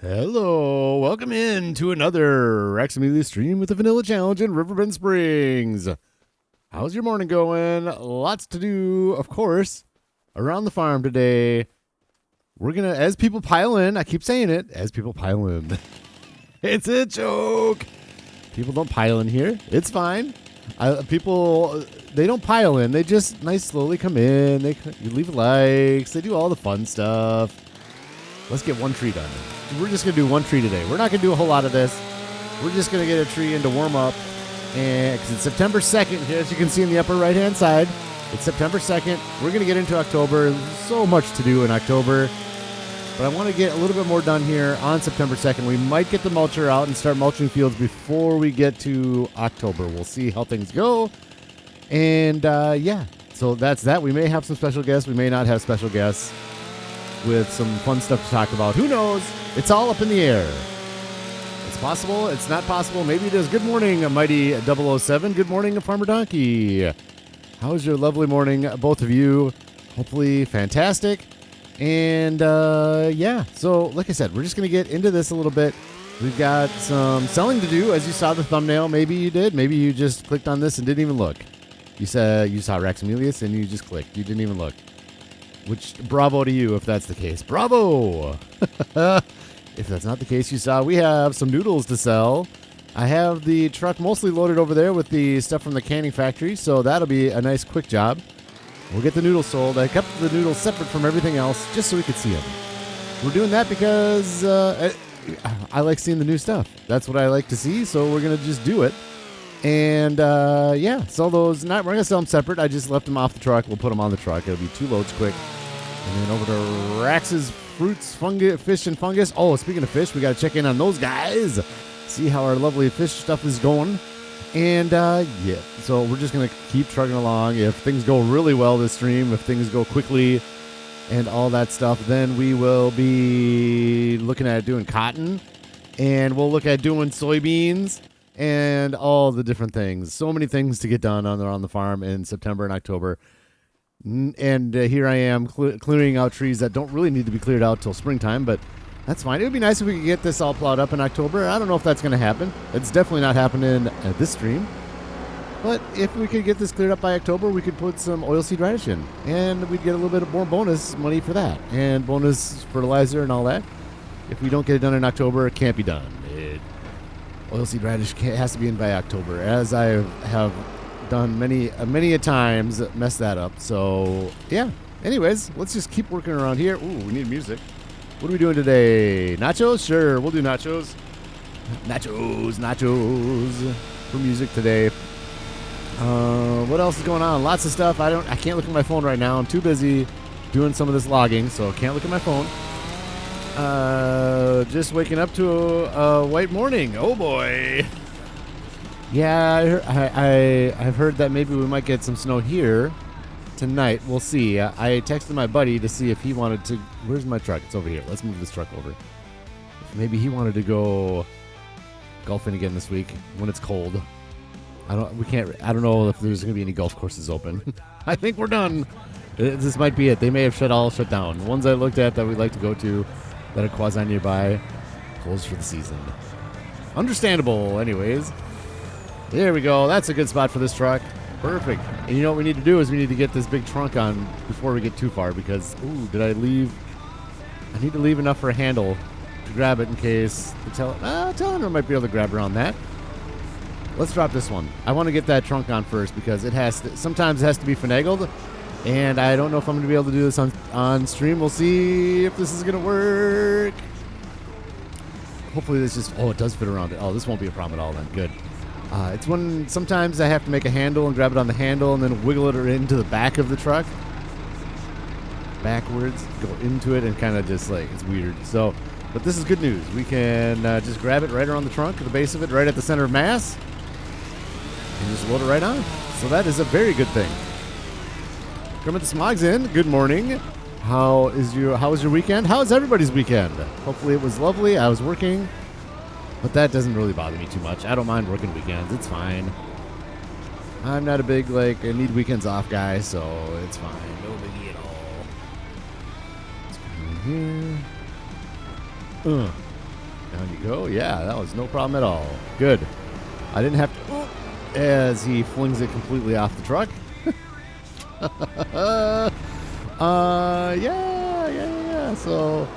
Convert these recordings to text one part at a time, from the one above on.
Hello, welcome in to another Raxamelius stream with the Vanilla Challenge in Riverbend Springs. How's your morning going? Lots to do, of course, around the farm today. We're gonna, as people pile in, I keep saying it, as people pile in. It's a joke. People don't pile in here. It's fine. People, they don't pile in. They just nice slowly come in. You leave likes. They do all the fun stuff. Let's get one tree done. We're just going to do one tree today. We're not going to do a whole lot of this. We're just going to get a tree in to warm up. And because it's September 2nd, as you can see in the upper right-hand side, it's September 2nd. We're going to get into October. There's so much to do in October. But I want to get a little bit more done here on September 2nd. We might get the mulcher out and start mulching fields before we get to October. We'll see how things go. And, yeah, so that's that. We may have some special guests. We may not have special guests with some fun stuff to talk about. Who knows? It's all up in the air. It's possible. It's not possible. Maybe it is. Good morning, Mighty 007. Good morning, Farmer Donkey. How's your lovely morning, both of you? Hopefully fantastic. And, yeah. So, like I said, we're just going to get into this a little bit. We've got some selling to do, as you saw the thumbnail. Maybe you did. Maybe you just clicked on this and didn't even look. You said you saw Raxamelius and you just clicked. You didn't even look. Which, bravo to you if that's the case. Bravo! If that's not the case, you saw we have some noodles to sell. I have the truck mostly loaded over there with the stuff from the canning factory, so that'll be a nice quick job. We'll get the noodles sold. I kept the noodles separate from everything else just so we could see them. We're doing that because I like seeing the new stuff. That's what I like to see, so we're going to just do it. And, yeah, sell those. We're going to sell them separate. I just left them off the truck. We'll put them on the truck. It'll be 2 loads quick. And then over to Rax's Fruits, Fish, and Fungus. Oh, speaking of fish, we got to check in on those guys. See how our lovely fish stuff is going. And, yeah, so we're just going to keep trucking along. If things go really well this stream, if things go quickly and all that stuff, then we will be looking at doing cotton. And we'll look at doing soybeans. And all the different things. So many things to get done on the farm in September and October. And here I am clearing out trees that don't really need to be cleared out till springtime, but that's fine. It would be nice if we could get this all plowed up in October. I don't know if that's going to happen. It's definitely not happening at this stream. But if we could get this cleared up by October, we could put some oilseed radish in. And we'd get a little bit more bonus money for that. And bonus fertilizer and all that. If we don't get it done in October, it can't be done. Oilseed radish has to be in by October, as I have done many a times, messed that up. So, yeah. Anyways, let's just keep working around here. Ooh, we need music. What are we doing today? Nachos? Sure, we'll do nachos. Nachos for music today. What else is going on? Lots of stuff. I can't look at my phone right now. I'm too busy doing some of this logging, so I can't look at my phone. Just waking up to a white morning. Oh boy. Yeah, I've heard that maybe we might get some snow here tonight. We'll see. I texted my buddy to see if he wanted to. Where's my truck? It's over here. Let's move this truck over. Maybe he wanted to go golfing again this week when it's cold. I don't know if there's gonna be any golf courses open. I think we're done. This might be it. They may have shut down. The ones I looked at that we'd like to go to that are quasi nearby, closed for the season. Understandable, anyways. There we go. That's a good spot for this truck. Perfect. And you know what we need to do is we need to get this big trunk on before we get too far because, ooh, did I leave? I need to leave enough for a handle to grab it in case the telehandler might be able to grab around that. Let's drop this one. I want to get that trunk on first because sometimes it has to be finagled. And I don't know if I'm going to be able to do this on stream. We'll see if this is going to work. Hopefully this it does fit around it. Oh, this won't be a problem at all then. Good. It's when sometimes I have to make a handle and grab it on the handle and then wiggle it into the back of the truck. Backwards, go into it and kind of just it's weird. So, but this is good news. We can just grab it right around the trunk, at the base of it, right at the center of mass. And just load it right on. So that is a very good thing. Kermit the Smog's in. Good morning. How was your weekend? How was everybody's weekend? Hopefully it was lovely. I was working, but that doesn't really bother me too much. I don't mind working weekends. It's fine. I'm not a big I need weekends off guy, so it's fine. No biggie at all. Let's go in here. Down you go. Yeah, that was no problem at all. Good. I didn't have to... as he flings it completely off the truck. Yeah. So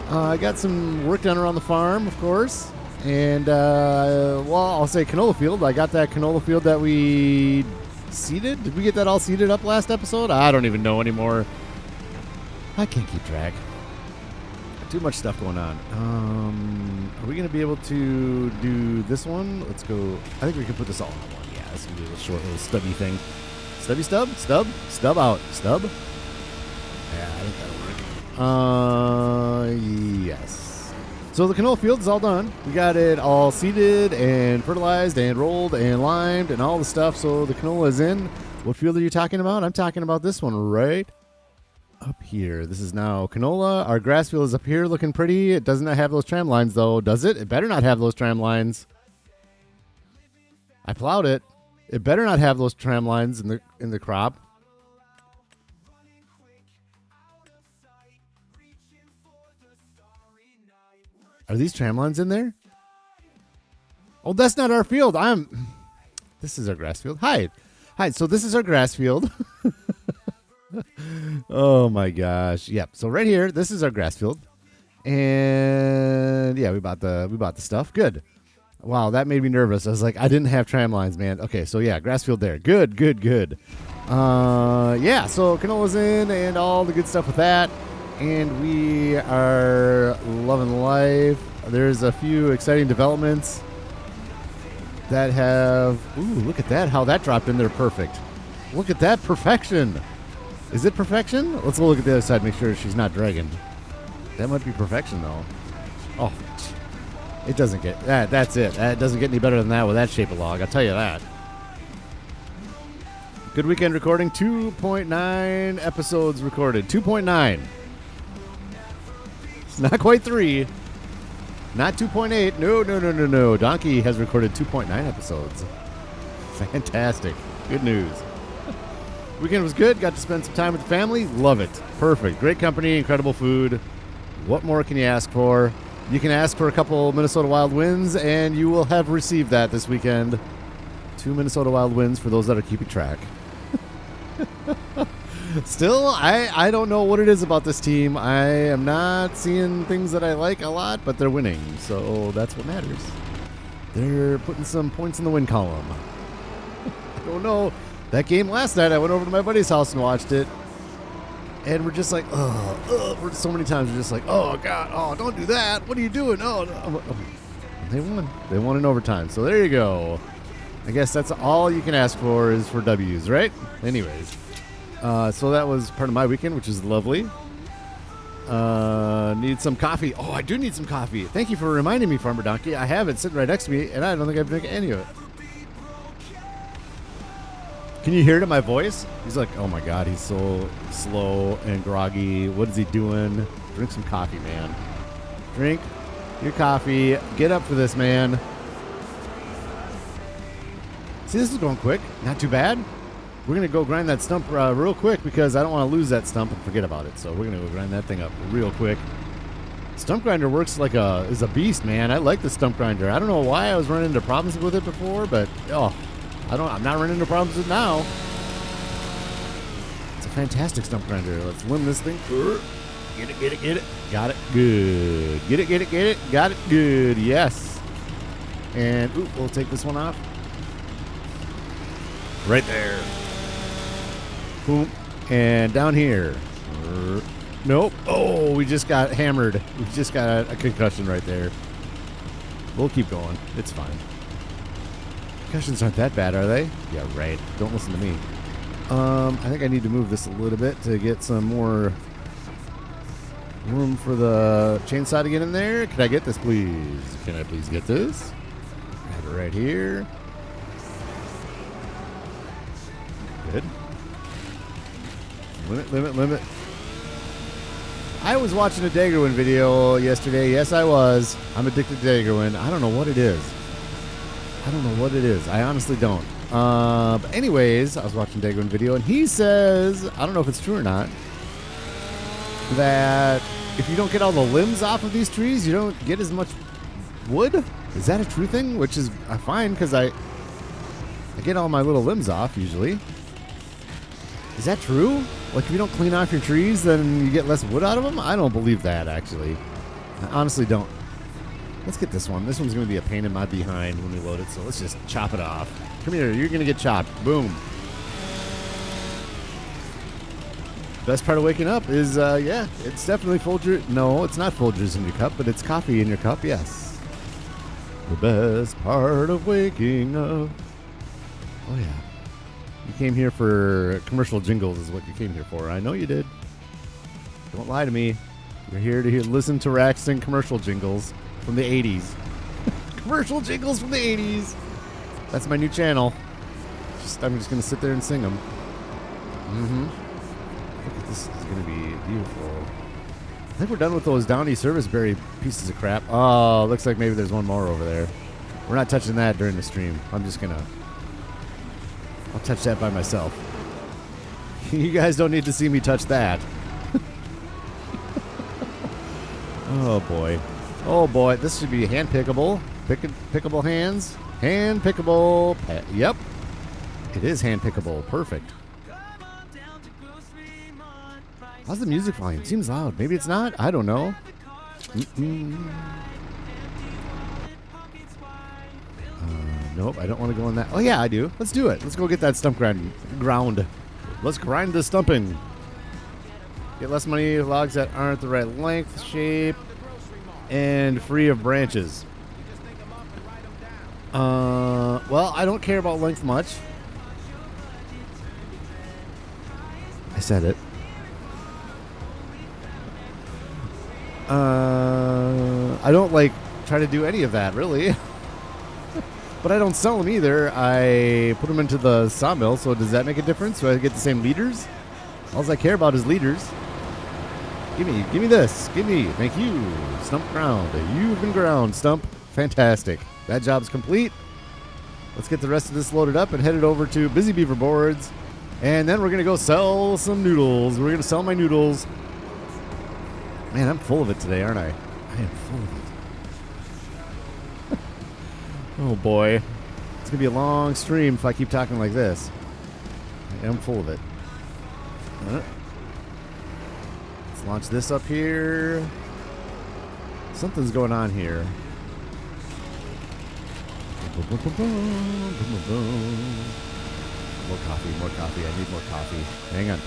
I got some work done around the farm, of course. And, well, I'll say canola field. I got that canola field that we seeded. Did we get that all seeded up last episode? I don't even know anymore. I can't keep track. Too much stuff going on. Are we going to be able to do this one? Let's go. I think we can put this all in one. Yeah, this can be a little short, little stubby thing. Stubby stub? Stub out. Stub? Yeah, I think that'll work. Yes. So the canola field is all done. We got it all seeded and fertilized and rolled and limed and all the stuff. So the canola is in. What field are you talking about? I'm talking about this one right up here. This is now canola. Our grass field is up here looking pretty. It does not have those tram lines, though, does it? It better not have those tram lines. I plowed it. It better not have those tram lines in the crop. Are these tram lines in there? Oh, that's not our field. This is our grass field. Hi. So this is our grass field. Oh my gosh. Yep. So right here, this is our grass field. And yeah, we bought the stuff. Good. Wow, that made me nervous. I was like, I didn't have tram lines, man. Okay, so yeah, grass field there. Good. Yeah, so canola's in and all the good stuff with that. And we are loving life. There's a few exciting developments that have... Ooh, look at that, how that dropped in there perfect. Look at that perfection. Is it perfection? Let's go look at the other side, make sure she's not dragging. That might be perfection, though. Oh, it doesn't get... That's it. That doesn't get any better than that with that shape of log, I'll tell you that. Good weekend recording. 2.9 episodes recorded. 2.9. It's not quite 3. Not 2.8. No. Donkey has recorded 2.9 episodes. Fantastic. Good news. Weekend was good. Got to spend some time with the family. Love it. Perfect. Great company. Incredible food. What more can you ask for? You can ask for a couple Minnesota Wild wins, and you will have received that this weekend. 2 Minnesota Wild wins for those that are keeping track. Still, I don't know what it is about this team. I am not seeing things that I like a lot, but they're winning, so that's what matters. They're putting some points in the win column. I don't know. That game last night, I went over to my buddy's house and watched it, and we're just like, so many times we're just like, oh, God, oh, don't do that. What are you doing? Oh, no. They won. They won in overtime, so there you go. I guess that's all you can ask for is for W's, right? Anyways. So that was part of my weekend, which is lovely. Need some coffee. Oh, I do need some coffee. Thank you for reminding me, Farmer Donkey. I have it sitting right next to me, and I don't think I've drank any of it. Can you hear it in my voice? He's like, oh my God, he's so slow and groggy. What is he doing? Drink some coffee, man. Drink your coffee. Get up for this, man. See, this is going quick. Not too bad. We're going to go grind that stump real quick because I don't want to lose that stump and forget about it. So we're going to go grind that thing up real quick. Stump grinder works like is a beast, man. I like the stump grinder. I don't know why I was running into problems with it before, but I'm not running into problems with it now. It's a fantastic stump grinder. Let's limb this thing. Get it. Got it. Good. Get it. Got it. Good. Yes. And we'll take this one off. Right there. Boom. And down here. Nope. Oh, we just got hammered. We just got a concussion right there. We'll keep going. It's fine. Concussions aren't that bad, are they? Yeah, right. Don't listen to me. I think I need to move this a little bit to get some more room for the chainsaw to get in there. Can I get this, please? Can I please get this? Have it right here. Good. Limit. I was watching a Daggerwin video yesterday. Yes, I was. I'm addicted to Daggerwin. I don't know what it is. I honestly don't. But anyways, I was watching Daggerwin video, and he says, I don't know if it's true or not, that if you don't get all the limbs off of these trees, you don't get as much wood? Is that a true thing? Which is fine because I get all my little limbs off usually. Is that true? Like if you don't clean off your trees, then you get less wood out of them? I don't believe that, actually. I honestly don't. Let's get this one. This one's going to be a pain in my behind when we load it, so let's just chop it off. Come here. You're going to get chopped. Boom. Best part of waking up is, yeah, it's definitely Folgers. No, it's not Folgers in your cup, but it's coffee in your cup, yes. The best part of waking up. Oh, yeah. You came here for commercial jingles is what you came here for. I know you did. Don't lie to me. You're here to listen to Rax sing commercial jingles from the 80s. Commercial jingles from the 80s. That's my new channel. I'm just going to sit there and sing them. Mm-hmm. Look at this. This is going to be beautiful. I think we're done with those Downy Service Berry pieces of crap. Oh, looks like maybe there's one more over there. We're not touching that during the stream. I'm just going to... I'll touch that by myself. You guys don't need to see me touch that. Oh, boy. Oh, boy. This should be hand-pickable. Pickable hands. Hand-pickable. Yep. It is hand-pickable. Perfect. How's the music volume? Seems loud. Maybe it's not. I don't know. Nope, I don't want to go in that. Oh, yeah, I do. Let's do it. Let's go get that stump ground. Let's grind the stumping. Get less money, logs that aren't the right length, shape, and free of branches. Well, I don't care about length much. I said it. I don't, like, try to do any of that, really. But I don't sell them either. I put them into the sawmill, so does that make a difference? Do I get the same liters? All I care about is liters. Give me this. Give me. Thank you. Stump ground. You've been ground, Stump. Fantastic. That job's complete. Let's get the rest of this loaded up and head it over to Busy Beaver Boards. And then we're going to go sell some noodles. We're going to sell my noodles. Man, I'm full of it today, aren't I? I am full of it. Oh, boy. It's going to be a long stream if I keep talking like this. I am full of it. Let's launch this up here. Something's going on here. More coffee. I need more coffee. Hang on.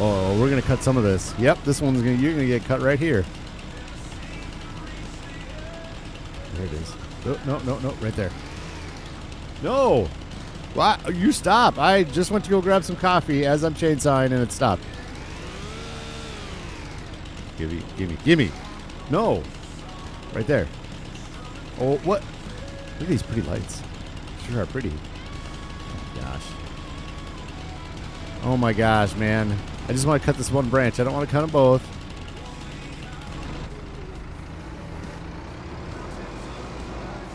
Oh, we're going to cut some of this. Yep, this one's you're going to get cut right here. There it is. Oh, no, right there. No! Why? You stop. I just went to go grab some coffee as I'm chainsawing and it stopped. Gimme. No! Right there. Oh, what? Look at these pretty lights. Sure are pretty. Oh, gosh. Oh, my gosh, man. I just want to cut this one branch. I don't want to cut them both.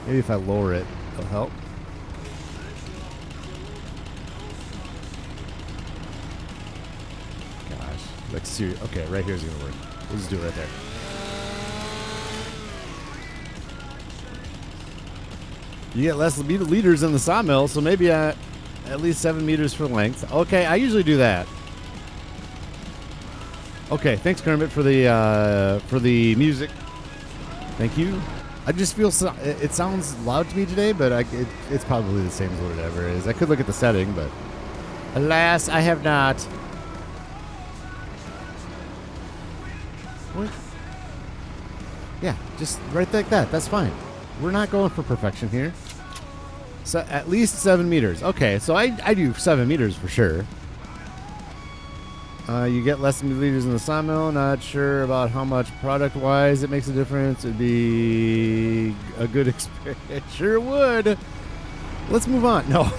Maybe if I lower it, it'll help. Gosh. Like, serious. Okay, right here's going to work. We'll just do it right there. You get less liters in the sawmill, so maybe at least 7 meters for length. Okay, I usually do that. Okay, thanks, Kermit, for the music. Thank you. I just feel it sounds loud to me today, but it's probably the same as what it ever is. I could look at the setting, but alas, I have not. What? Yeah, just right like that. That's fine. We're not going for perfection here. So at least 7 meters. Okay, so I do 7 meters for sure. You get less than liters in the sawmill. Not sure about how much product-wise it makes a difference. It'd be a good experience. It sure would. Let's move on. No.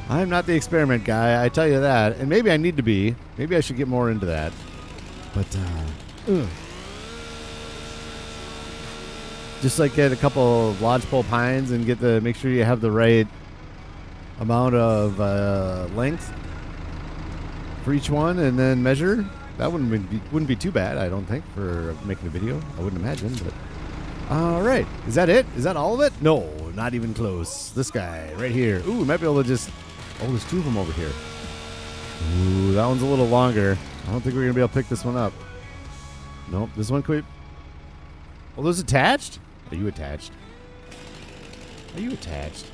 I'm not the experiment guy. I tell you that. And maybe I need to be. Maybe I should get more into that. But, just like get a couple of lodgepole pines and make sure you have the right amount of length for each one and then measure. That wouldn't be too bad, I don't think, for making a video. I wouldn't imagine, but... All right. Is that it? Is that all of it? No, not even close. This guy right here. Ooh, we might be able to just... Oh, there's two of them over here. Ooh, that one's a little longer. I don't think we're going to be able to pick this one up. Nope, this one could... Oh, those attached? Are you attached? Are you attached?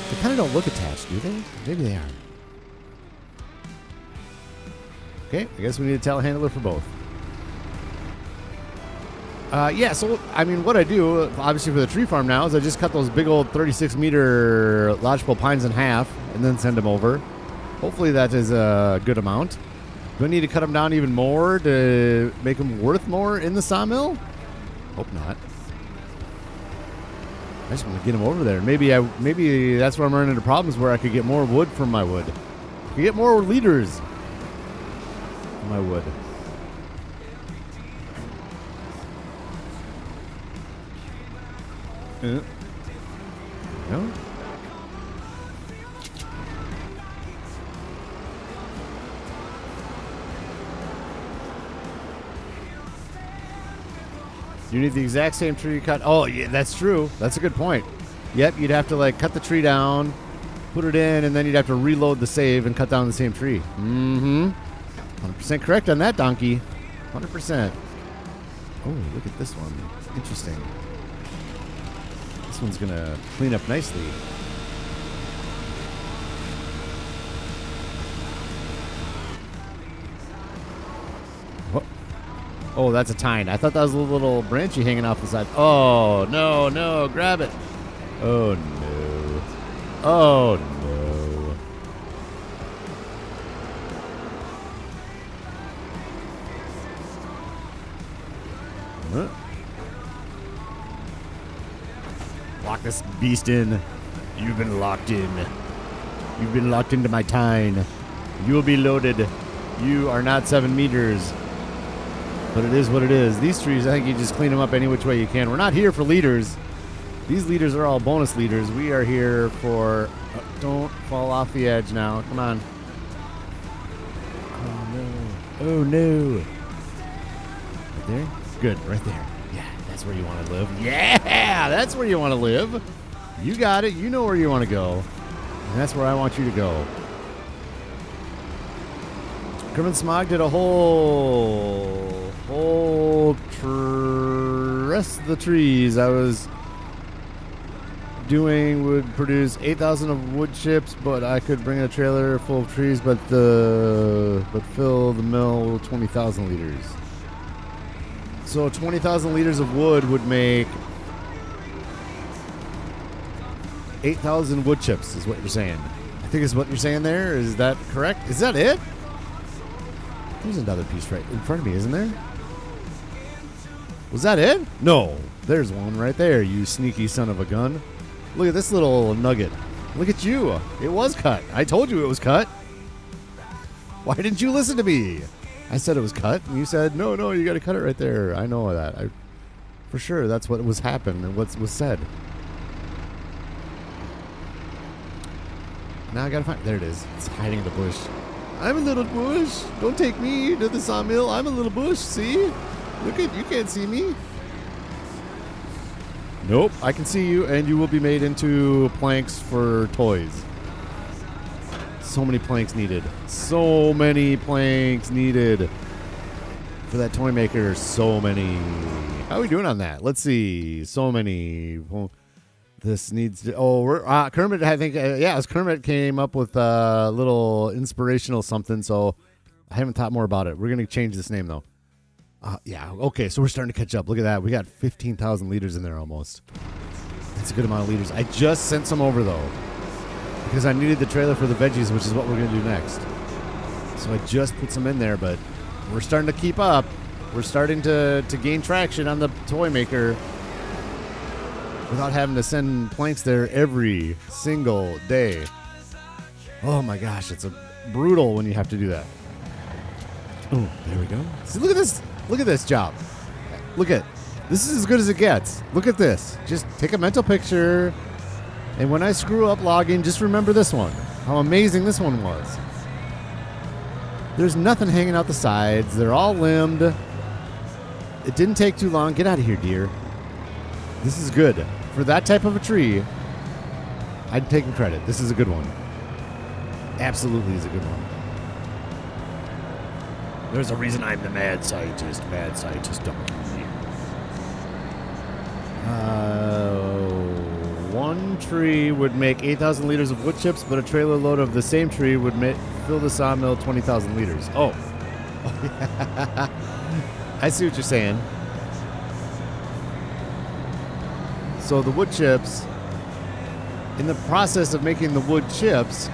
They kind of don't look attached, do they? Maybe they are. Okay, I guess we need a telehandler for both. Yeah, so, I mean, what I do, obviously for the tree farm now, is I just cut those big old 36-meter lodgepole pines in half and then send them over. Hopefully that is a good amount. Do I need to cut them down even more to make them worth more in the sawmill? Hope not. I just want to get them over there. Maybe that's where I'm running into problems where I could get more wood from my wood. I could get more liters from my wood. No? You need the exact same tree you cut. Oh, yeah, that's true. That's a good point. Yep, you'd have to like cut the tree down, put it in, and then you'd have to reload the save and cut down the same tree. Mm-hmm. 100% correct on that, donkey. 100%. Oh, look at this one. Interesting. This one's going to clean up nicely. Oh, that's a tine. I thought that was a little branchy hanging off the side. Oh, no, no. Grab it. Oh, no. Oh, no. Huh? Lock this beast in. You've been locked in. You've been locked into my tine. You will be loaded. You are not 7 meters. But it is what it is. These trees, I think you just clean them up any which way you can. We're not here for leaders. These leaders are all bonus leaders. We are here for... don't fall off the edge now. Come on. Oh, no. Oh, no. Right there? Good. Right there. Yeah, that's where you want to live. Yeah, that's where you want to live. You got it. You know where you want to go. And that's where I want you to go. Kermit Smog did a whole rest of the trees I was doing would produce 8,000 of wood chips, but I could bring a trailer full of trees, but fill the mill with 20,000 liters. So 20,000 liters of wood would make 8,000 wood chips, is what you're saying. I think is what you're saying there. Is that correct? Is that it? There's another piece right in front of me, isn't there? Was that it? No. There's one right there, you sneaky son of a gun. Look at this little nugget. Look at you. It was cut. I told you it was cut. Why didn't you listen to me? I said it was cut, and you said, no, you got to cut it right there. I know that. For sure, that's what was happened and what was said. Now I got to find... There it is. It's hiding in the bush. I'm a little bush. Don't take me to the sawmill. I'm a little bush. See? Look at you. Can't see me. Nope. I can see you, and you will be made into planks for toys. So many planks needed. So many planks needed for that toy maker. So many. How are we doing on that? Let's see. So many. This needs to... Oh, we're... Kermit, I think... yeah, as Kermit came up with a little inspirational something, so I haven't thought more about it. We're going to change this name, though. Yeah, okay, so we're starting to catch up. Look at that. We got 15,000 liters in there almost. That's a good amount of liters. I just sent some over, though, because I needed the trailer for the veggies, which is what we're going to do next. So I just put some in there, but we're starting to keep up. We're starting to gain traction on the toy maker without having to send planks there every single day. Oh my gosh, it's brutal when you have to do that. Oh, there we go. See, look at this. Look at this job. Look at this is as good as it gets. Look at this. Just take a mental picture, and when I screw up logging, just remember this one. How amazing this one was. There's nothing hanging out the sides. They're all limbed. It didn't take too long. Get out of here, deer. This is good. For that type of a tree, I'm taking credit. This is a good one. Absolutely is a good one. There's a reason I'm the mad scientist. Mad scientist donkey. One tree would make 8,000 liters of wood chips, but a trailer load of the same tree would fill the sawmill 20,000 liters. Oh. Yeah. I see what you're saying. So the wood chips, in the process of making the wood chips,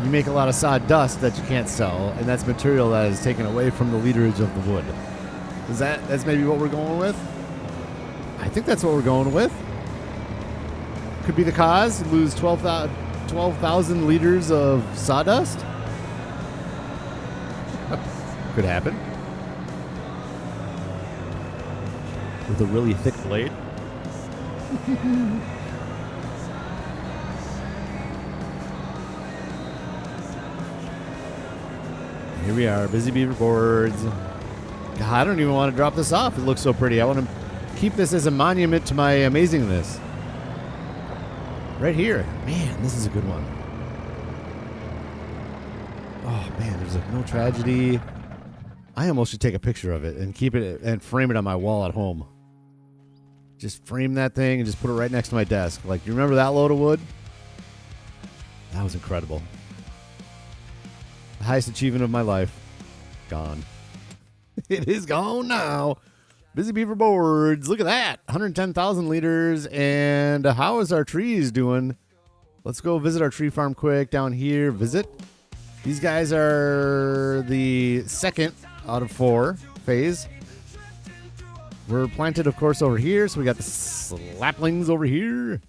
you make a lot of sawdust that you can't sell, and that's material that is taken away from the literage of the wood. That's maybe what we're going with? I think that's what we're going with. Could be the cause. Lose 12,000 liters of sawdust. Could happen. With a really thick blade. Here we are, Busy Beaver boards. God, I don't even want to drop this off. It looks so pretty. I want to keep this as a monument to my amazingness. Right here. Man, this is a good one. Oh, man, there's no tragedy. I almost should take a picture of it and keep it and frame it on my wall at home. Just frame that thing and just put it right next to my desk. Like, you remember that load of wood? That was incredible. The highest achievement of my life. Gone. It is gone now. Busy Beaver boards. Look at that. 110,000 liters. And how is our trees doing? Let's go visit our tree farm quick down here. Visit. These guys are the second out of 4 phase. We're planted, of course, over here. So we got the slaplings over here.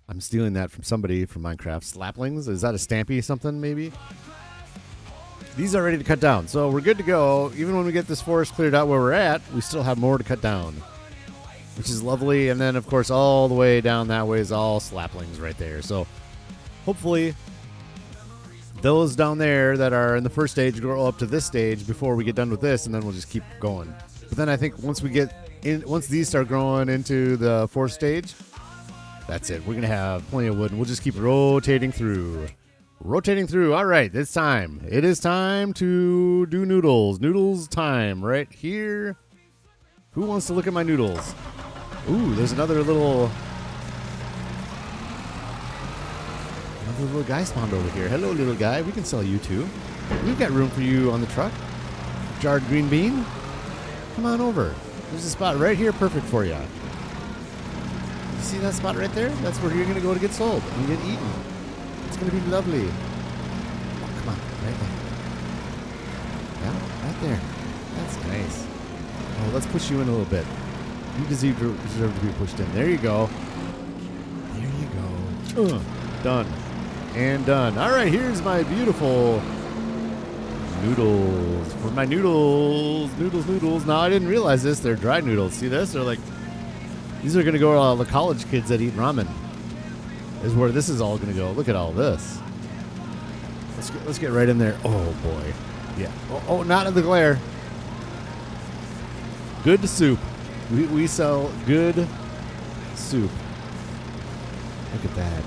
I'm stealing that from somebody from Minecraft. Slaplings. Is that a Stampy something maybe? These are ready to cut down, so we're good to go. Even when we get this forest cleared out where we're at, we still have more to cut down, which is lovely. And then, of course, all the way down that way is all slaplings right there. So hopefully those down there that are in the first stage grow up to this stage before we get done with this, and then we'll just keep going. But then I think once these start growing into the 4th stage, that's it. We're going to have plenty of wood, and we'll just keep rotating through. Rotating through. All right, it's time. It is time to do noodles. Noodles time right here. Who wants to look at my noodles? Ooh, there's another little guy spawned over here. Hello, little guy. We can sell you too. We've got room for you on the truck. Jarred green bean. Come on over. There's a spot right here perfect for you. You see that spot right there? That's where you're going to go to get sold and get eaten. It's going to be lovely. Oh, come on. Right there. Yeah, right there. That's nice. Oh, let's push you in a little bit. You deserve to be pushed in. There you go. There you go. Done. And done. All right, here's my beautiful noodles. For my noodles. Noodles. Now, I didn't realize this. They're dry noodles. See this? They're like, these are going to go to all the college kids that eat ramen. Is where this is all going to go. Look at all this. Let's get right in there. Oh, boy. Yeah. Oh, not in the glare. Good soup. We sell good soup. Look at that.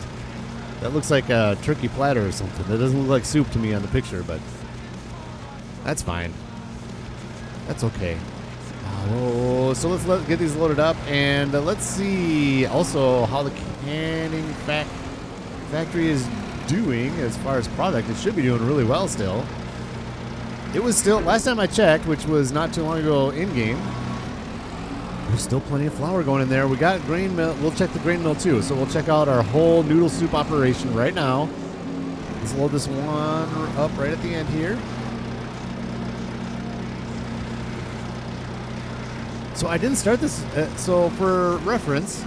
That looks like a turkey platter or something. That doesn't look like soup to me on the picture, but that's fine. That's okay. Oh, so let's get these loaded up, and let's see also how the canning factory is doing as far as product. It should be doing really well still. It was still, last time I checked, which was not too long ago in-game, there's still plenty of flour going in there. We got grain mill. We'll check the grain mill too. So we'll check out our whole noodle soup operation right now. Let's load this one up right at the end here. So I didn't start this. So for reference,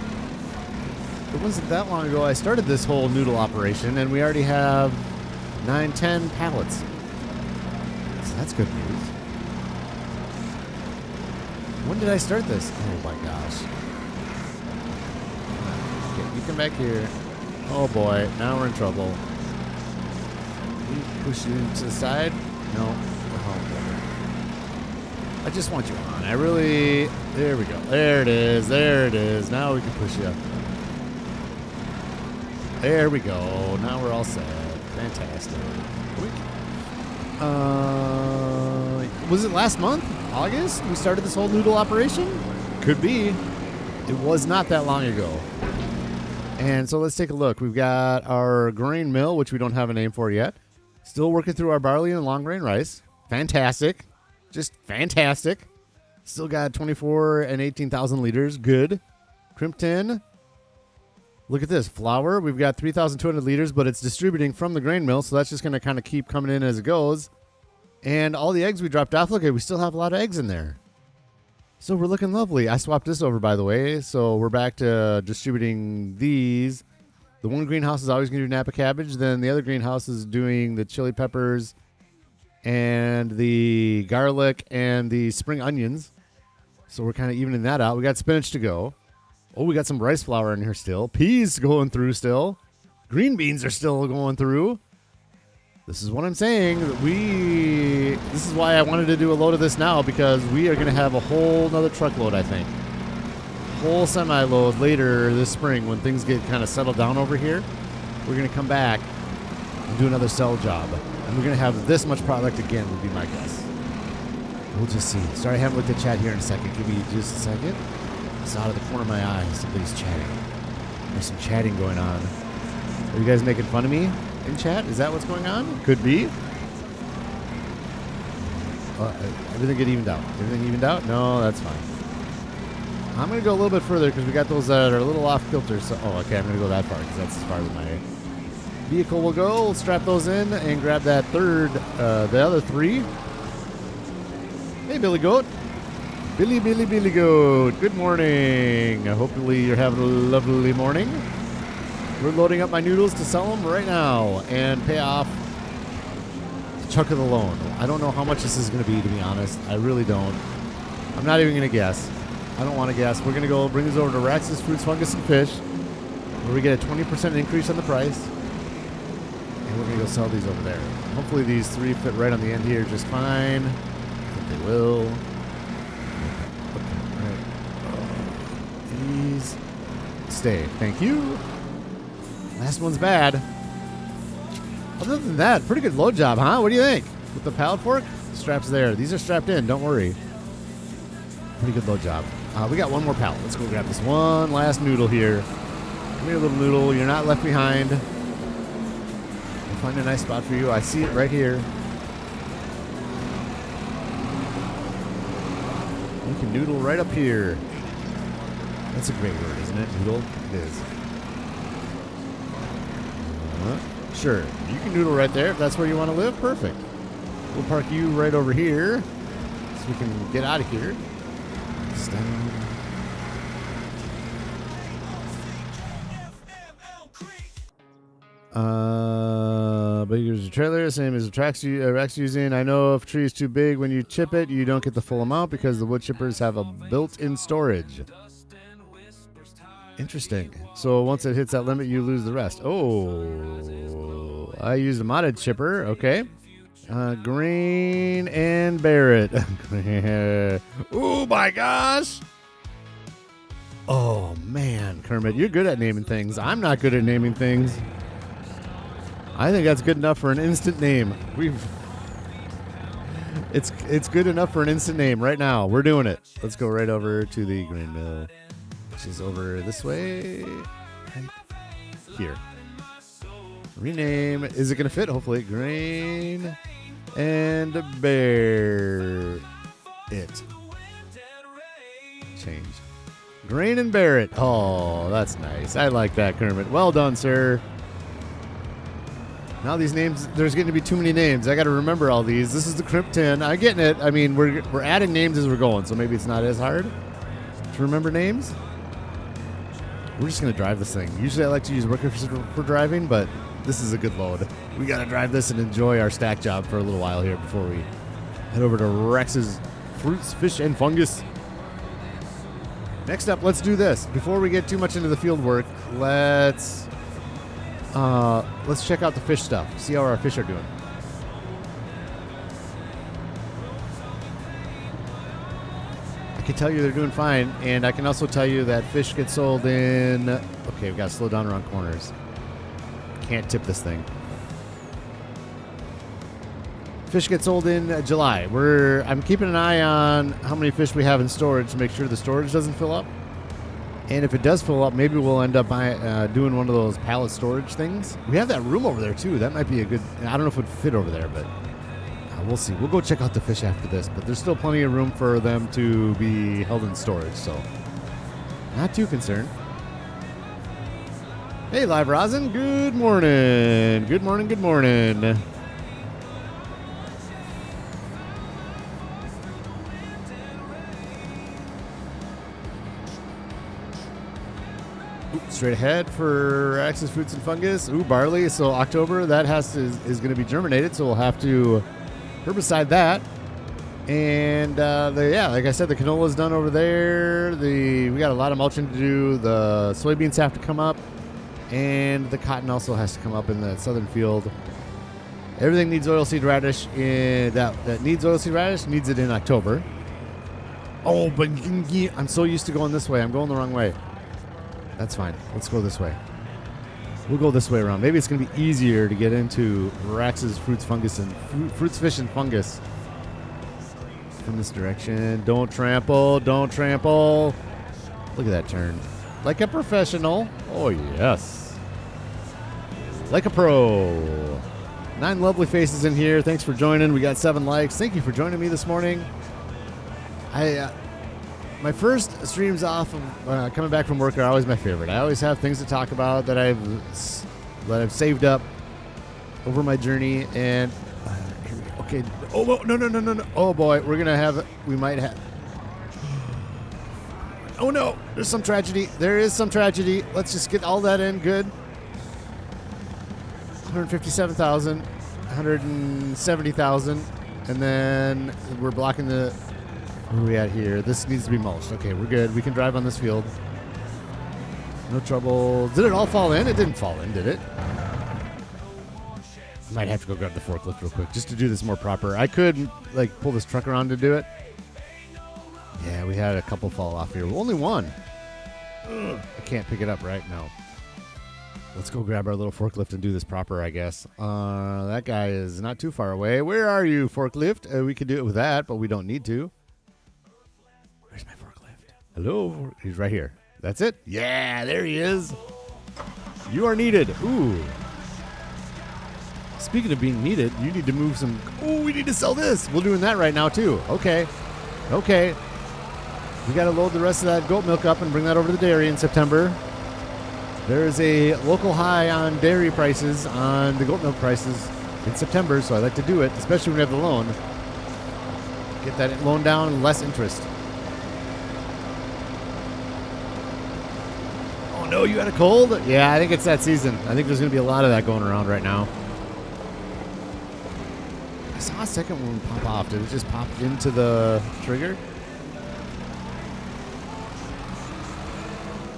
it wasn't that long ago I started this whole noodle operation, and we already have 9-10 pallets. So that's good news. When did I start this? Oh my gosh. Okay, you come back here. Oh boy, now we're in trouble. Can you push you to the side? No. I just want you on. I really... There we go. There it is. There it is. Now we can push you. There we go. Now we're all set. Fantastic. Was it last month? August? We started this whole noodle operation? Could be. It was not that long ago. And so let's take a look. We've got our grain mill, which we don't have a name for yet. Still working through our barley and long grain rice. Fantastic. Just fantastic. Still got 24 and 18,000 liters. Good. Crimpton. Look at this. Flour. We've got 3,200 liters, but it's distributing from the grain mill, so that's just going to kind of keep coming in as it goes. And all the eggs we dropped off, look, we still have a lot of eggs in there. So we're looking lovely. I swapped this over, by the way, so we're back to distributing these. The one greenhouse is always going to do Napa cabbage. Then the other greenhouse is doing the chili peppers and the garlic and the spring onions. So we're kind of evening that out. We got spinach to go. Oh, we got some rice flour in here still. Peas going through still. Green beans are still going through. This is what I'm saying. This is why I wanted to do a load of this now, because we are going to have a whole nother truckload, I think. Whole semi-load later this spring when things get kind of settled down over here. We're going to come back and do another sell job. And we're going to have this much product again, would be my guess. We'll just see. Sorry, I haven't looked at chat here in a second. Give me just a second. It's out of the corner of my eye. Somebody's chatting. There's some chatting going on. Are you guys making fun of me in chat? Is that what's going on? Could be. Everything get evened out. Everything evened out? No, that's fine. I'm going to go a little bit further because we got those that are a little off kilter. So, okay, I'm going to go that far because that's as far as my vehicle will go. We'll strap those in and grab that third, the other three. Hey, Billy Goat. Billy Goat. Good morning. Hopefully you're having a lovely morning. We're loading up my noodles to sell them right now and pay off a chunk of the loan. I don't know how much this is going to be, to be honest. I really don't. I'm not even going to guess. I don't want to guess. We're going to go bring this over to Rax's Fruits, Fungus, and Fish, where we get a 20% increase on the price. And we're going to go sell these over there. Hopefully these three fit right on the end here just fine. I think they will. Okay, all right. These stay. Thank you. Last one's bad. Other than that, pretty good load job, huh? What do you think? With the pallet fork? Straps there. These are strapped in. Don't worry. Pretty good load job. We got one more pallet. Let's go grab this one last noodle here. Come here, little noodle. You're not left behind. We'll find a nice spot for you. I see it right here. You can noodle right up here. That's a great word, isn't it? Noodle? It is. Sure. You can noodle right there if that's where you want to live. Perfect. We'll park you right over here so we can get out of here. Down. But here's a trailer, same as the Rex using. I know if a tree is too big, when you chip it, you don't get the full amount because the wood chippers have a built-in storage. Interesting. So once it hits that limit, you lose the rest. Oh, I used a modded chipper. Okay. Green and Barrett. Oh my gosh. Oh man, Kermit, you're good at naming things. I'm not good at naming things. I think that's good enough for an instant name. It's good enough for an instant name right now. We're doing it. Let's go right over to the grain mill, which is over this way. Right here. Rename. Is it going to fit? Hopefully. Grain and Bear it. Change. Grain and Barrett. Oh, that's nice. I like that, Kermit. Well done, sir. Now these names, there's going to be too many names. I got to remember all these. This is the Crimpton. I'm getting it. I mean, we're adding names as we're going, so maybe it's not as hard to remember names. We're just going to drive this thing. Usually I like to use workers for driving, but this is a good load. We got to drive this and enjoy our stack job for a little while here before we head over to Rex's Fruits, Fish, and Fungus. Next up, let's do this. Before we get too much into the field work, let's check out the fish stuff. See how our fish are doing. can tell you they're doing fine, and I can also tell you that fish get sold in... Okay, we got to slow down around corners. Can't tip this thing. Fish get sold in July. I'm keeping an eye on how many fish we have in storage to make sure the storage doesn't fill up. And if it does fill up, maybe we'll end up doing one of those pallet storage things. We have that room over there, too. That might be a good... I don't know if it would fit over there, but we'll see. We'll go check out the fish after this. But there's still plenty of room for them to be held in storage, so not too concerned. Hey, Live Rosin. Good morning. Good morning. Good morning. Straight ahead for Rax's Fruits and Fungus. Ooh, barley. So October, that is going to be germinated, so we'll have to herbicide that. And like I said, the canola's done over there. We got a lot of mulching to do. The soybeans have to come up, and the cotton also has to come up in the southern field. Everything needs oilseed radish. That needs oilseed radish needs it in October. Oh, but I'm so used to going this way. I'm going the wrong way. That's fine. Let's go this way. We'll go this way around. Maybe it's going to be easier to get into Rax's Fruits, Fish, and Fungus from this direction. Don't trample. Don't trample. Look at that turn. Like a professional. Oh, yes. Like a pro. 9 lovely faces in here. Thanks for joining. We got 7 likes. Thank you for joining me this morning. My first streams off of coming back from work are always my favorite. I always have things to talk about that I've saved up over my journey. And okay, oh no! Oh boy, we might have. Oh no, there's some tragedy. There is some tragedy. Let's just get all that in. Good. 157,000, 170,000, and then we're blocking the. Where are we at here? This needs to be mulched. Okay, we're good. We can drive on this field. No trouble. Did it all fall in? It didn't fall in, did it? I might have to go grab the forklift real quick just to do this more proper. I could, pull this truck around to do it. Yeah, we had a couple fall off here. Only one. Ugh. I can't pick it up, right? No. Let's go grab our little forklift and do this proper, I guess. That guy is not too far away. Where are you, forklift? We could do it with that, but we don't need to. Where's my forklift? Hello? He's right here. That's it? Yeah, there he is. You are needed. Ooh. Speaking of being needed, you need to move some... Oh, we need to sell this. We're doing that right now, too. Okay. We got to load the rest of that goat milk up and bring that over to the dairy in September. There is a local high on dairy prices, on the goat milk prices in September, so I like to do it, especially when we have the loan. Get that loan down and less interest. Oh, no, you had a cold? Yeah, I think it's that season. I think there's going to be a lot of that going around right now. I saw a second one pop off. Did it just pop into the trigger?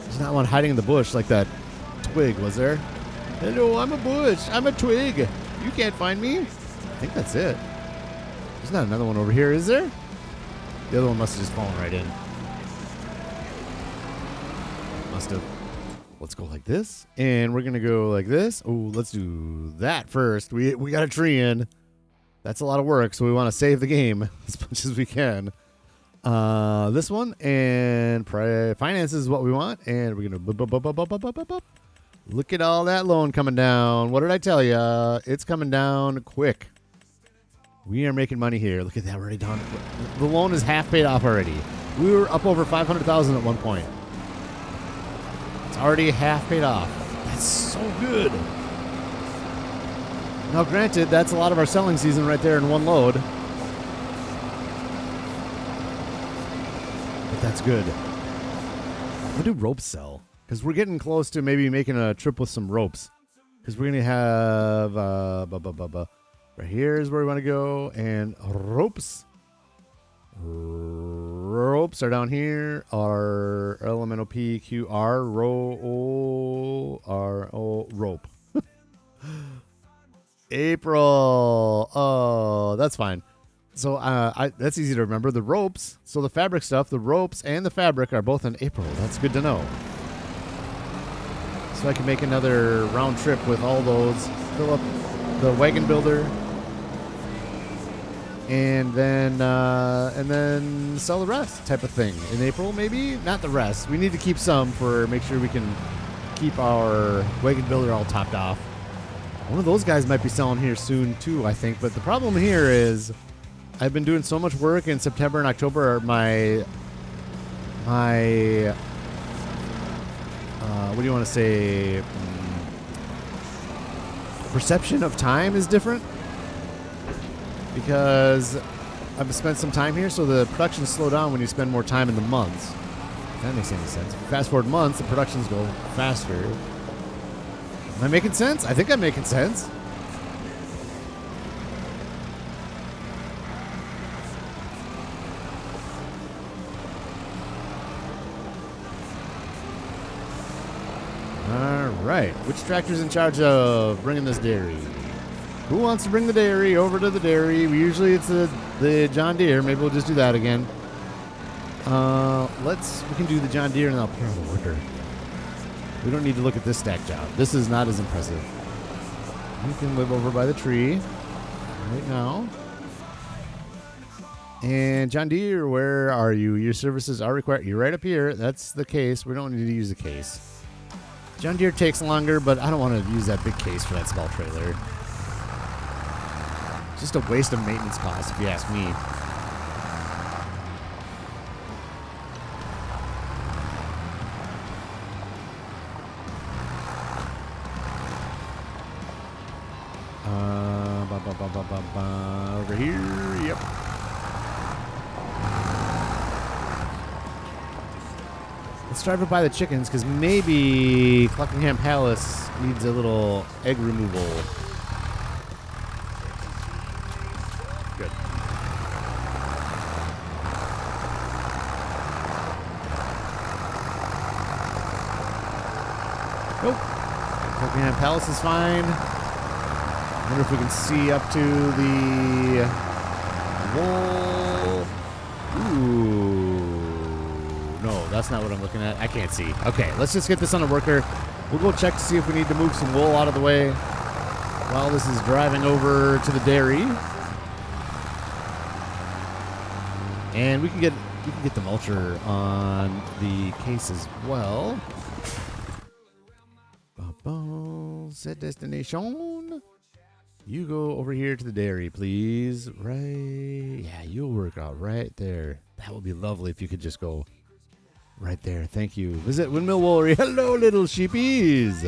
There's not one hiding in the bush like that twig, was there? Hello, I'm a bush. I'm a twig. You can't find me. I think that's it. There's not another one over here, is there? The other one must have just fallen right in. Must have. Let's go like this. And we're going to go like this. Oh, let's do that first. We got a tree in. That's a lot of work, so we want to save the game as much as we can. This one, and finance is what we want. And we're going to... Look at all that loan coming down. What did I tell you? It's coming down quick. We are making money here. Look at that. We're already done. The loan is half paid off already. We were up over 500,000 at one point. It's already half paid off. That's so good. Now, granted, that's a lot of our selling season right there in one load. But that's good. What do ropes sell? Because we're getting close to maybe making a trip with some ropes. Because we're going to have... right here is where we want to go. And ropes. Ropes are down here. R LMNOPQR. Rope. April. Oh, that's fine. So that's easy to remember. The ropes, so the fabric stuff, the ropes and the fabric are both in April. That's good to know. So I can make another round trip with all those, fill up the wagon builder, and then sell the rest type of thing in April, maybe. Not the rest. We need to keep some for make sure we can keep our wagon builder all topped off. One of those guys might be selling here soon too, I think. But the problem here is I've been doing so much work in September and October. My what do you want to say? Perception of time is different because I've spent some time here, so the productions slow down when you spend more time in the months. If that makes any sense. Fast forward months, the productions go faster. Am I making sense? I think I'm making sense. All right. Which tractor's in charge of bringing this dairy? Who wants to bring the dairy over to the dairy? Usually it's the John Deere. Maybe we'll just do that again. We can do the John Deere and I'll pair the worker. We don't need to look at this stack job. This is not as impressive. You can live over by the tree right now. And John Deere, where are you? Your services are required. You're right up here. That's the case. We don't need to use the case. John Deere takes longer, but I don't want to use that big case for that small trailer. Just a waste of maintenance costs, if you ask me. Over here, yep. Let's drive it by the chickens, because maybe Cluckingham Palace needs a little egg removal. Good. Nope. Cluckingham Palace is fine. I wonder if we can see up to the wall. Ooh. No, that's not what I'm looking at. I can't see. Okay, let's just get this on a worker. We'll go check to see if we need to move some wool out of the way while this is driving over to the dairy. And we can get the mulcher on the case as well. Set destination. You go over here to the dairy, please. Right. Yeah, you'll work out right there. That would be lovely if you could just go right there. Thank you. Visit Windmill Woolery. Hello, little sheepies.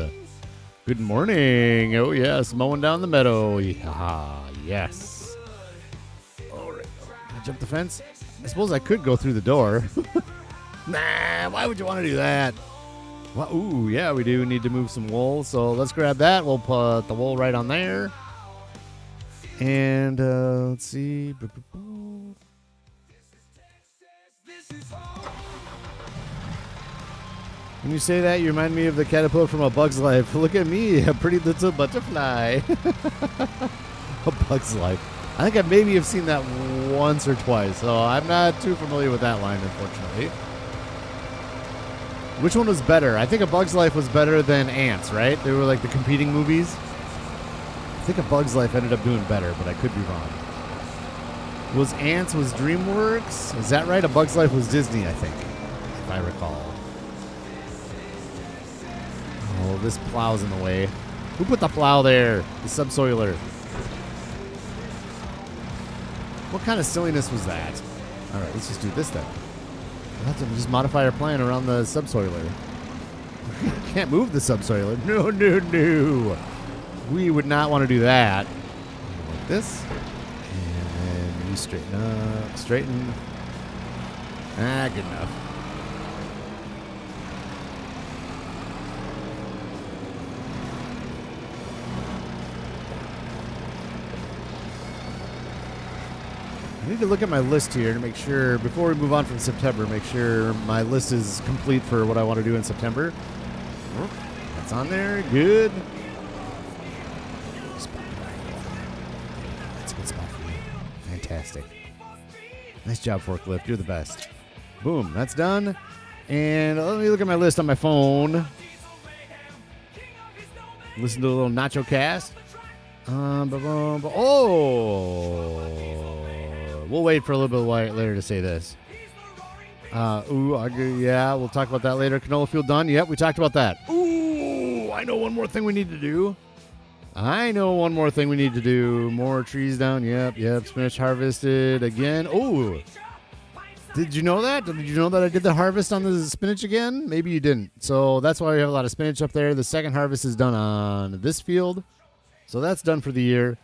Good morning. Oh, yes. Mowing down the meadow. Yeah, yes. All right. Can I jump the fence? I suppose I could go through the door. Nah, why would you want to do that? Well, ooh, yeah, we do need to move some wool. So let's grab that. We'll put the wool right on there. And let's see. When you say that, you remind me of the caterpillar from A Bug's Life. Look at me, a pretty little butterfly. A Bug's Life. I think I maybe have seen that once or twice, so I'm not too familiar with that line, unfortunately. Which one was better? I think A Bug's Life was better than Ants, right? They were like the competing movies. I think A Bug's Life ended up doing better, but I could be wrong. Was Ants was DreamWorks? Is that right? A Bug's Life was Disney, I think, if I recall. Oh, this plow's in the way. Who put the plow there? The subsoiler. What kind of silliness was that? All right, let's just do this then. We'll have to just modify our plan around the subsoiler. Can't move the subsoiler. No, no, no. We would not want to do that. Like this. And then you straighten up. Straighten. Ah, good enough. I need to look at my list here to make sure, before we move on from September, make sure my list is complete for what I want to do in September. That's on there. Good. That's a good spot for me. Fantastic. Nice job, forklift. You're the best. Boom. That's done. And let me look at my list on my phone. Listen to a little Nacho Cast. We'll wait for a little bit later to say this. Yeah, we'll talk about that later. Canola field done. Yep, we talked about that. Ooh, I know one more thing we need to do. More trees down. Yep. Spinach harvested again. Oh, did you know that? Did you know that I did the harvest on the spinach again? Maybe you didn't. So that's why we have a lot of spinach up there. The second harvest is done on this field. So that's done for the year.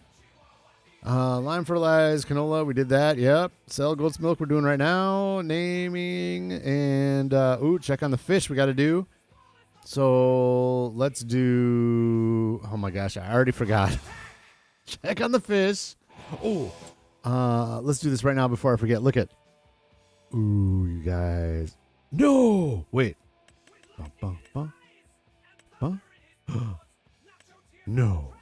Lime fertilized canola, we did that. Yep. Sell goat's milk, we're doing right now. Naming and check on the fish we got to do. So let's do. Oh my gosh, I already forgot. Check on the fish. Let's do this right now before I forget. Look at. Ooh, you guys. No, wait. No.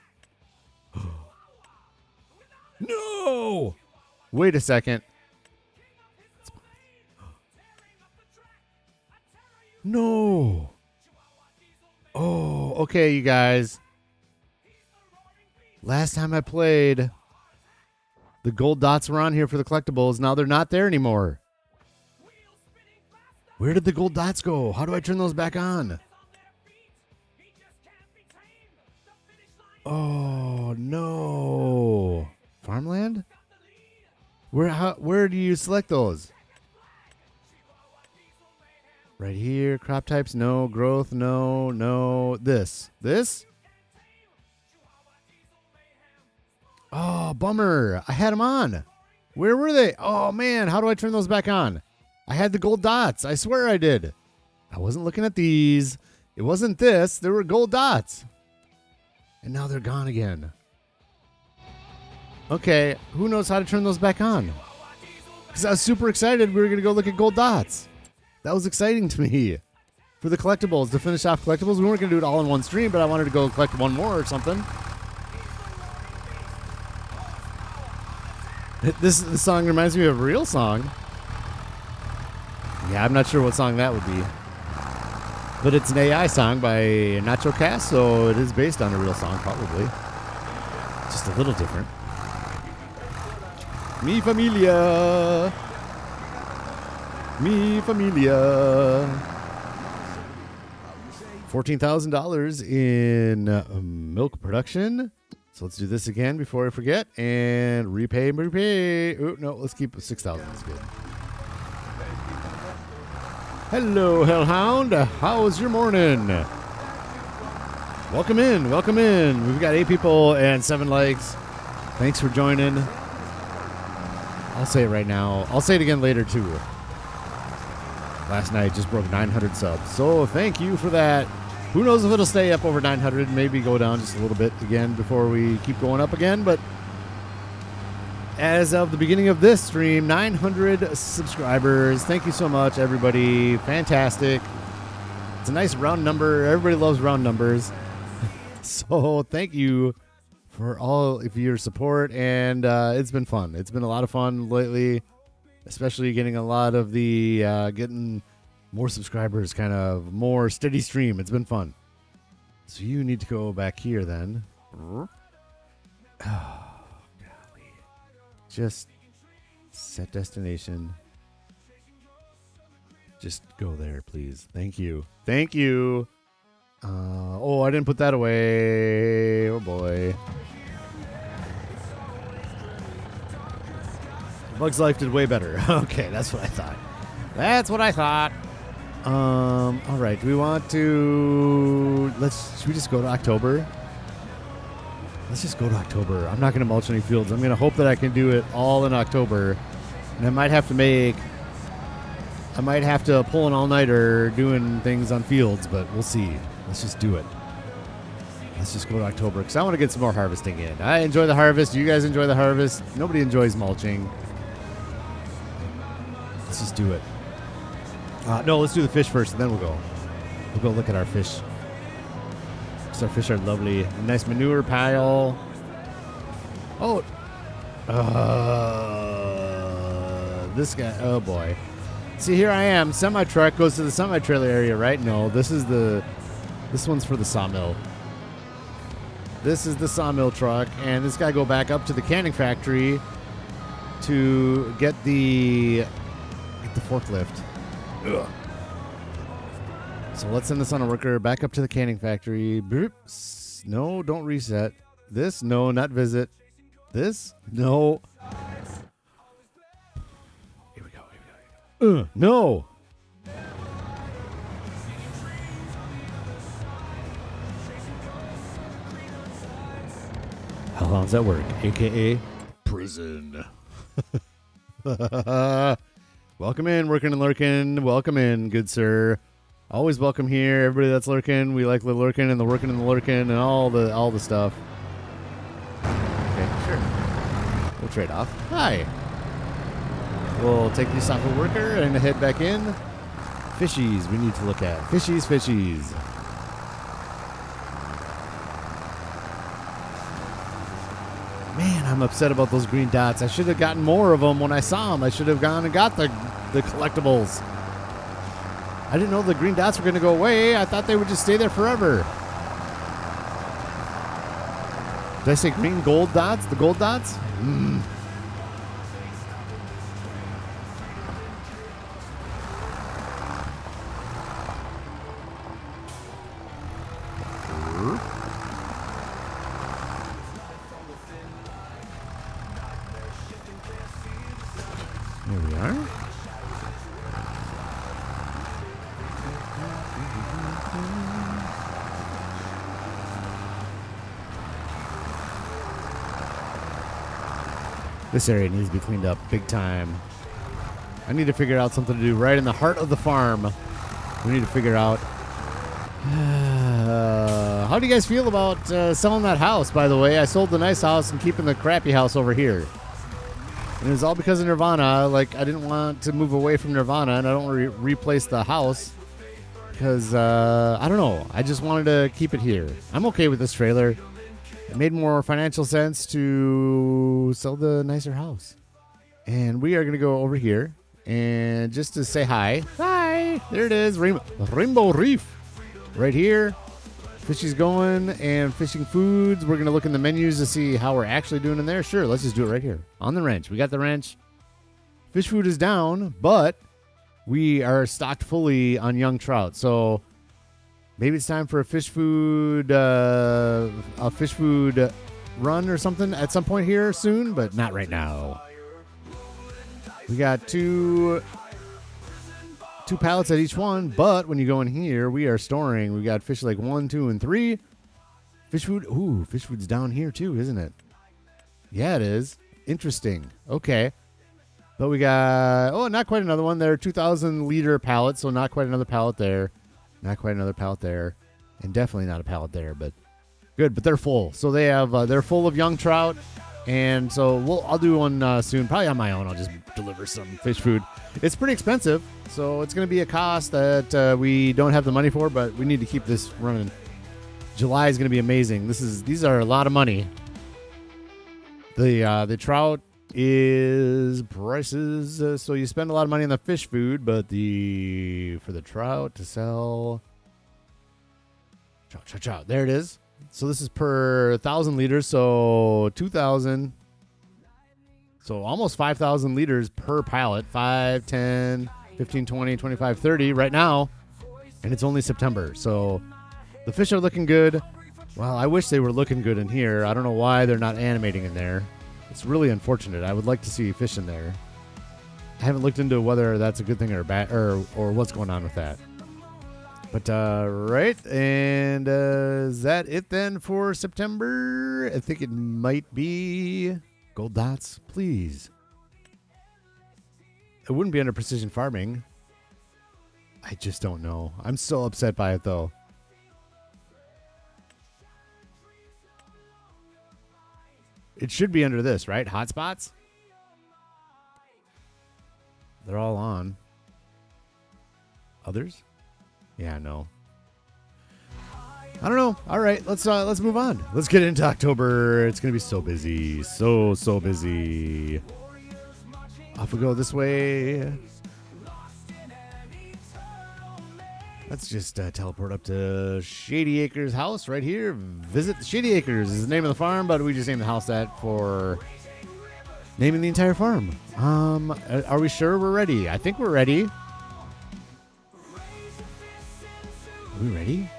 No! Wait a second. No. Oh, okay, you guys. Last time I played, the gold dots were on here for the collectibles. Now they're not there anymore. Where did the gold dots go? How do I turn those back on? Oh, no. Farmland? Where do you select those? Right here. Crop types, no. Growth, no. This? Oh, bummer. I had them on. Where were they? Oh, man. How do I turn those back on? I had the gold dots. I swear I did. I wasn't looking at these. It wasn't this. There were gold dots. And now they're gone again. Okay, who knows how to turn those back on? Because I was super excited we were going to go look at gold dots. That was exciting to me. For the collectibles, to finish off collectibles. We weren't going to do it all in one stream, but I wanted to go collect one more or something. This song reminds me of a real song. Yeah, I'm not sure what song that would be. But it's an AI song by Nacho Cast, so it is based on a real song, probably. Just a little different. Mi familia. $14,000 in milk production. So let's do this again before I forget. And repay. Oh, no, let's keep 6,000. That's good. Hello, Hellhound. How was your morning? Welcome in. We've got 8 people and 7 likes. Thanks for joining. I'll say it right now. I'll say it again later, too. Last night just broke 900 subs. So thank you for that. Who knows if it'll stay up over 900. Maybe go down just a little bit again before we keep going up again. But as of the beginning of this stream, 900 subscribers. Thank you so much, everybody. Fantastic. It's a nice round number. Everybody loves round numbers. So thank you for all of your support. And it's been fun. It's been a lot of fun lately, especially getting a lot of the getting more subscribers, kind of more steady stream. It's been fun. So you need to go back here then. Oh, just set destination. Just go there, please. Thank you. I didn't put that away. Oh boy. Bug's Life did way better. Okay, that's what I thought. All right. Do we want to? Should we just go to October? Let's just go to October. I'm not going to mulch any fields. I'm going to hope that I can do it all in October. And I might have to pull an all-nighter doing things on fields, but we'll see. Let's just do it. Let's just go to October because I want to get some more harvesting in. I enjoy the harvest. You guys enjoy the harvest. Nobody enjoys mulching. Let's just do it. No, let's do the fish first, and then we'll go. We'll go look at our fish. Because our fish are lovely. Nice manure pile. Oh. this guy. Oh boy. See, here I am. Semi truck goes to the semi trailer area, right? No, this one's for the sawmill. This is the sawmill truck, and this guy go back up to the canning factory to get the forklift. Ugh. So let's send this on a worker back up to the canning factory. Boop. No, don't reset. This, no, not visit. This, no. Here we go. No. How long does that work? AKA prison. Welcome in, working and lurking. Welcome in, good sir. Always welcome here. Everybody that's lurking, we like the lurking and the working and the lurking and all the stuff. Okay, sure. We'll trade off. Hi. We'll take this off a worker and head back in. Fishies we need to look at. Fishies. Man, I'm upset about those green dots. I should have gotten more of them when I saw them. I should have gone and got the collectibles. I didn't know the green dots were going to go away. I thought they would just stay there forever. Did I say green gold dots? The gold dots? Here we are. This area needs to be cleaned up big time. I need to figure out something to do right in the heart of the farm. We need to figure out. How do you guys feel about selling that house, by the way? I sold the nice house and keeping the crappy house over here. And it was all because of Nirvana. Like, I didn't want to move away from Nirvana, and I don't want to replace the house. Because, I don't know. I just wanted to keep it here. I'm okay with this trailer. It made more financial sense to sell the nicer house. And we are going to go over here. And just to say hi. Hi. There it is. Rainbow Reef. Right here. Fishy's going and fishing foods. We're going to look in the menus to see how we're actually doing in there. Sure, let's just do it right here. On the wrench. We got the wrench. Fish food is down, but we are stocked fully on young trout. So maybe it's time for a fish food run or something at some point here soon, but not right now. We got two pallets at each one, but when you go in here, we are storing. We got fish like 1, 2, and 3. Fish food. Ooh, fish food's down here too, isn't it? Yeah, it is. Interesting. Okay. But we got, not quite another one. They're 2,000 liter pallets, so not quite another pallet there. Not quite another pallet there. And definitely not a pallet there, but good. But they're full. So they have, they're full of young trout. And so I'll do one soon. Probably on my own. I'll just deliver some fish food. It's pretty expensive, so it's going to be a cost that we don't have the money for, but we need to keep this running. July is going to be amazing. These are a lot of money. The trout is prices. So you spend a lot of money on the fish food, but for the trout to sell, trout. There it is. So this is per 1,000 liters, so 2,000. So almost 5,000 liters per pallet. 5, 10, 15, 20, 25, 30 right now. And it's only September. So the fish are looking good. Well, I wish they were looking good in here. I don't know why they're not animating in there. It's really unfortunate. I would like to see fish in there. I haven't looked into whether that's a good thing or bad, or what's going on with that. But, right. And is that it then for September? I think it might be gold dots, please. It wouldn't be under precision farming. I just don't know. I'm so upset by it, though. It should be under this, right? Hotspots? They're all on. Others? Yeah, no. I don't know. All right, let's move on. Let's get into October. It's gonna be so busy, so busy. Off we go this way. Let's just teleport up to Shady Acres house right here. Visit the Shady Acres is the name of the farm, but we just named the house that for naming the entire farm. Are we sure we're ready? I think we're ready. Are we ready?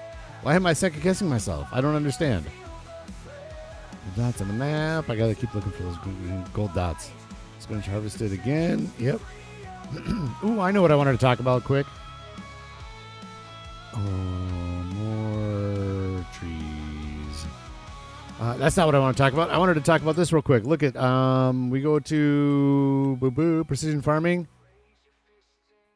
Why am I second guessing myself? I don't understand. The dots on the map. I gotta keep looking for those gold dots. Going to harvest it again. Yep. Ooh, I know what I wanted to talk about quick. Oh, more trees. That's not what I want to talk about. I wanted to talk about this real quick. Look at, we go to precision farming.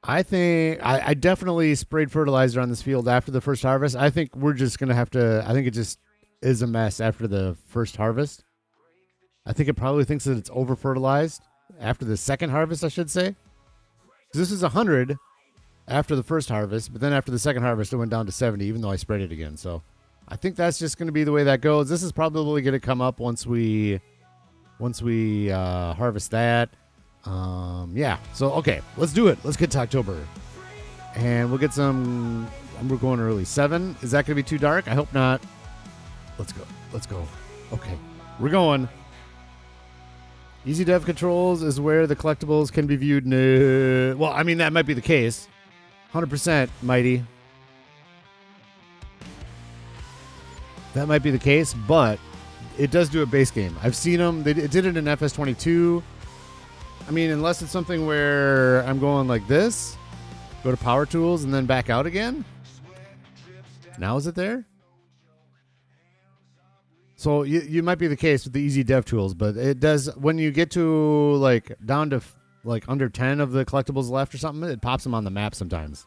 I think I definitely sprayed fertilizer on this field after the first harvest. I think we're just going to have to, I think it just is a mess after the first harvest. I think it probably thinks that it's over fertilized. After the second harvest, I should say. This is 100 after the first harvest, but then after the second harvest, it went down to 70, even though I sprayed it again. So I think that's just going to be the way that goes. This is probably going to come up once we harvest that. Yeah. So, okay, let's do it. Let's get to October. And we'll get some, we're going early. 7. Is that going to be too dark? I hope not. Let's go. Let's go. Okay. We're going. Easy dev controls is where the collectibles can be viewed. No. Well, I mean, that might be the case. 100%, Mighty. That might be the case, but it does do a base game. I've seen them. It did it in FS25. I mean, unless it's something where I'm going like this, go to power tools and then back out again. Now is it there? So you might be the case with the easy dev tools, but it does, when you get to like down to like under 10 of the collectibles left or something, it pops them on the map sometimes.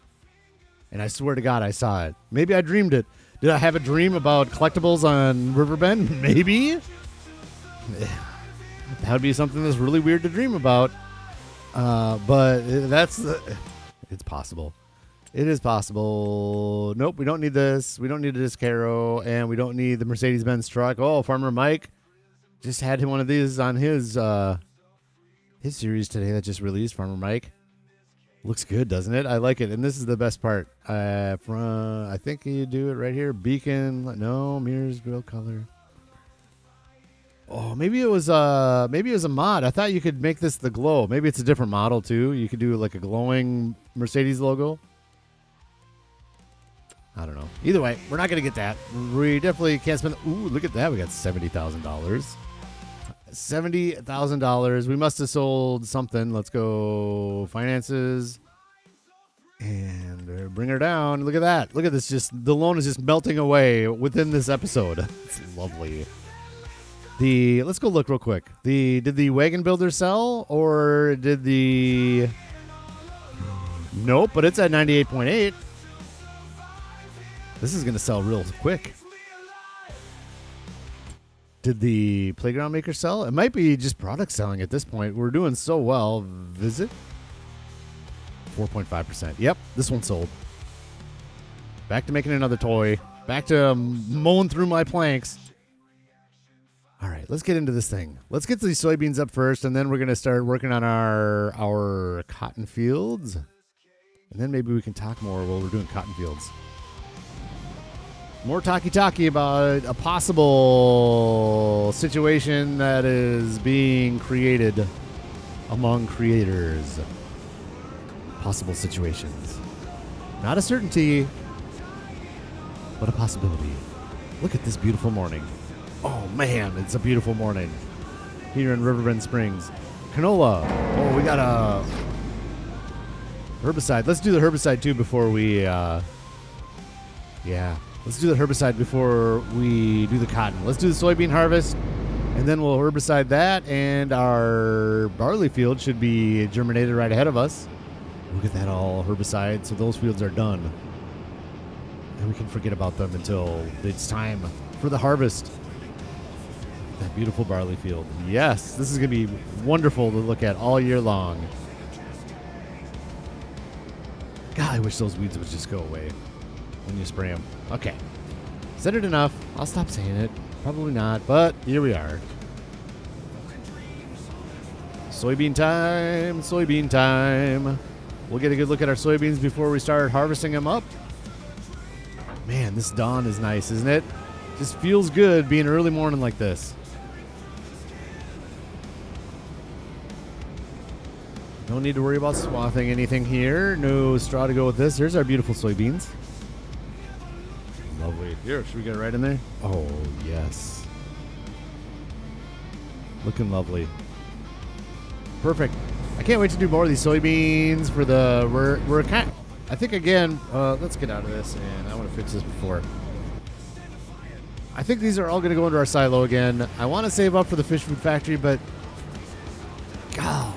And I swear to God, I saw it. Maybe I dreamed it. Did I have a dream about collectibles on Riverbend? Maybe. That would be something that's really weird to dream about. But it's possible. It is possible. Nope, we don't need this. We don't need a disc arrow, and we don't need the Mercedes-Benz truck. Oh, Farmer Mike just had one of these on his series today that just released. Farmer Mike looks good, doesn't it? I like it, and this is the best part. I think you do it right here. Beacon, no mirrors, grill color. Oh, maybe it was a mod. I thought you could make this the glow. Maybe it's a different model too. You could do like a glowing Mercedes logo. I don't know. Either way, we're not going to get that. We definitely can't spend. Ooh, look at that. We got $70,000. $70,000. We must have sold something. Let's go finances and bring her down. Look at that. Look at this. Just the loan is just melting away within this episode. It's lovely. Let's go look real quick. Did the wagon builder sell or did the? Nope, but it's at 98.8. This is going to sell real quick. Did the playground maker sell? It might be just product selling at this point. We're doing so well. Visit 4.5%. Yep, this one sold. Back to making another toy. Back to mowing through my planks. All right, let's get into this thing. Let's get these soybeans up first, and then we're going to start working on our cotton fields. And then maybe we can talk more while we're doing cotton fields. More talkie about a possible situation that is being created among creators. Possible situations. Not a certainty, but a possibility. Look at this beautiful morning. Oh, man, it's a beautiful morning here in Riverbend Springs. Canola. Oh, we got a herbicide. Let's do the herbicide, too, before we... Yeah. Let's do the herbicide before we do the cotton. Let's do the soybean harvest, and then we'll herbicide that, and our barley field should be germinated right ahead of us. We'll get that all herbicide, so those fields are done. And we can forget about them until it's time for the harvest. That beautiful barley field. Yes, this is going to be wonderful to look at all year long. God, I wish those weeds would just go away when you spray them. Okay. Said it enough. I'll stop saying it. Probably not, but here we are. Soybean time, soybean time. We'll get a good look at our soybeans before we start harvesting them up. Man, this dawn is nice, isn't it? Just feels good being early morning like this. No need to worry about swathing anything here. No straw to go with this. There's our beautiful soybeans. Lovely. Here, should we get right in there? Oh, yes. Looking lovely. Perfect. I can't wait to do more of these soybeans for the... We're kind of, I think, again, let's get out of this, and I want to fix this before. I think these are all going to go into our silo again. I want to save up for the fish food factory, but... God.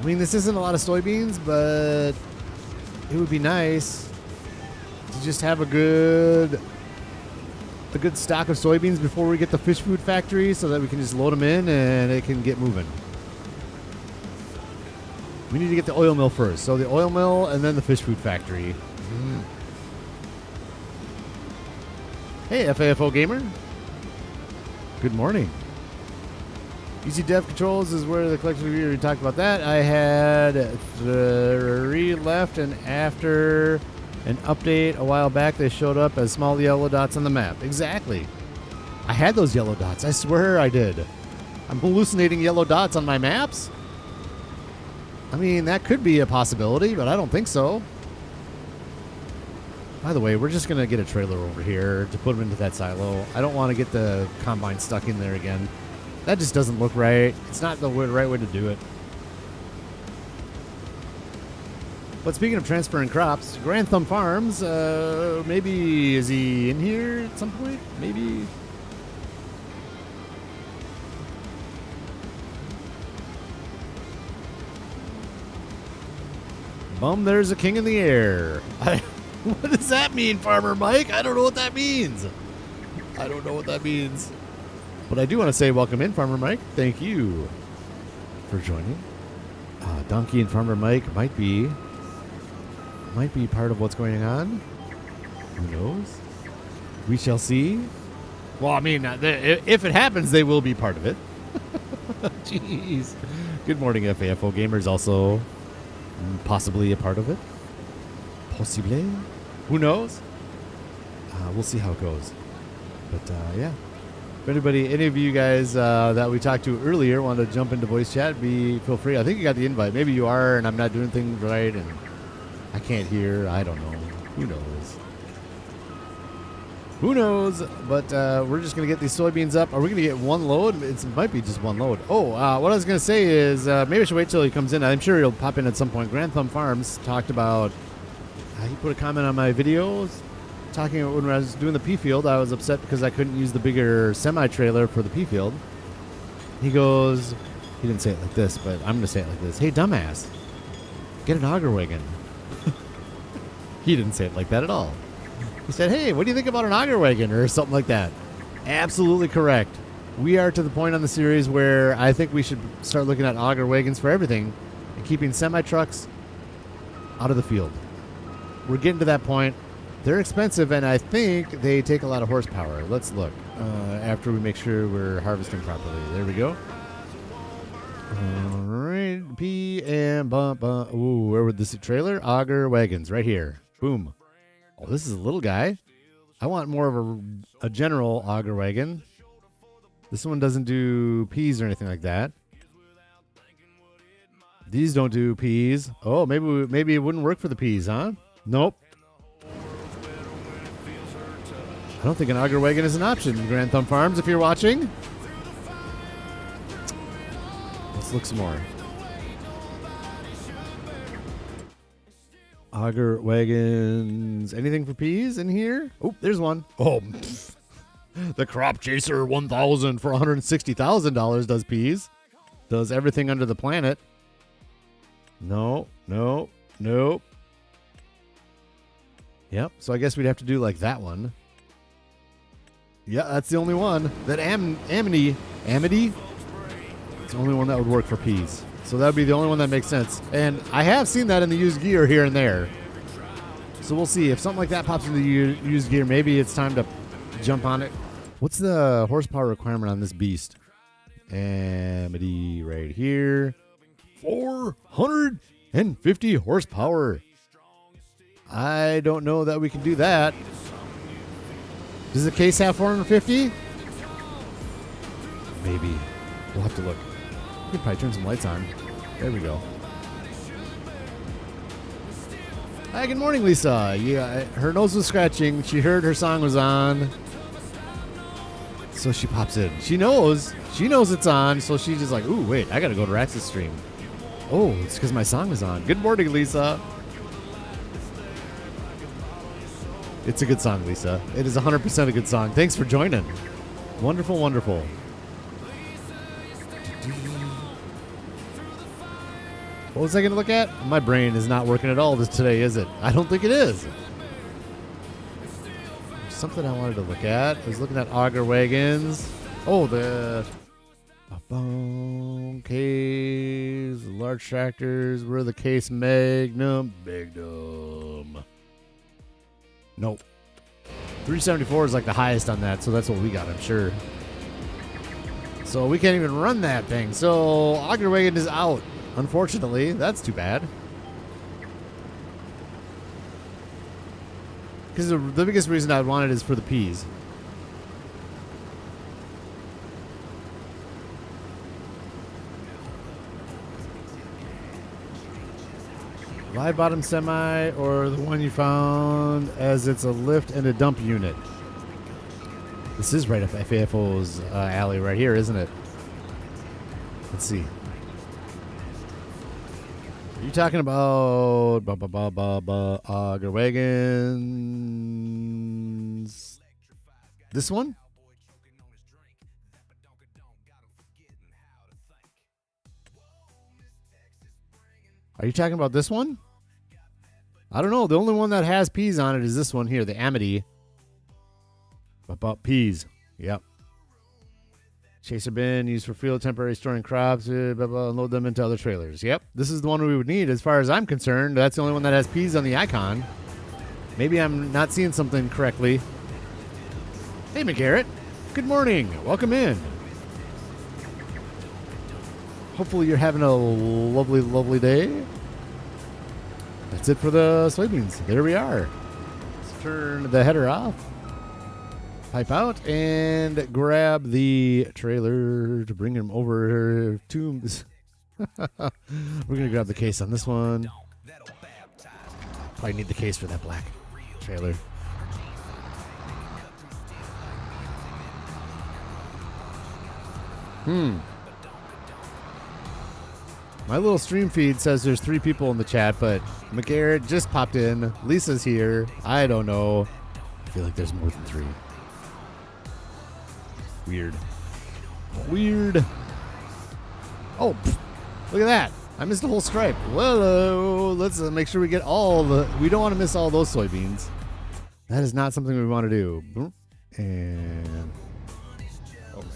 I mean, this isn't a lot of soybeans, but it would be nice to just have a good stock of soybeans before we get the fish food factory so that we can just load them in and it can get moving. We need to get the oil mill first. So the oil mill and then the fish food factory. Hey, FAFO Gamer. Good morning. Easy Dev Controls is where the collection review, we talked about that. I had 3 left, and after an update a while back, they showed up as small yellow dots on the map. Exactly. I had those yellow dots. I swear I did. I'm hallucinating yellow dots on my maps? I mean, that could be a possibility, but I don't think so. By the way, we're just going to get a trailer over here to put them into that silo. I don't want to get the combine stuck in there again. That just doesn't look right. It's not the right way to do it. But speaking of transferring crops, Grand Thumb Farms, maybe, is he in here at some point? Maybe. Bum, there's a king in the air. What does that mean, Farmer Mike? I don't know what that means. I don't know what that means. But I do want to say welcome in, Farmer Mike. Thank you for joining. Donkey and Farmer Mike might be part of what's going on. Who knows? We shall see. Well, I mean, if it happens, they will be part of it. Jeez. Good morning, FAFO Gamers. Also, possibly a part of it. Possible. Who knows? We'll see how it goes. But yeah. If any of you guys that we talked to earlier want to jump into voice chat, feel free. I think you got the invite. Maybe you are, and I'm not doing things right, and I can't hear. I don't know. Who knows? Who knows? But we're just going to get these soybeans up. Are we going to get one load? It might be just one load. Oh, what I was going to say is maybe I should wait till he comes in. I'm sure he'll pop in at some point. Grand Thumb Farms talked about, he put a comment on my videos talking about when I was doing the pea field. I was upset because I couldn't use the bigger semi-trailer for the pea field. He goes, he didn't say it like this, but I'm going to say it like this. Hey, dumbass, get an auger wagon. He didn't say it like that at all. He said, hey, what do you think about an auger wagon or something like that? Absolutely correct. We are to the point on the series where I think we should start looking at auger wagons for everything and keeping semi-trucks out of the field. We're getting to that point. They're expensive, and I think they take a lot of horsepower. Let's look after we make sure we're harvesting properly. There we go. All right. P and bump. Ooh, where would this trailer? Auger wagons right here. Boom. Oh, this is a little guy. I want more of a general auger wagon. This one doesn't do peas or anything like that. These don't do peas. Oh, maybe it wouldn't work for the peas, huh? Nope. I don't think an auger wagon is an option, Grand Thumb Farms, if you're watching. Let's look some more. Auger wagons. Anything for peas in here? Oh, there's one. Oh, the Crop Chaser 1000 for $160,000 does peas. Does everything under the planet. No. Yep, so I guess we'd have to do like that one. Yeah, that's the only one. That Amity, it's the only one that would work for peas. So that would be the only one that makes sense. And I have seen that in the used gear here and there. So we'll see. If something like that pops into the used gear, maybe it's time to jump on it. What's the horsepower requirement on this beast? Amity right here. 450 horsepower. I don't know that we can do that. Does the case have 450? Maybe. We'll have to look. We could probably turn some lights on. There we go. Hi, good morning, Lisa. Yeah, her nose was scratching. She heard her song was on. So she pops in. She knows it's on. So she's just like, ooh, wait, I got to go to Rax's stream. Oh, it's because my song is on. Good morning, Lisa. It's a good song, Lisa. It is 100% a good song. Thanks for joining. Wonderful, wonderful. What was I going to look at? My brain is not working at all today, is it? I don't think it is. There's something I wanted to look at. I was looking at auger wagons. Oh, the bone case, large tractors. Where the case Magnum? Nope. 374 is like the highest on that, so that's what we got, I'm sure. So we can't even run that thing. So auger wagon is out. Unfortunately, that's too bad. Because the biggest reason I want it is for the peas. Live bottom semi or the one you found as it's a lift and a dump unit. This is right up FAFO's alley right here, isn't it? Let's see. Are you talking about auger wagons? This one? Are you talking about this one? I don't know. The only one that has peas on it is this one here, the Amity. About peas. Yep. Chaser bin used for field temporary storing crops. Blah, blah, load them into other trailers. Yep. This is the one we would need as far as I'm concerned. That's the only one that has peas on the icon. Maybe I'm not seeing something correctly. Hey, McGarrett. Good morning. Welcome in. Hopefully you're having a lovely, lovely day. That's it for the soybeans. There we are. Let's turn the header off. Pipe out and grab the trailer to bring him over to... We're going to grab the case on this one. Probably need the case for that black trailer. My little stream feed says there's 3 people in the chat, but McGarrett just popped in. Lisa's here. I don't know. I feel like there's more than 3. Weird. Oh, look at that. I missed a whole stripe. Whoa. Let's make sure we get all the... We don't want to miss all those soybeans. That is not something we want to do. And... Oh, my gosh.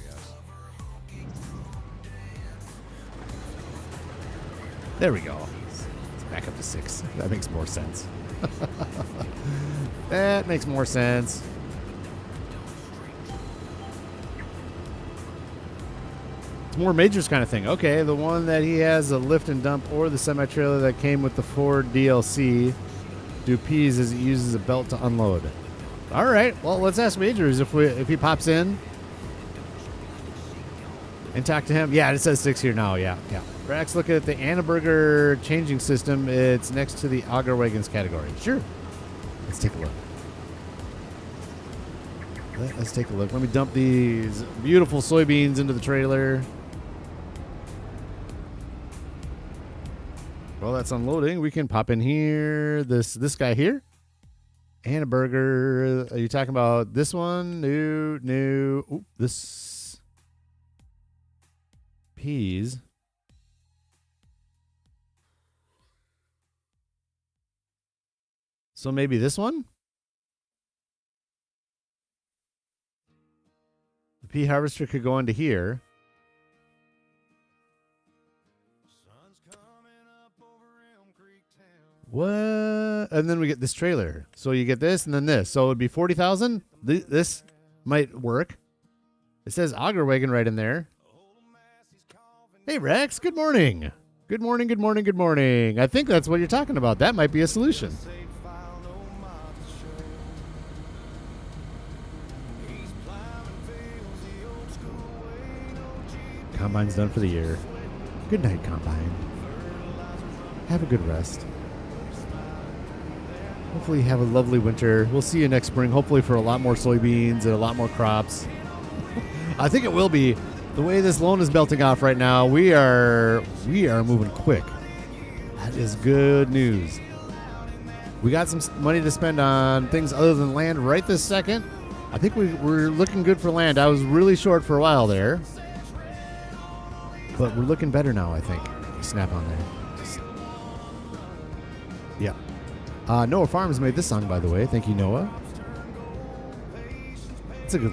There we go. Let's back up to 6. That makes more sense. That makes more sense. It's more Majors kind of thing. Okay, the one that he has a lift and dump or the semi-trailer that came with the Ford DLC. Do peas as it uses a belt to unload. All right, well, let's ask Majors if he pops in and talk to him. Yeah, it says 6 here now. Yeah. Rax, look at the Annaberger changing system. It's next to the auger wagons category. Sure. Let's take a look. Let's take a look. Let me dump these beautiful soybeans into the trailer. While that's unloading, we can pop in here. This guy here. Annaberger. Are you talking about this one? No. Ooh, this. Peas. So maybe this one? The pea harvester could go into here. What? And then we get this trailer. So you get this and then this. So it would be 40,000. This might work. It says auger wagon right in there. Hey, Rex, good morning. Good morning, good morning, good morning. I think that's what you're talking about. That might be a solution. Combine's done for the year. Good night, Combine. Have a good rest. Hopefully you have a lovely winter. We'll see you next spring, hopefully for a lot more soybeans and a lot more crops. I think it will be. The way this loan is melting off right now, we are moving quick. That is good news. We got some money to spend on things other than land right this second. I think we're looking good for land. I was really short for a while there. But we're looking better now, I think. Snap on there. Yeah. Noah Farms made this song, by the way. Thank you, Noah. It's a good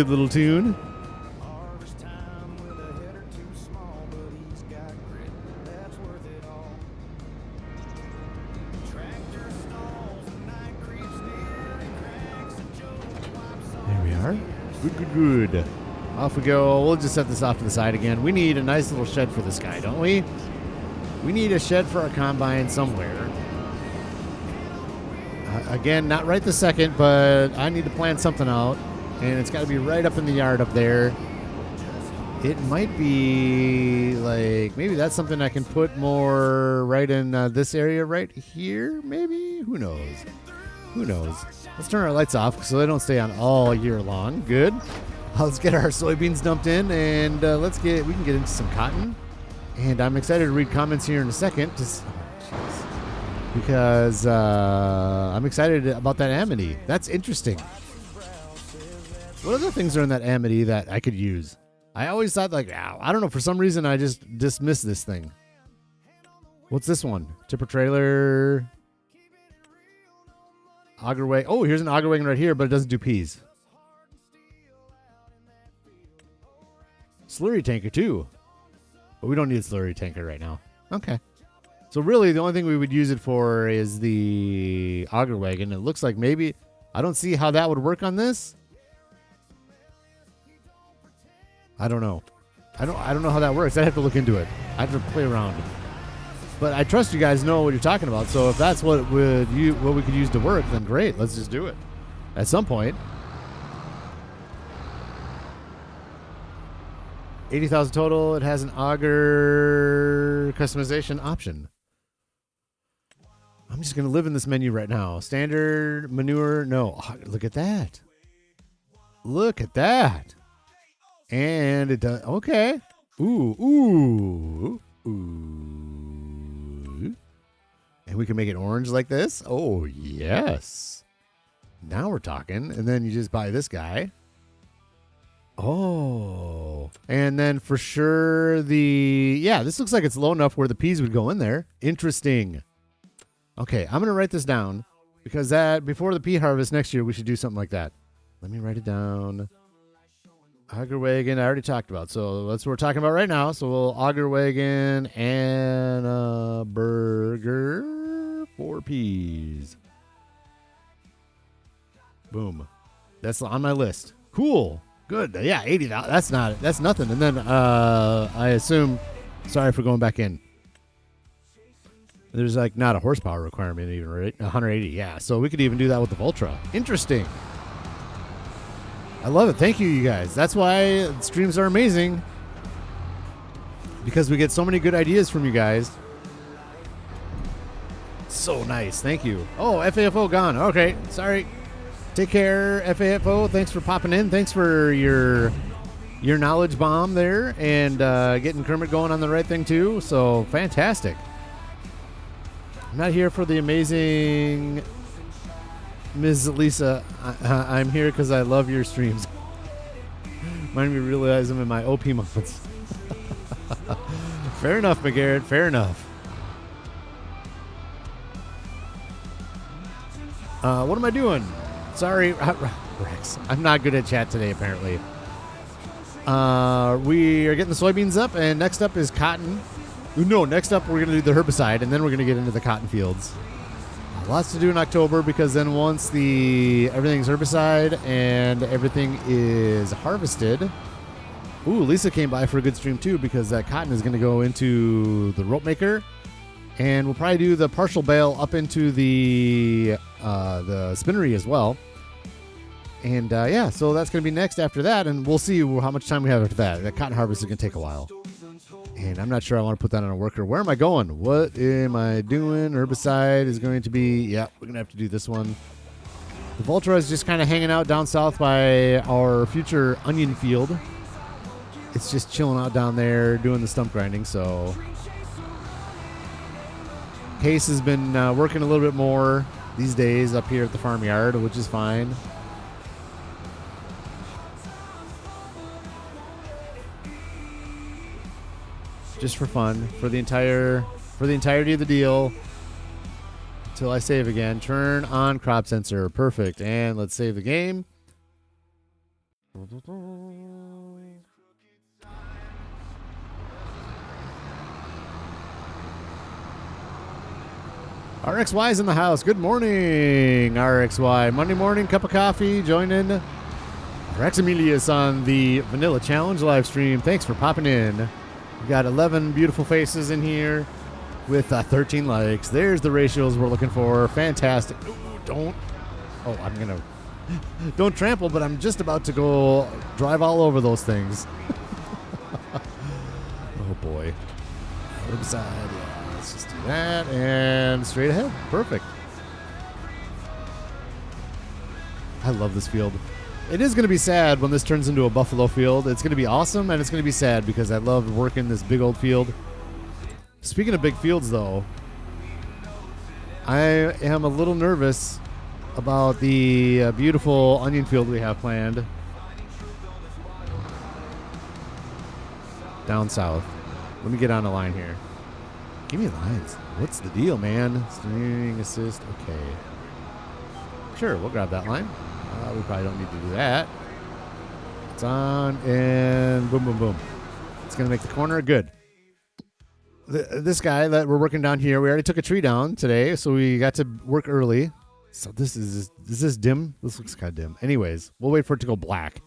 little tune. There we are. Good. Off we go. We'll just set this off to the side again. We need a nice little shed for this guy, don't we? We need a shed for our combine somewhere. Again, not right this second, but I need to plan something out. And it's got to be right up in the yard up there. It might be like, maybe that's something I can put more right in this area right here, maybe? Who knows? Let's turn our lights off so they don't stay on all year long. Good. Let's get our soybeans dumped in, and we can get into some cotton. And I'm excited to read comments here in a second, because I'm excited about that amity. That's interesting. What other things are in that amity that I could use? I always thought, like, I don't know, for some reason I just dismissed this thing. What's this one? Tipper trailer. Auger wagon. Oh, here's an auger wagon right here, but it doesn't do peas. Slurry tanker too, but we don't need a slurry tanker right now. Okay, so really the only thing we would use it for is the auger wagon. It looks like maybe I don't see how that would work on this. I don't know. I don't know how that works. I'd have to look into it. I have to play around. But I trust you guys know what you're talking about. So if that's what we could use to work, then great. Let's just do it at some point. 80,000 total. It has an auger customization option. I'm just going to live in this menu right now. Standard, manure, no. Oh, look at that. Look at that. And it does. Okay. Ooh. And we can make it orange like this. Oh, yes. Now we're talking. And then you just buy this guy. Oh, and then for sure this looks like it's low enough where the peas would go in there. Interesting. Okay, I'm going to write this down because before the pea harvest next year, we should do something like that. Let me write it down. Auger wagon, I already talked about. So that's what we're talking about right now. So we'll auger wagon and a burger for peas. Boom. That's on my list. Cool. Good. Yeah, 80. That's nothing. And then I assume, sorry for going back in. There's like not a horsepower requirement even, right? 180. Yeah. So we could even do that with the Voltra. Interesting. I love it. Thank you, you guys. That's why streams are amazing. Because we get so many good ideas from you guys. So nice. Thank you. Oh, FAFO gone. Okay. Sorry. Take care, FAFO. Thanks for popping in. Thanks for your knowledge bomb there and getting Kermit going on the right thing too. So fantastic. I'm not here for the amazing Ms. Lisa. I'm here because I love your streams. Remind me to realize them in my OP moments. Fair enough, McGarrett. Fair enough. What am I doing? Sorry, Rex. I'm not good at chat today, apparently. We are getting the soybeans up, and next up is cotton. No, next up we're going to do the herbicide, and then we're going to get into the cotton fields. Lots to do in October, because then once everything's herbicide and everything is harvested, Ooh, Lisa came by for a good stream too because that cotton is going to go into the rope maker, and we'll probably do the partial bale up into the spinnery as well. And yeah, so that's going to be next after that, and we'll see how much time we have after that. That cotton harvest is going to take a while, and I'm not sure I want to put that on a worker. Where am I going? What am I doing? Herbicide is going to be, yeah, we're going to have to do this one. The Voltra is just kind of hanging out down south by our future onion field. It's just chilling out down there doing the stump grinding. So Case has been working a little bit more these days up here at the farmyard, which is fine. Just for fun, for the entirety of the deal. Until I save again. Turn on crop sensor. Perfect. And let's save the game. RXY's in the house. Good morning, RXY. Monday morning, cup of coffee, joining Raxamelius on the Vanilla Challenge live stream. Thanks for popping in. We got 11 beautiful faces in here with 13 likes. There's the ratios we're looking for. Fantastic. Ooh, don't. Oh, I'm going to. Don't trample, but I'm just about to go drive all over those things. Oh, boy. Herbicide, yeah. Let's just do that, and straight ahead. Perfect. I love this field. It is going to be sad when this turns into a buffalo field. It's going to be awesome, and it's going to be sad because I love working this big old field. Speaking of big fields, though, I am a little nervous about the beautiful onion field we have planned down south. Let me get on the line here. Give me lines. What's the deal, man? Steering assist. Okay. Sure, we'll grab that line. We probably don't need to do that. It's on, and boom, boom, boom. It's going to make the corner. Good. This guy that we're working down here, we already took a tree down today, so we got to work early. So is this dim? This looks kind of dim. Anyways, we'll wait for it to go black.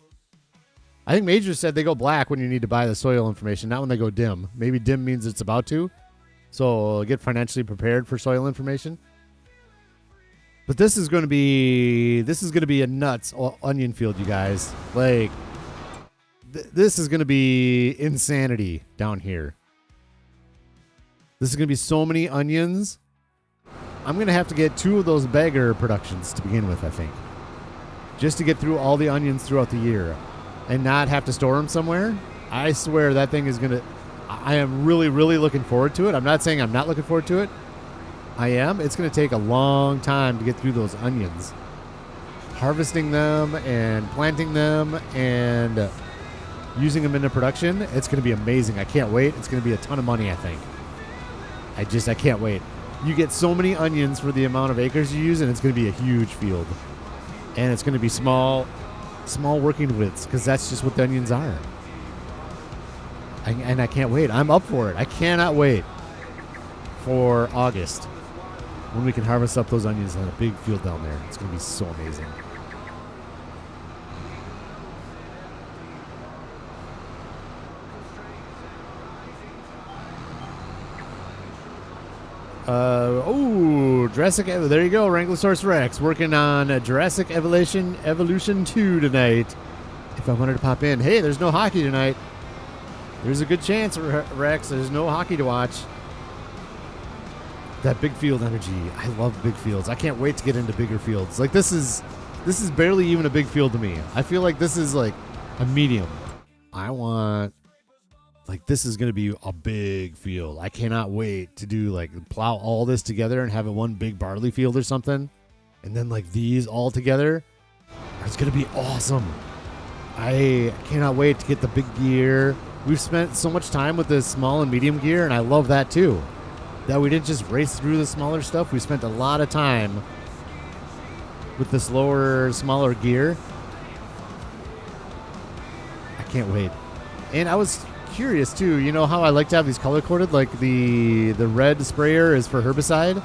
I think Major said they go black when you need to buy the soil information, not when they go dim. Maybe dim means it's about to. So get financially prepared for soil information. But this is going to be a nuts onion field, you guys. Like this is going to be insanity down here. This is going to be so many onions. I'm going to have to get 2 of those bagger productions to begin with, I think. Just to get through all the onions throughout the year and not have to store them somewhere. I swear that thing is going to... I am really, really looking forward to it. I'm not saying I'm not looking forward to it. I am. It's going to take a long time to get through those onions. Harvesting them and planting them and using them into production. It's going to be amazing. I can't wait. It's going to be a ton of money, I think. I can't wait. You get so many onions for the amount of acres you use, and it's going to be a huge field. And it's going to be small working widths, because that's just what the onions are. And I can't wait. I'm up for it. I cannot wait for August when we can harvest up those onions on a big field down there. It's going to be so amazing. Jurassic. There you go, Wranglosaurus Rex, working on Jurassic Evolution 2 tonight. If I wanted to pop in, hey, there's no hockey tonight. There's a good chance, Rex. There's no hockey to watch. That big field energy. I love big fields. I can't wait to get into bigger fields. Like this is barely even a big field to me. I feel like this is like a medium. I want. Like, this is going to be a big field. I cannot wait to do, like, plow all this together and have it one big barley field or something. And then, like, these all together. It's going to be awesome. I cannot wait to get the big gear. We've spent so much time with the small and medium gear, and I love that, too. That we didn't just race through the smaller stuff. We spent a lot of time with this smaller gear. I can't wait. And I was... curious too, you know how I like to have these color coded, like the red sprayer is for herbicide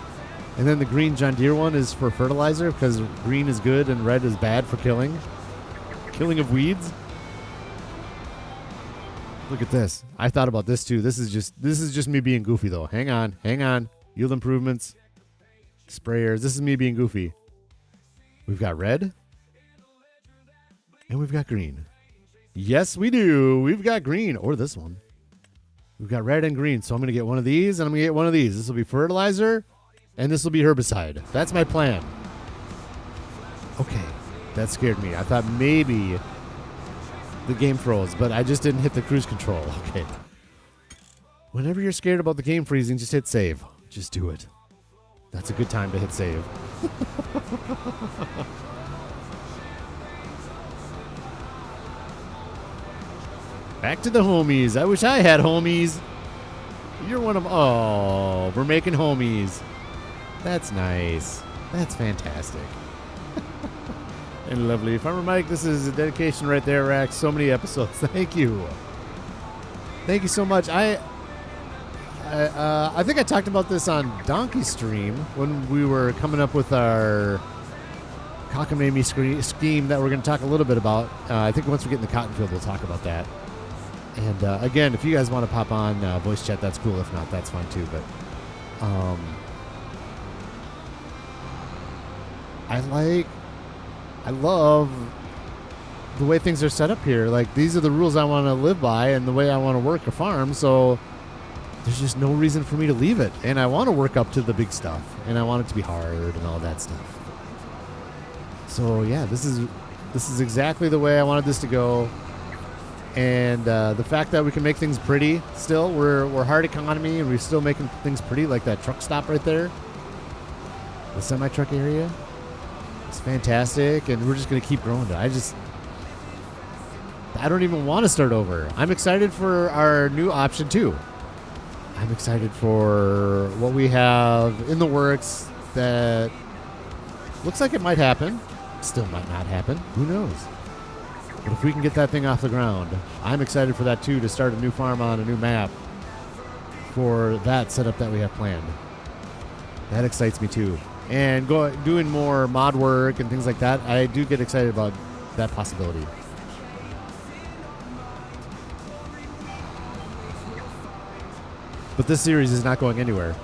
and then the green John Deere one is for fertilizer, because green is good and red is bad for killing of weeds. Look at this. I thought about this too. This is just me being goofy though. Hang on. Yield improvements. Sprayers. This is me being goofy. We've got red. And we've got green. Yes, we do. We've got green. Or this one. We've got red and green. So I'm going to get one of these and I'm going to get one of these. This will be fertilizer and this will be herbicide. That's my plan. Okay. That scared me. I thought maybe the game froze, but I just didn't hit the cruise control. Okay. Whenever you're scared about the game freezing, just hit save. Just do it. That's a good time to hit save. Back to the homies. I wish I had homies. You're one of... Oh, we're making homies. That's nice. That's fantastic. And lovely. Farmer Mike, this is a dedication right there, Rax. So many episodes. Thank you. Thank you so much. I think I talked about this on Donkey Stream when we were coming up with our cockamamie scheme that we're going to talk a little bit about. I think once we get in the cotton field, we'll talk about that. And again, if you guys want to pop on voice chat, that's cool. If not, that's fine too. But I love the way things are set up here. Like, these are the rules I want to live by and the way I want to work a farm. So there's just no reason for me to leave it. And I want to work up to the big stuff. And I want it to be hard and all that stuff. So yeah, this is exactly the way I wanted this to go. And the fact that we can make things pretty still, we're hard economy and we're still making things pretty, like that truck stop right there. The semi-truck area. It's fantastic, and we're just going to keep growing it. I don't even want to start over. I'm excited for our new option, too. I'm excited for what we have in the works that looks like it might happen. Still might not happen. Who knows? But if we can get that thing off the ground, I'm excited for that, too, to start a new farm on a new map for that setup that we have planned. That excites me, too. And doing more mod work and things like that, I do get excited about that possibility. But this series is not going anywhere.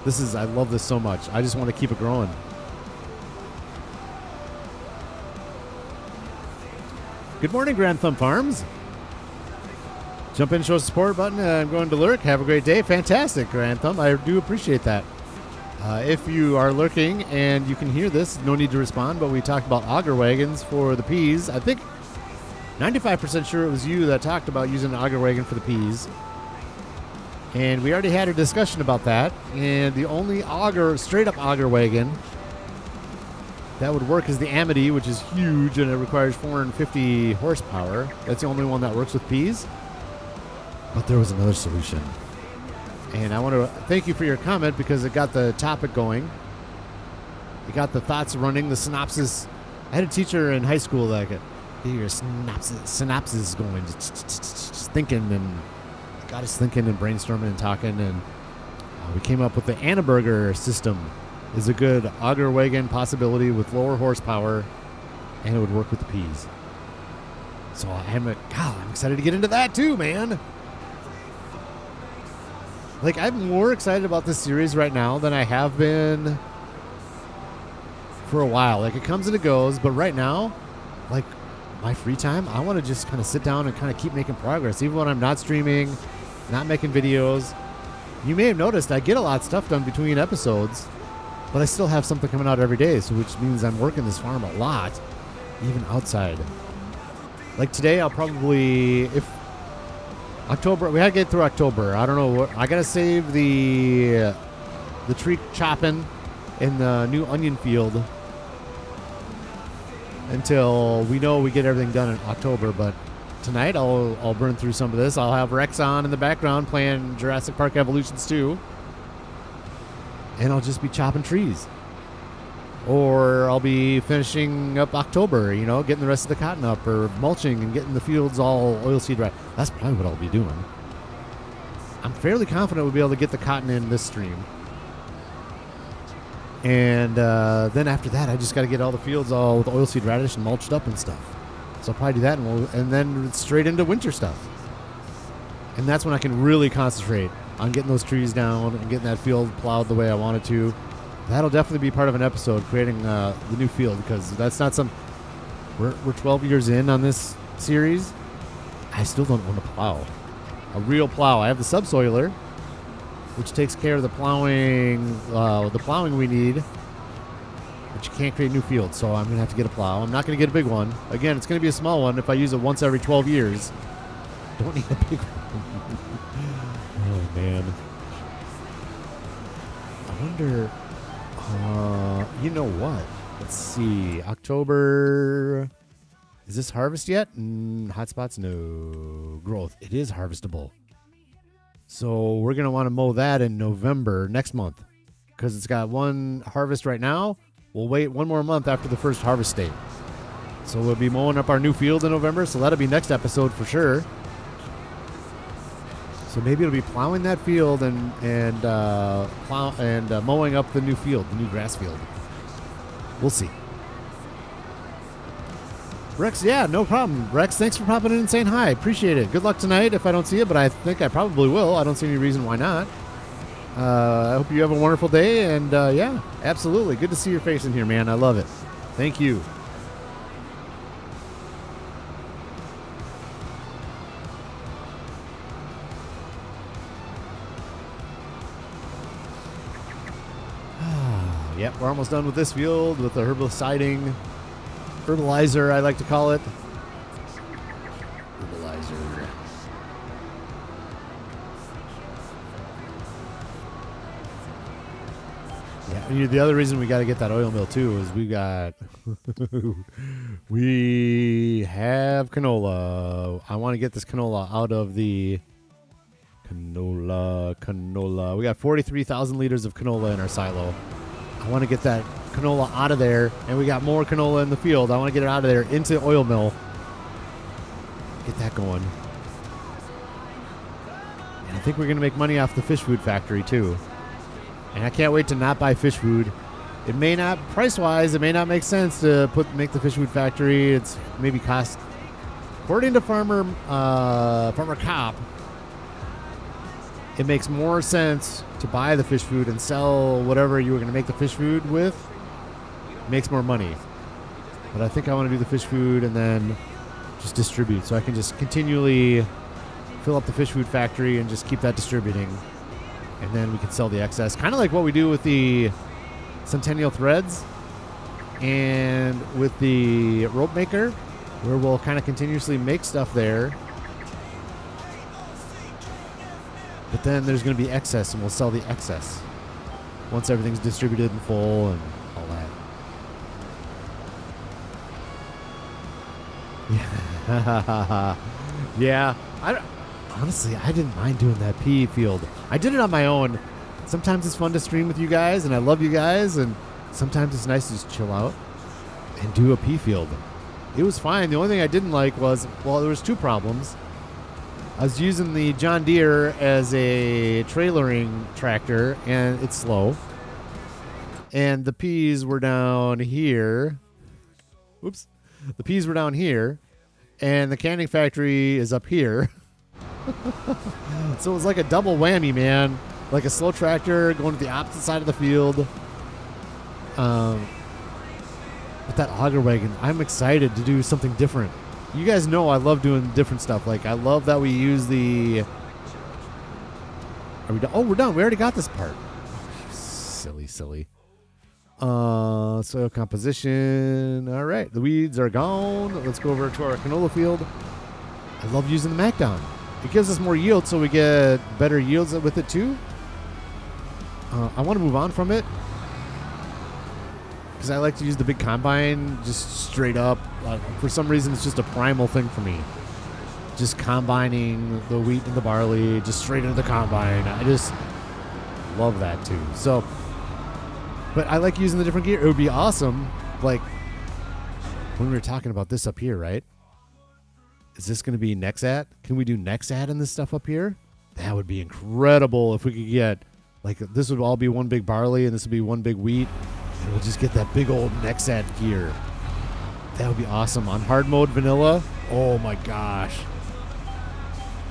I love this so much. I just want to keep it growing. Good morning, Grand Thumb Farms. Jump in, show support button. I'm going to lurk. Have a great day. Fantastic, Grand Thumb. I do appreciate that. If you are lurking and you can hear this, no need to respond, but we talked about auger wagons for the peas. I think 95% sure it was you that talked about using an auger wagon for the peas. And we already had a discussion about that. And the only straight up auger wagon that would work is the Amity, which is huge and it requires 450 horsepower. That's the only one that works with peas. But there was another solution. And I want to thank you for your comment because it got the topic going. It got the thoughts running, the synopsis. I had a teacher in high school that could get your synopsis going, just thinking, and got us thinking and brainstorming and talking. And we came up with the Annaberger system. Is a good auger wagon possibility with lower horsepower, and it would work with the peas. So I'm excited to get into that too, man. Like, I'm more excited about this series right now than I have been for a while. Like, it comes and it goes, but right now, like, my free time, I want to just kind of sit down and kind of keep making progress, even when I'm not streaming, not making videos. You may have noticed I get a lot of stuff done between episodes, but I still have something coming out every day, so which means I'm working this farm a lot, even outside. Like today, I'll probably, if October, we had to get through October. I don't know what, I got to save the tree chopping in the new onion field until we know we get everything done in October, but tonight I'll burn through some of this. I'll have Rex on in the background playing Jurassic Park Evolutions 2. And I'll just be chopping trees. Or I'll be finishing up October, getting the rest of the cotton up, or mulching and getting the fields all oilseed right. That's probably what I'll be doing. I'm fairly confident we'll be able to get the cotton in this stream. And then after that, I just got to get all the fields all with oilseed radish and mulched up and stuff. So I'll probably do that, and then straight into winter stuff. And that's when I can really concentrate on getting those trees down and getting that field plowed the way I want it to. That'll definitely be part of an episode, creating the new field, because that's not some... We're 12 years in on this series. I still don't want to plow. A real plow. I have the subsoiler, which takes care of the plowing we need, but you can't create new fields, so I'm going to have to get a plow. I'm not going to get a big one. Again, it's going to be a small one if I use it once every 12 years. Don't need a big one. Oh, man. I wonder... you know what? Let's see. October... Is this harvest yet? Hotspots? No. Growth. It is harvestable. So we're going to want to mow that in November, next month. Because it's got one harvest right now. We'll wait one more month after the first harvest date. So we'll be mowing up our new field in November. So that'll be next episode for sure. So maybe it'll be plowing that field and mowing up the new field, the new grass field. We'll see. Rex, yeah, no problem. Rex, thanks for popping in and saying hi. Appreciate it. Good luck tonight if I don't see you, but I think I probably will. I don't see any reason why not. I hope you have a wonderful day, and yeah, absolutely. Good to see your face in here, man. I love it. Thank you. Yep, we're almost done with this field with the herbiciding. Fertilizer, I like to call it. Fertilizer. Yeah, and the other reason we got to get that oil mill too is we have canola. I want to get this canola out of the canola. We got 43,000 liters of canola in our silo. I want to get that canola out of there, and we got more canola in the field. I want to get it out of there into the oil mill. Get that going. And I think we're going to make money off the fish food factory too. And I can't wait to not buy fish food. It may not, price-wise, it may not make sense to make the fish food factory. It's maybe cost, according to Farmer Cop, it makes more sense to buy the fish food and sell whatever you were going to make the fish food with. Makes more money. But I think I want to do the fish food and then just distribute, so I can just continually fill up the fish food factory and just keep that distributing, and then we can sell the excess, kind of like what we do with the Centennial Threads and with the rope maker, where we'll kind of continuously make stuff there, but then there's going to be excess, and we'll sell the excess once everything's distributed in full and all that. Yeah, honestly, I didn't mind doing that pea field. I did it on my own. Sometimes it's fun to stream with you guys, and I love you guys, and sometimes it's nice to just chill out and do a pea field. It was fine. The only thing I didn't like was, well, there was two problems. I was using the John Deere as a trailering tractor, and it's slow. And the peas were down here. Whoops. The peas were down here, and the canning factory is up here. So it was like a double whammy, man. Like a slow tractor going to the opposite side of the field. But that auger wagon, I'm excited to do something different. You guys know I love doing different stuff. Like, I love that we use the... Are we done? Oh, we're done. We already got this part. Silly. Soil composition. All right. The weeds are gone. Let's go over to our canola field. I love using the Mac down. It gives us more yield, so we get better yields with it too. I want to move on from it because I like to use the big combine just straight up. For some reason, it's just a primal thing for me. Just combining the wheat and the barley just straight into the combine. I just love that too. So, but I like using the different gear. It would be awesome, like when we were talking about this up here, right? Is this going to be Nexat? Can we do Nexat in this stuff up here? That would be incredible if we could get, like, this would all be one big barley and this would be one big wheat. And we'll just get that big old Nexat gear. That would be awesome. On hard mode vanilla, oh my gosh.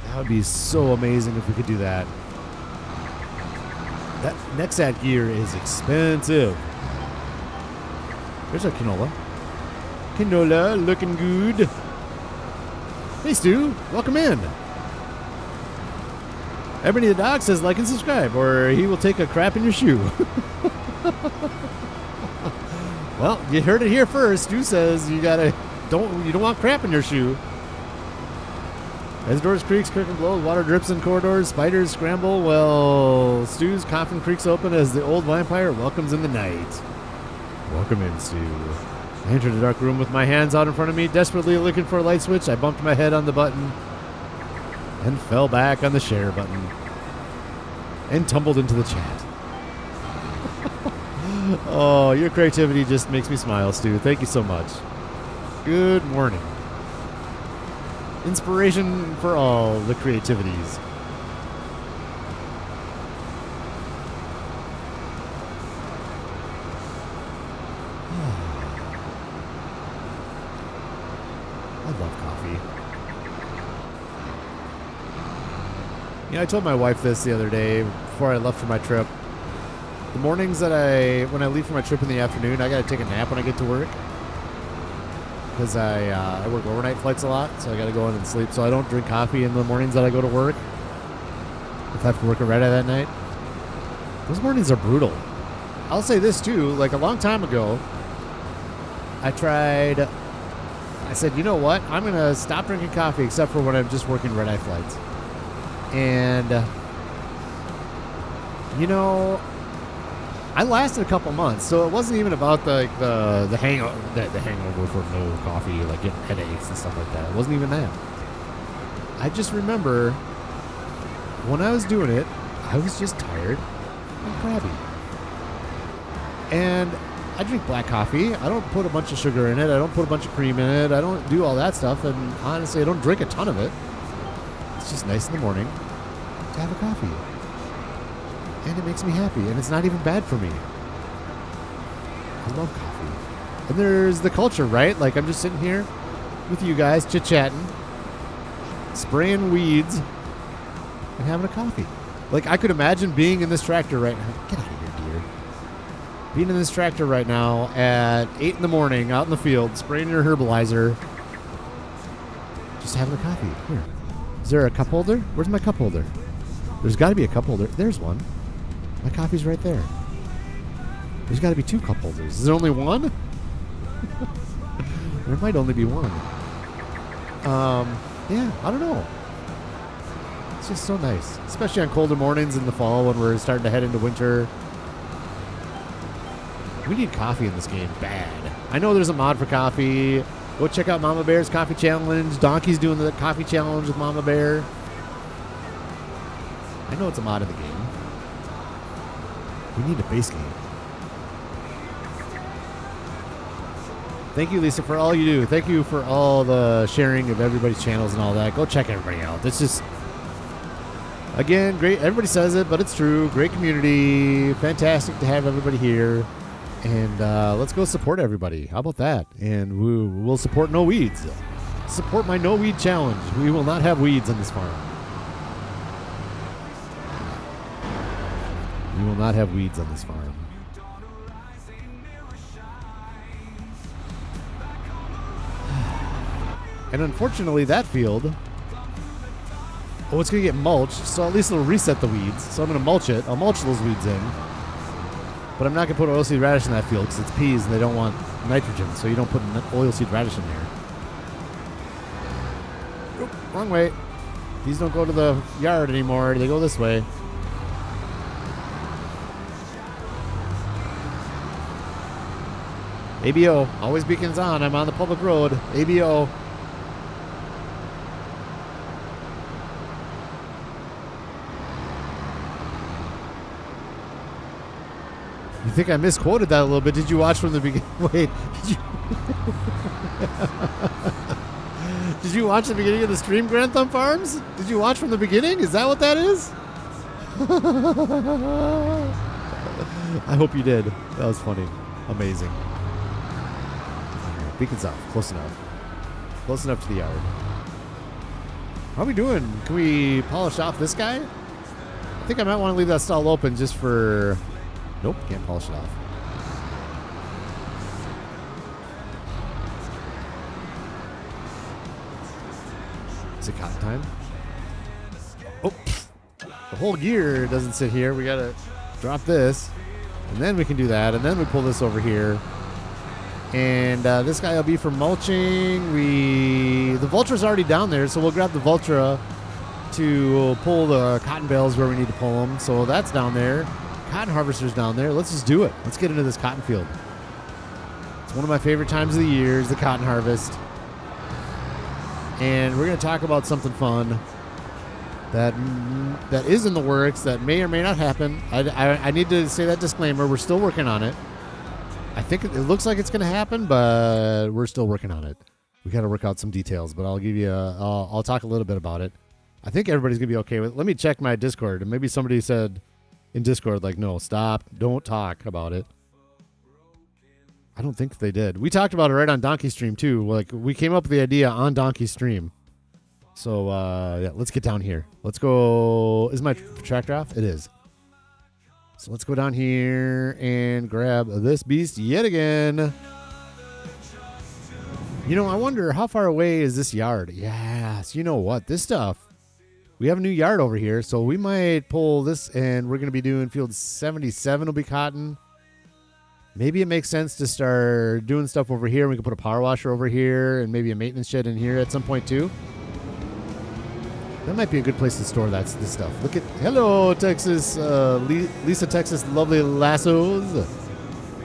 That would be so amazing if we could do that. That Nexat gear is expensive. There's our canola. Canola looking good. Hey, Stu. Welcome in. Ebony the dog says like and subscribe, or he will take a crap in your shoe. Well, you heard it here first. Stu says you don't want crap in your shoe. As doors creaks, curtain blows, water drips in corridors, spiders scramble. Well, Stu's coffin creaks open as the old vampire welcomes in the night. Welcome in, Stu. I entered a dark room with my hands out in front of me, desperately looking for a light switch. I bumped my head on the button and fell back on the share button and tumbled into the chat. Oh, your creativity just makes me smile, Stu. Thank you so much. Good morning. Inspiration for all the creativities. I love coffee. You know, I told my wife this the other day before I left for my trip. The mornings when I leave for my trip in the afternoon, I got to take a nap when I get to work. Because I work overnight flights a lot, so I got to go in and sleep. So I don't drink coffee in the mornings that I go to work. If I have to work a red eye that night. Those mornings are brutal. I'll say this too, like a long time ago, I said, you know what? I'm going to stop drinking coffee except for when I'm just working red eye flights. And, you know, I lasted a couple months, so it wasn't even about the hangover for no coffee, like getting headaches and stuff like that. It wasn't even that. I just remember when I was doing it, I was just tired and crabby. And I drink black coffee. I don't put a bunch of sugar in it. I don't put a bunch of cream in it. I don't do all that stuff. And honestly, I don't drink a ton of it. It's just nice in the morning to have a coffee. And it makes me happy, and it's not even bad for me. I love coffee. And there's the culture, right? Like, I'm just sitting here with you guys, chit-chatting, spraying weeds, and having a coffee. Like, I could imagine being in this tractor right now. Get out of here, dear. Being in this tractor right now at 8 in the morning, out in the field, spraying your herbalizer, just having a coffee. Here. Is there a cup holder? Where's my cup holder? There's got to be a cup holder. There's one. My coffee's right there. There's got to be 2 cup holders. Is there only one? There might only be one. Yeah, I don't know. It's just so nice. Especially on colder mornings in the fall when we're starting to head into winter. We need coffee in this game bad. I know there's a mod for coffee. Go check out Mama Bear's Coffee Challenge. Donkey's doing the coffee challenge with Mama Bear. I know it's a mod in the game. We need a base game. Thank you, Lisa, for all you do. Thank you for all the sharing of everybody's channels and all that. Go check everybody out. It's just, again, great. Everybody says it, but it's true. Great community. Fantastic to have everybody here. And let's go support everybody. How about that? And we'll support No Weeds. Support my No Weed Challenge. We will not have weeds on this farm. We will not have weeds on this farm. And unfortunately, that field, it's going to get mulched, so at least it'll reset the weeds. So I'm going to mulch it. I'll mulch those weeds in. But I'm not going to put oilseed radish in that field because it's peas and they don't want nitrogen, so you don't put oilseed radish in there. Oop, wrong way. These don't go to the yard anymore. They go this way. ABO, always beacons on. I'm on the public road. ABO. You think I misquoted that a little bit? Did you watch from the beginning? Wait, did you? Did you watch the beginning of the stream, Grand Thumb Farms? Did you watch from the beginning? Is that what that is? I hope you did. That was funny. Amazing. Beacons off. Close enough. Close enough to the yard. How are we doing? Can we polish off this guy? I think I might want to leave that stall open just for... Nope, can't polish it off. Is it cotton time? Oh, the whole gear doesn't sit here. We got to drop this. And then we can do that. And then we pull this over here. And this guy will be for mulching. The Vultura's already down there, so we'll grab the Vultura to pull the cotton bales where we need to pull them. So that's down there. Cotton harvester's down there. Let's just do it. Let's get into this cotton field. It's one of my favorite times of the year is the cotton harvest. And we're going to talk about something fun that is in the works that may or may not happen. I need to say that disclaimer. We're still working on it. I think it looks like it's going to happen, but we're still working on it. We got to work out some details, but I'll give you I'll talk a little bit about it. I think everybody's going to be okay with it. Let me check my Discord. And maybe somebody said in Discord, like, no, stop. Don't talk about it. I don't think they did. We talked about it right on Donkey Stream, too. Like, we came up with the idea on Donkey Stream. So, yeah, let's get down here. Let's go. Is my tractor off? It is. So let's go down here and grab this beast yet again. You know, I wonder how far away is this yard? Yes, you know what? This stuff. We have a new yard over here, so we might pull this, and we're going to be doing field 77 will be cotton. Maybe it makes sense to start doing stuff over here. We can put a power washer over here and maybe a maintenance shed in here at some point, too. That might be a good place to store this stuff. Look at, hello, Texas, Lisa, Texas, lovely lassos.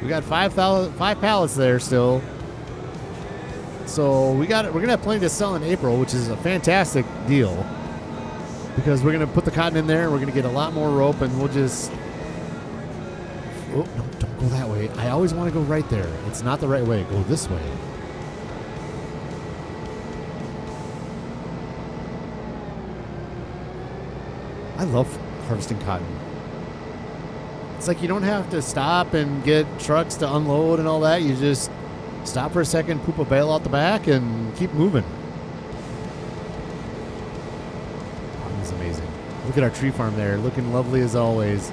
We got 5 pallets there still. So we're gonna have plenty to sell in April, which is a fantastic deal because we're gonna put the cotton in there. And we're gonna get a lot more rope, and we'll just. Oh no! Don't go that way. I always want to go right there. It's not the right way. Go this way. I love harvesting cotton. It's like you don't have to stop and get trucks to unload and all that. You just stop for a second, poop a bale out the back, and keep moving. Cotton is amazing. Look at our tree farm there, looking lovely as always.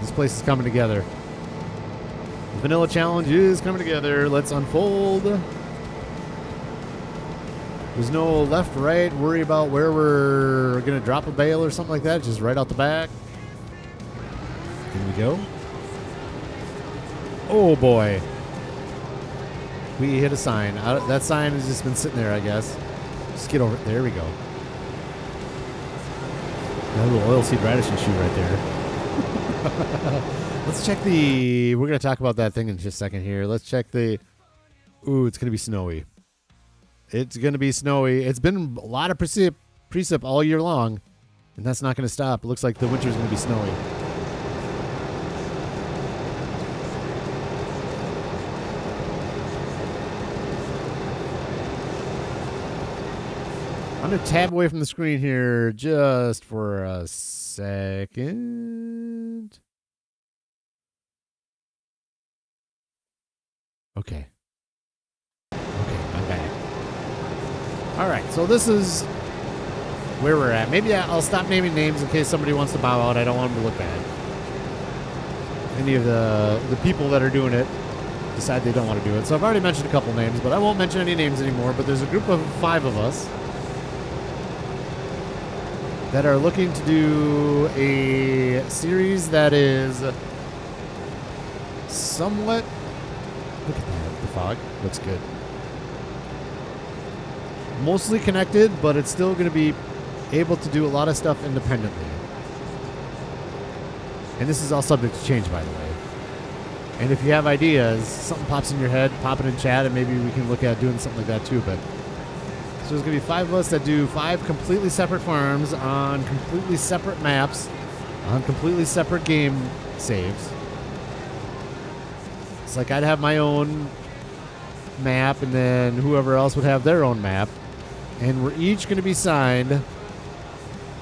This place is coming together. The vanilla challenge is coming together. Let's unfold. There's no left, right, worry about where we're going to drop a bale or something like that. Just right out the back. Here we go. Oh, boy. We hit a sign. That sign has just been sitting there, I guess. Just get over it. There we go. That little oilseed radish and shoot right there. Let's check the... We're going to talk about that thing in just a second here. Let's check the... Ooh, it's going to be snowy. It's going to be snowy. It's been a lot of precip all year long, and that's not going to stop. It looks like the winter is going to be snowy. I'm going to tab away from the screen here just for a second. Okay. I'm back. All right, so this is where we're at. Maybe I'll stop naming names in case somebody wants to bow out. I don't want them to look bad. Any of the people that are doing it decide they don't want to do it. So I've already mentioned a couple names, but I won't mention any names anymore. But there's a group of 5 of us that are looking to do a series that is somewhat... Look at that. The fog looks good. Mostly connected, but it's still going to be able to do a lot of stuff independently. And this is all subject to change, by the way. And if you have ideas, something pops in your head, pop it in chat, and maybe we can look at doing something like that too. But so there's going to be 5 of us that do 5 completely separate farms on completely separate maps, on completely separate game saves. It's like I'd have my own map, and then whoever else would have their own map. And we're each going to be signed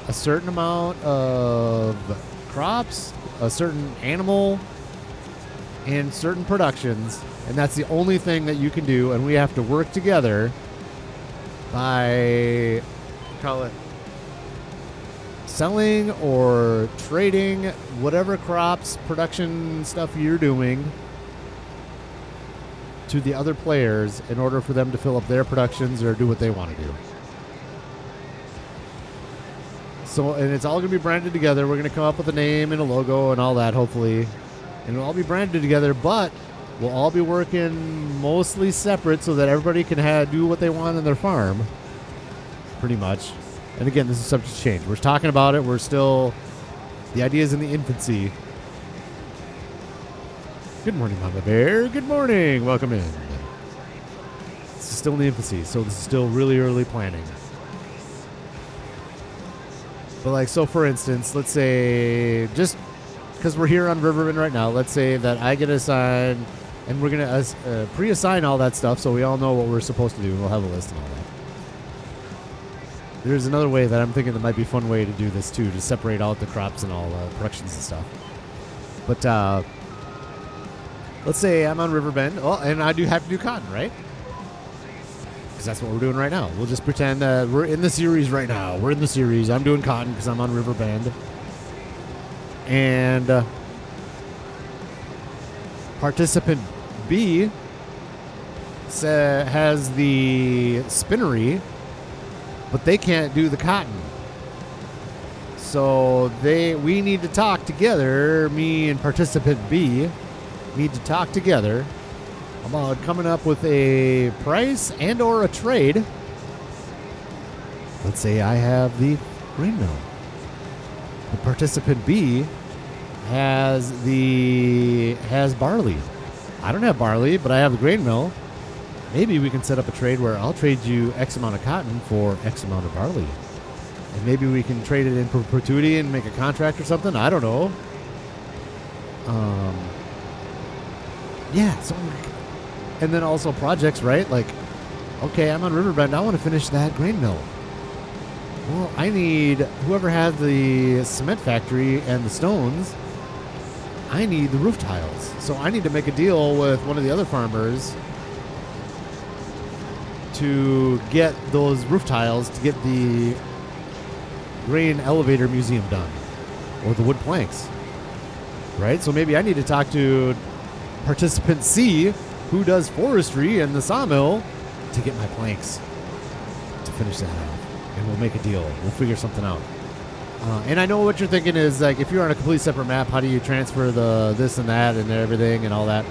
a certain amount of crops, a certain animal, and certain productions. And that's the only thing that you can do. And we have to work together by, call it, selling or trading whatever crops, production stuff you're doing to the other players in order for them to fill up their productions or do what they want to do. So, and it's all going to be branded together. We're going to come up with a name and a logo and all that, hopefully. And it'll all be branded together, but we'll all be working mostly separate so that everybody can do what they want on their farm, pretty much. And again, this is subject to change. We're talking about it. We're still, the idea is in the infancy. Good morning, Mama Bear. Good morning. Welcome in. This is still in the infancy, so this is still really early planning. But like, so for instance, let's say, just because we're here on Riverbend right now, let's say that I get assigned, and we're going to pre-assign all that stuff so we all know what we're supposed to do. We'll have a list and all that. There's another way that I'm thinking that might be a fun way to do this too, to separate out the crops and all the productions and stuff. But let's say I'm on Riverbend, and I do have to do cotton, right? Because that's what we're doing right now. We'll just pretend that we're in the series right now. We're in the series. I'm doing cotton because I'm on Riverbend. And participant B has the spinnery, but they can't do the cotton. So we need to talk together. Me and participant B need to talk together about coming up with a price and or a trade. Let's say I have the grain mill. The participant B has barley. I don't have barley, but I have the grain mill. Maybe we can set up a trade where I'll trade you X amount of cotton for X amount of barley. And maybe we can trade it in perpetuity and make a contract or something. I don't know. Yeah, so, and then also projects, right? Like, okay, I'm on Riverbend. I want to finish that grain mill. Well, I need whoever has the cement factory and the stones. I need the roof tiles. So I need to make a deal with one of the other farmers to get those roof tiles to get the grain elevator museum done, or the wood planks, right? So maybe I need to talk to participant C, who does forestry and the sawmill, to get my planks to finish that out, and we'll make a deal. We'll figure something out. And I know what you're thinking is, like, if you're on a complete separate map, how do you transfer the this and that and everything and all that?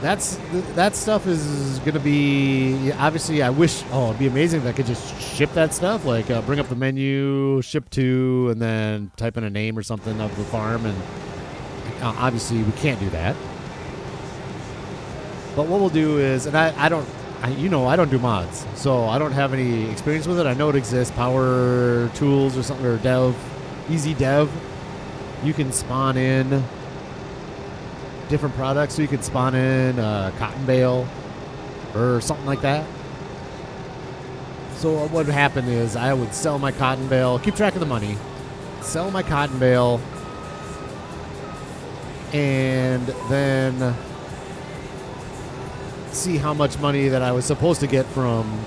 That stuff is going to be, obviously, I wish, it'd be amazing if I could just ship that stuff, like bring up the menu, ship to, and then type in a name or something of the farm, and obviously we can't do that. But what we'll do is, and I don't do mods, so I don't have any experience with it. I know it exists, Power Tools or something, or Dev, Easy Dev. You can spawn in different products, so you could spawn in a cotton bale or something like that. So what would happen is I would sell my cotton bale, keep track of the money, sell my cotton bale, and then see how much money that I was supposed to get from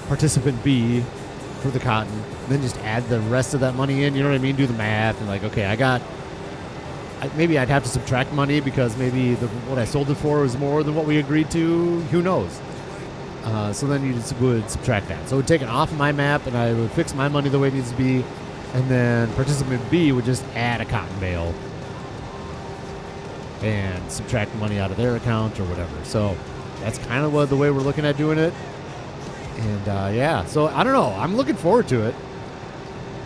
participant B for the cotton, and then just add the rest of that money in, you know what I mean? Do the math, and like, okay, maybe I'd have to subtract money because maybe what I sold it for was more than what we agreed to. Who knows? So then you just would subtract that. So it would take it off of my map, and I would fix my money the way it needs to be, and then participant B would just add a cotton bale and subtract money out of their account or whatever. So that's kind of the way we're looking at doing it. And yeah, so I don't know. I'm looking forward to it.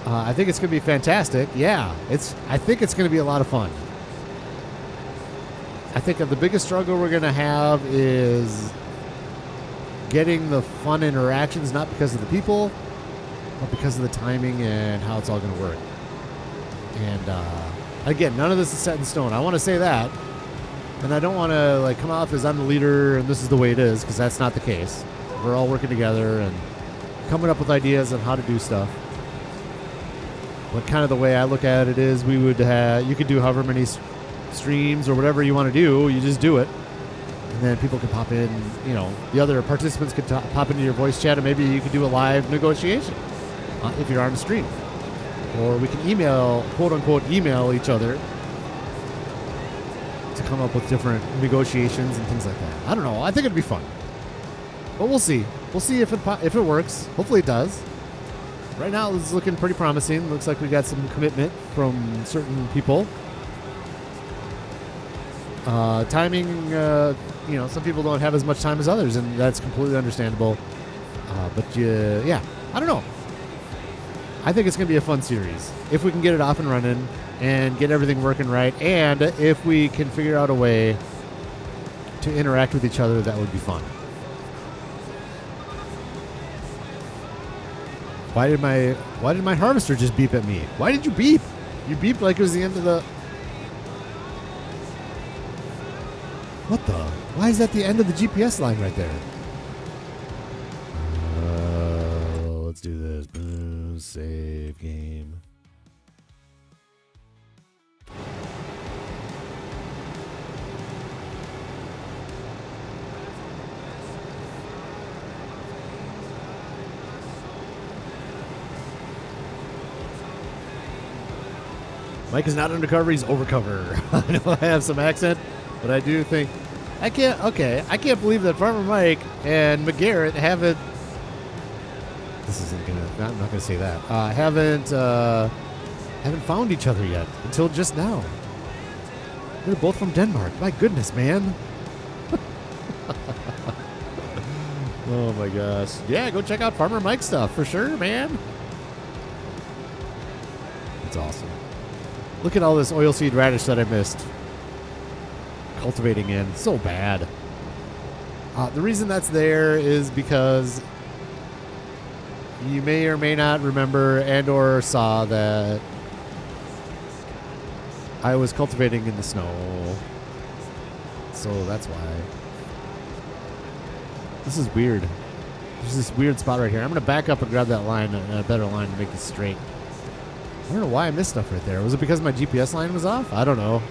I think it's going to be fantastic. Yeah, I think it's going to be a lot of fun. I think the biggest struggle we're going to have is getting the fun interactions, not because of the people, but because of the timing and how it's all going to work. And again, none of this is set in stone. I want to say that. And I don't want to come off as I'm the leader and this is the way it is, because that's not the case. We're all working together and coming up with ideas on how to do stuff. But kind of the way I look at it is you could do however many streams or whatever you want to do. You just do it. And then people can pop in, the other participants could pop into your voice chat, and maybe you could do a live negotiation if you're on the stream. Or we can email, quote-unquote, email each other to come up with different negotiations and things like that. I don't know. I think it'd be fun. But we'll see. We'll see if it works. Hopefully it does. Right now, it's looking pretty promising. Looks like we got some commitment from certain people. Timing, some people don't have as much time as others, and that's completely understandable. But I don't know. I think it's going to be a fun series if we can get it off and running and get everything working right, and if we can figure out a way to interact with each other, that would be fun. Why did my harvester just beep at me? Why did you beep? You beeped like it was the end of the... What the? Why is that the end of the GPS line right there? Let's do this. Boom, save game. Mike is not undercover, he's overcover. I know I have some accent, but I do think I can't believe that Farmer Mike and McGarrett haven't I'm not gonna say that. Haven't found each other yet until just now. They're both from Denmark. My goodness, man. Oh my gosh. Yeah, go check out Farmer Mike's stuff for sure, man. It's awesome. Look at all this oilseed radish that I missed. Cultivating in. So bad. The reason that's there is because you may or may not remember and or saw that I was cultivating in the snow. So that's why. This is weird. There's this weird spot right here. I'm going to back up and grab that line, a better line to make this straight. I don't know why I missed stuff right there. Was it because my GPS line was off? I don't know.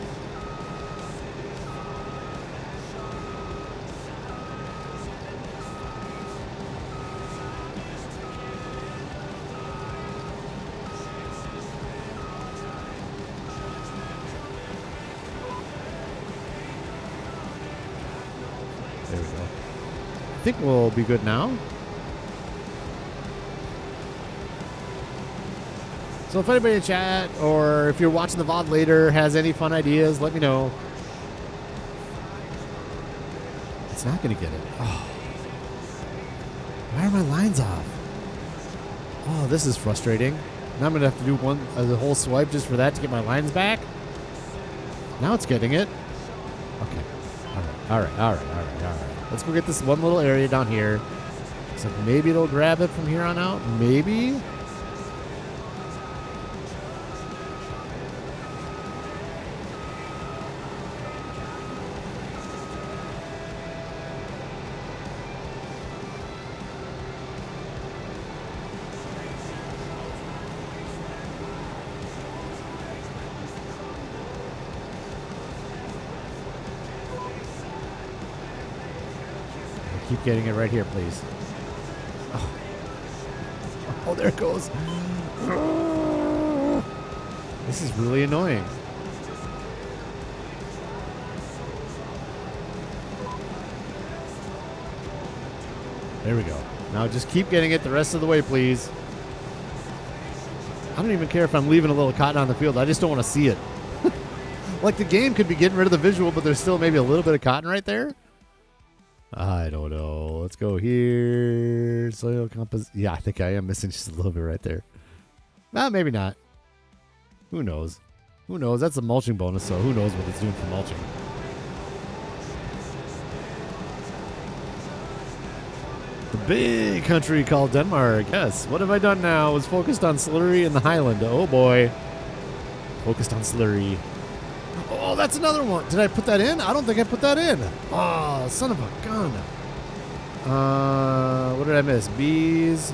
There we go. I think we'll be good now. So if anybody in chat or if you're watching the VOD later has any fun ideas, let me know. It's not going to get it. Oh. Why are my lines off? Oh, this is frustrating. Now I'm going to have to do the whole swipe just for that to get my lines back. Now it's getting it. Okay. All right. Let's go get this one little area down here. So maybe it'll grab it from here on out. Maybe. Keep getting it right here, please. Oh, there it goes. This is really annoying. There we go. Now just keep getting it the rest of the way, please. I don't even care if I'm leaving a little cotton on the field. I just don't want to see it. Like the game could be getting rid of the visual, but there's still maybe a little bit of cotton right there. I don't know. Let's go here. Soil compost. Yeah, I think I am missing just a little bit right there. Well, maybe not. Who knows? Who knows? That's a mulching bonus, so who knows what it's doing for mulching. The big country called Denmark. Yes. What have I done now? I was focused on slurry in the Highland. Oh, boy. Focused on slurry. Oh, that's another one. Did I put that in? I don't think I put that in. Oh, son of a gun. What did I miss? Bees.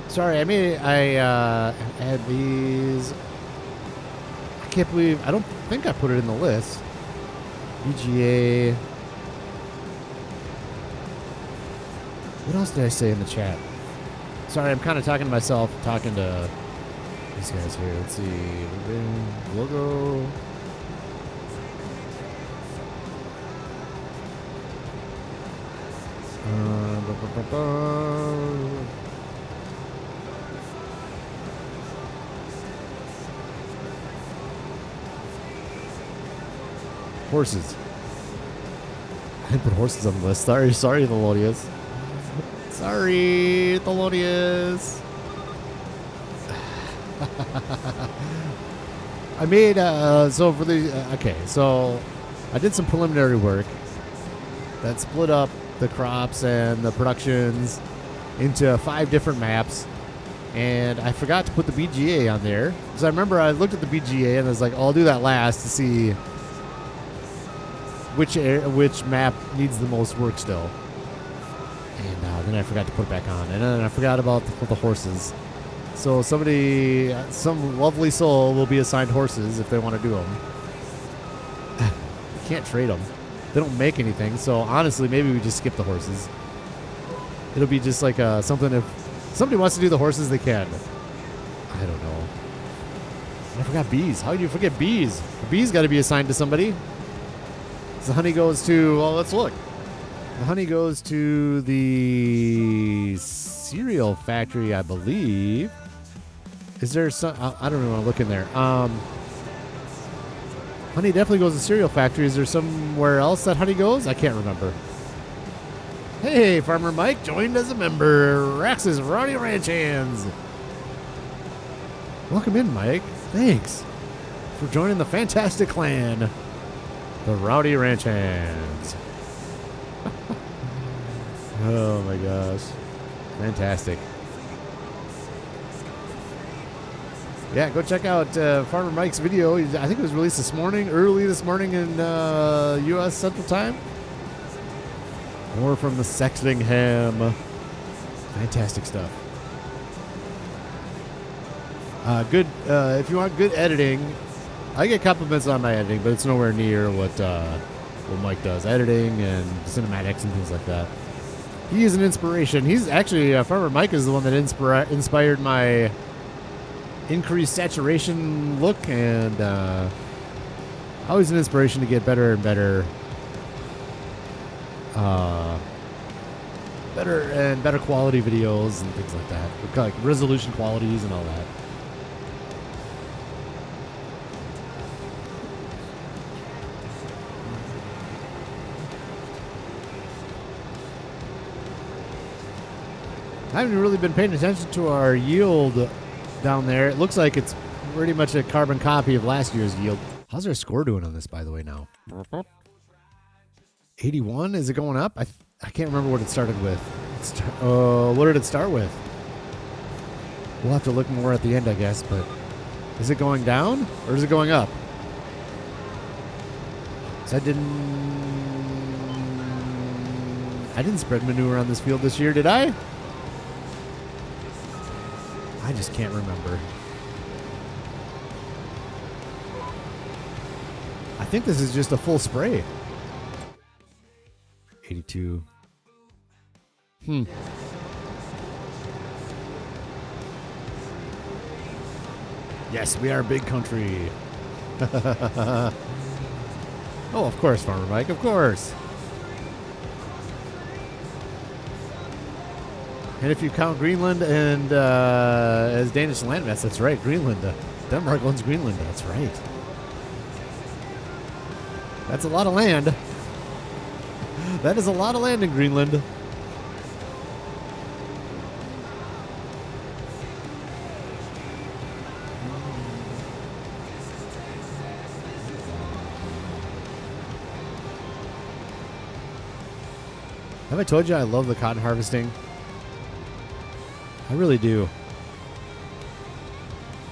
Sorry, I had bees. I can't believe, I don't think I put it in the list. BGA. What else did I say in the chat? Sorry, I'm kind of talking to myself, talking to these guys here. Let's see. Logo. Horses. I didn't put horses on the list. Sorry, Thelonious. Sorry, Thelonious. I made, so for the, okay, so I did some preliminary work that split up the crops and the productions into 5 different maps, and I forgot to put the BGA on there. Because I remember I looked at the BGA and I was like, oh, I'll do that last to see which map needs the most work still. And then I forgot to put it back on. And then I forgot about the horses. So some lovely soul will be assigned horses if they want to do them. You can't trade them. They don't make anything. So honestly, maybe we just skip the horses. It'll be just like something if somebody wants to do the horses, they can. I don't know. And I forgot bees. How do you forget bees? The bees got to be assigned to somebody. The honey goes to, well, let's look. The honey goes to the cereal factory, I believe. Is there some, I don't even want to look in there. Honey definitely goes to the cereal factory. Is there somewhere else that honey goes? I can't remember. Hey, Farmer Mike joined as a member. Rax's Rowdy Ranch Hands. Welcome in, Mike. Thanks for joining the fantastic clan. The Rowdy Ranch Hands. Oh my gosh. Fantastic. Yeah, go check out Farmer Mike's video. I think it was released this morning, early this morning in U.S. Central Time. More from the Sextingham. Fantastic stuff. Good. If you want good editing, I get compliments on my editing, but it's nowhere near what Mike does. Editing and cinematics and things like that. He is an inspiration. He's actually, Farmer Mike is the one that inspired my increased saturation look, and always an inspiration to get better and better. Better quality videos and things like that. Like resolution qualities and all that. I haven't really been paying attention to our yield down there. It looks like it's pretty much a carbon copy of last year's yield. How's our score doing on this, by the way, now? 81? Is it going up? I can't remember what it started with. What did it start with? We'll have to look more at the end, I guess, but is it going down or is it going up? So I didn't spread manure on this field this year, did I? I just can't remember. I think this is just a full spray. 82. Yes, we are a big country. Oh, of course, Farmer Mike, of course. And if you count Greenland and as Danish landmass, that's right, Greenland. Denmark owns Greenland, that's right. That's a lot of land. That is a lot of land in Greenland. Have I told you I love the cotton harvesting? I really do.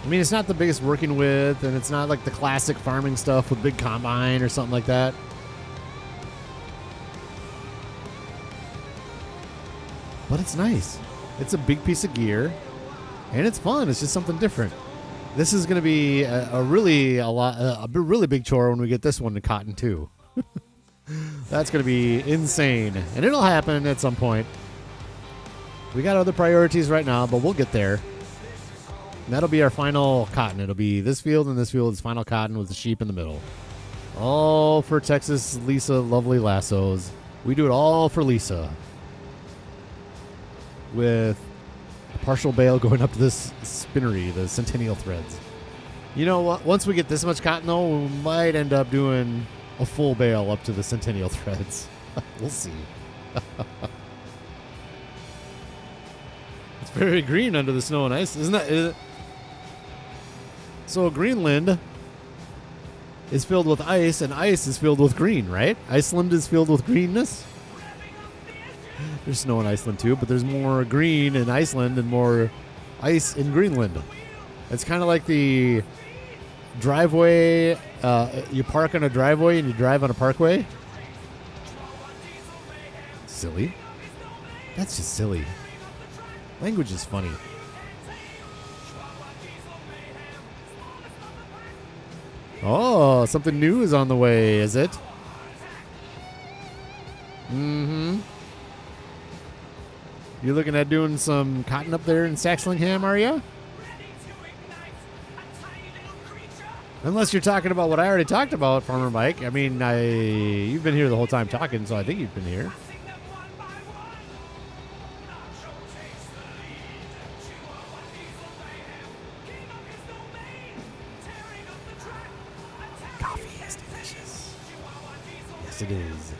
I mean, it's not the biggest working with, and it's not like the classic farming stuff with big combine or something like that. But it's nice. It's a big piece of gear, and it's fun. It's just something different. This is going to be a really big chore when we get this one to cotton too. That's going to be insane. And it'll happen at some point. We got other priorities right now, but we'll get there. And that'll be our final cotton. It'll be this field and this field is final cotton with the sheep in the middle. All for Texas Lisa Lovely Lassos. We do it all for Lisa. With a partial bale going up to this spinnery, the Centennial threads. You know what? Once we get this much cotton, though, we might end up doing a full bale up to the Centennial threads. We'll see. It's very green under the snow and ice, isn't it? So Greenland is filled with ice, and ice is filled with green, right? Iceland is filled with greenness. There's snow in Iceland too, but there's more green in Iceland and more ice in Greenland. It's kind of like the driveway. You park on a driveway and you drive on a parkway. Silly. That's just silly. Language is funny. Oh, something new is on the way, is it? Mm-hmm. You looking at doing some cotton up there in Saxlingham, are you? Unless you're talking about what I already talked about, Farmer Mike. I mean, you've been here the whole time talking, so I think you've been here. Coffee is delicious. Yes, it is.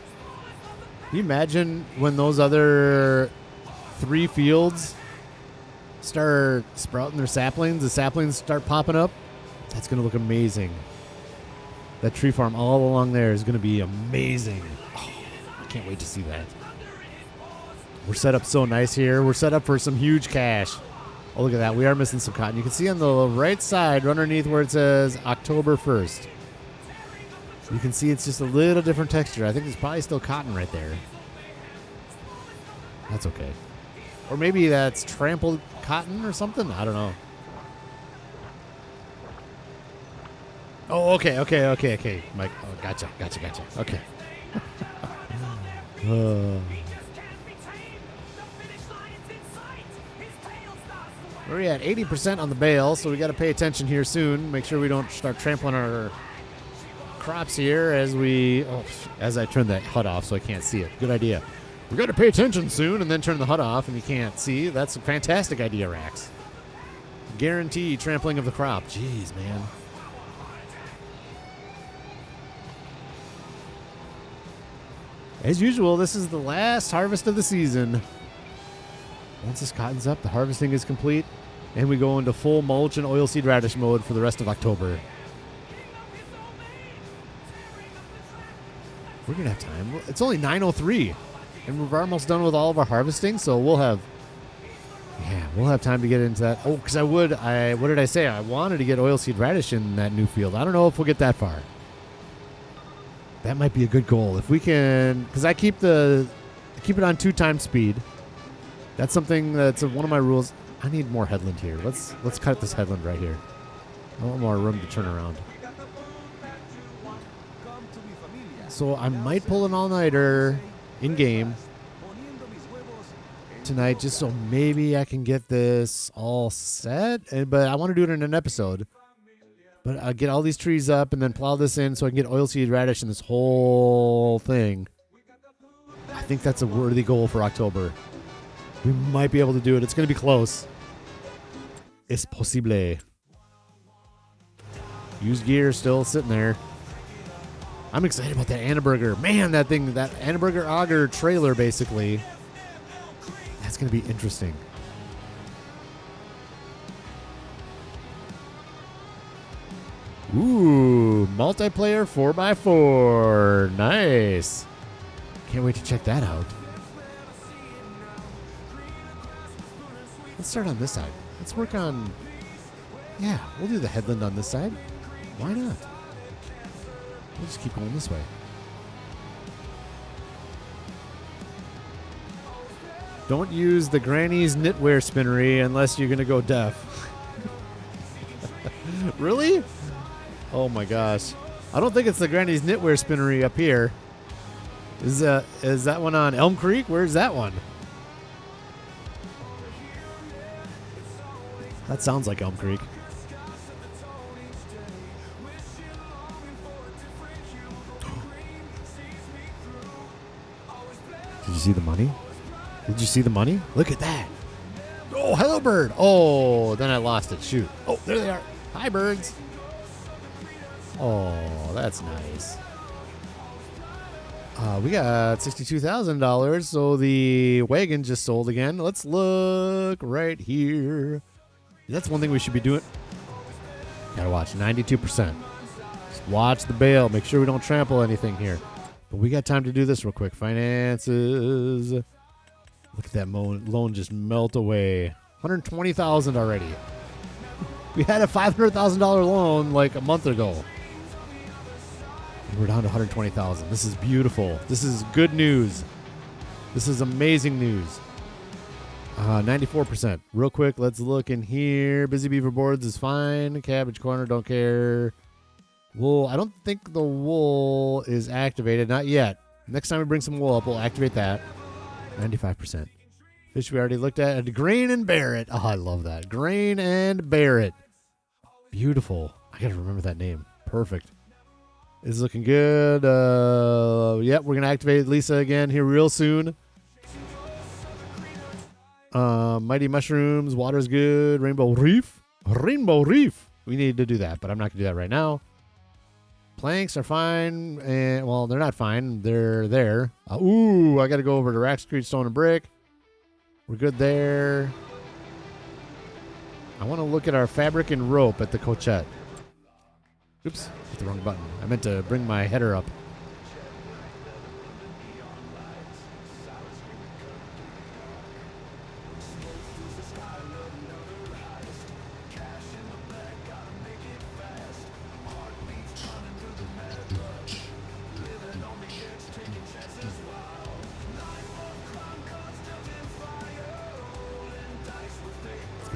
Can you imagine when those other 3 fields start sprouting their saplings? The saplings start popping up. That's going to look amazing. That tree farm all along there is going to be amazing. Oh, I can't wait to see that. We're set up so nice here. We're set up for some huge cash. Oh, look at that. We are missing some cotton. You can see on the right side, underneath where it says October 1st. You can see it's just a little different texture. I think there's probably still cotton right there. That's okay. Or maybe that's trampled cotton or something. I don't know. Oh, okay. Mike, oh, gotcha. Okay. We're at 80% on the bale, so we got to pay attention here soon. Make sure we don't start trampling our crops here as I turn that HUD off so I can't see it. Good idea. We got to pay attention soon and then turn the HUD off and you can't see. That's a fantastic idea, Rax. Guarantee trampling of the crop. Jeez, man. As usual, this is the last harvest of the season. Once this cotton's up, the harvesting is complete, and we go into full mulch and oilseed radish mode for the rest of October. We're going to have time. It's only 9:03, and we're almost done with all of our harvesting, so we'll have time to get into that. Oh, because what did I say? I wanted to get oilseed radish in that new field. I don't know if we'll get that far. That might be a good goal. If we can, because I keep it on 2 times speed. That's something that's one of my rules. I need more headland here. Let's cut this headland right here. I want more room to turn around. So I might pull an all-nighter in-game tonight just so maybe I can get this all set. But I want to do it in an episode. But I'll get all these trees up and then plow this in so I can get oilseed radish in this whole thing. I think that's a worthy goal for October. We might be able to do it. It's going to be close. Es posible. Used gear still sitting there. I'm excited about that Annaberger. Man, that Annaberger auger trailer, basically. That's going to be interesting. Ooh, multiplayer 4x4. Nice. Can't wait to check that out. Let's start on this side. Let's work on... Yeah, we'll do the headland on this side. Why not? We'll just keep going this way. Don't use the Granny's knitwear spinnery unless you're going to go deaf. Really? Oh my gosh. I don't think it's the Granny's Knitwear Spinnery up here. Is that one on Elm Creek? Where's that one? That sounds like Elm Creek. Did you see the money? Did you see the money? Look at that. Oh, hello, bird. Oh, then I lost it. Shoot. Oh, there they are. Hi, birds. Oh, that's nice. We got $62,000, so the wagon just sold again. Let's look right here. That's one thing we should be doing. Gotta watch 92%. Just watch the bale. Make sure we don't trample anything here. But we got time to do this real quick. Finances. Look at that loan just melt away. $120,000 already. We had a $500,000 loan like a month ago. And we're down to $120,000. This is beautiful. This is good news. This is amazing news. 94%. Real quick, let's look in here. Busy Beaver Boards is fine. Cabbage Corner, don't care. Wool, I don't think the wool is activated. Not yet. Next time we bring some wool up, we'll activate that. 95%. Fish we already looked at. Grain and Barrett. Oh, I love that. Grain and Barrett. Beautiful. I got to remember that name. Perfect. It's looking good. Yep, we're going to activate Lisa again here real soon. Mighty Mushrooms. Water's good. Rainbow Reef. Rainbow Reef. We need to do that, but I'm not going to do that right now. Planks are fine. And, well, they're not fine. They're there. Ooh, I got to go over to Raxamelius Stone and Brick. We're good there. I want to look at our fabric and rope at the Cochette. Oops, hit the wrong button. I meant to bring my header up.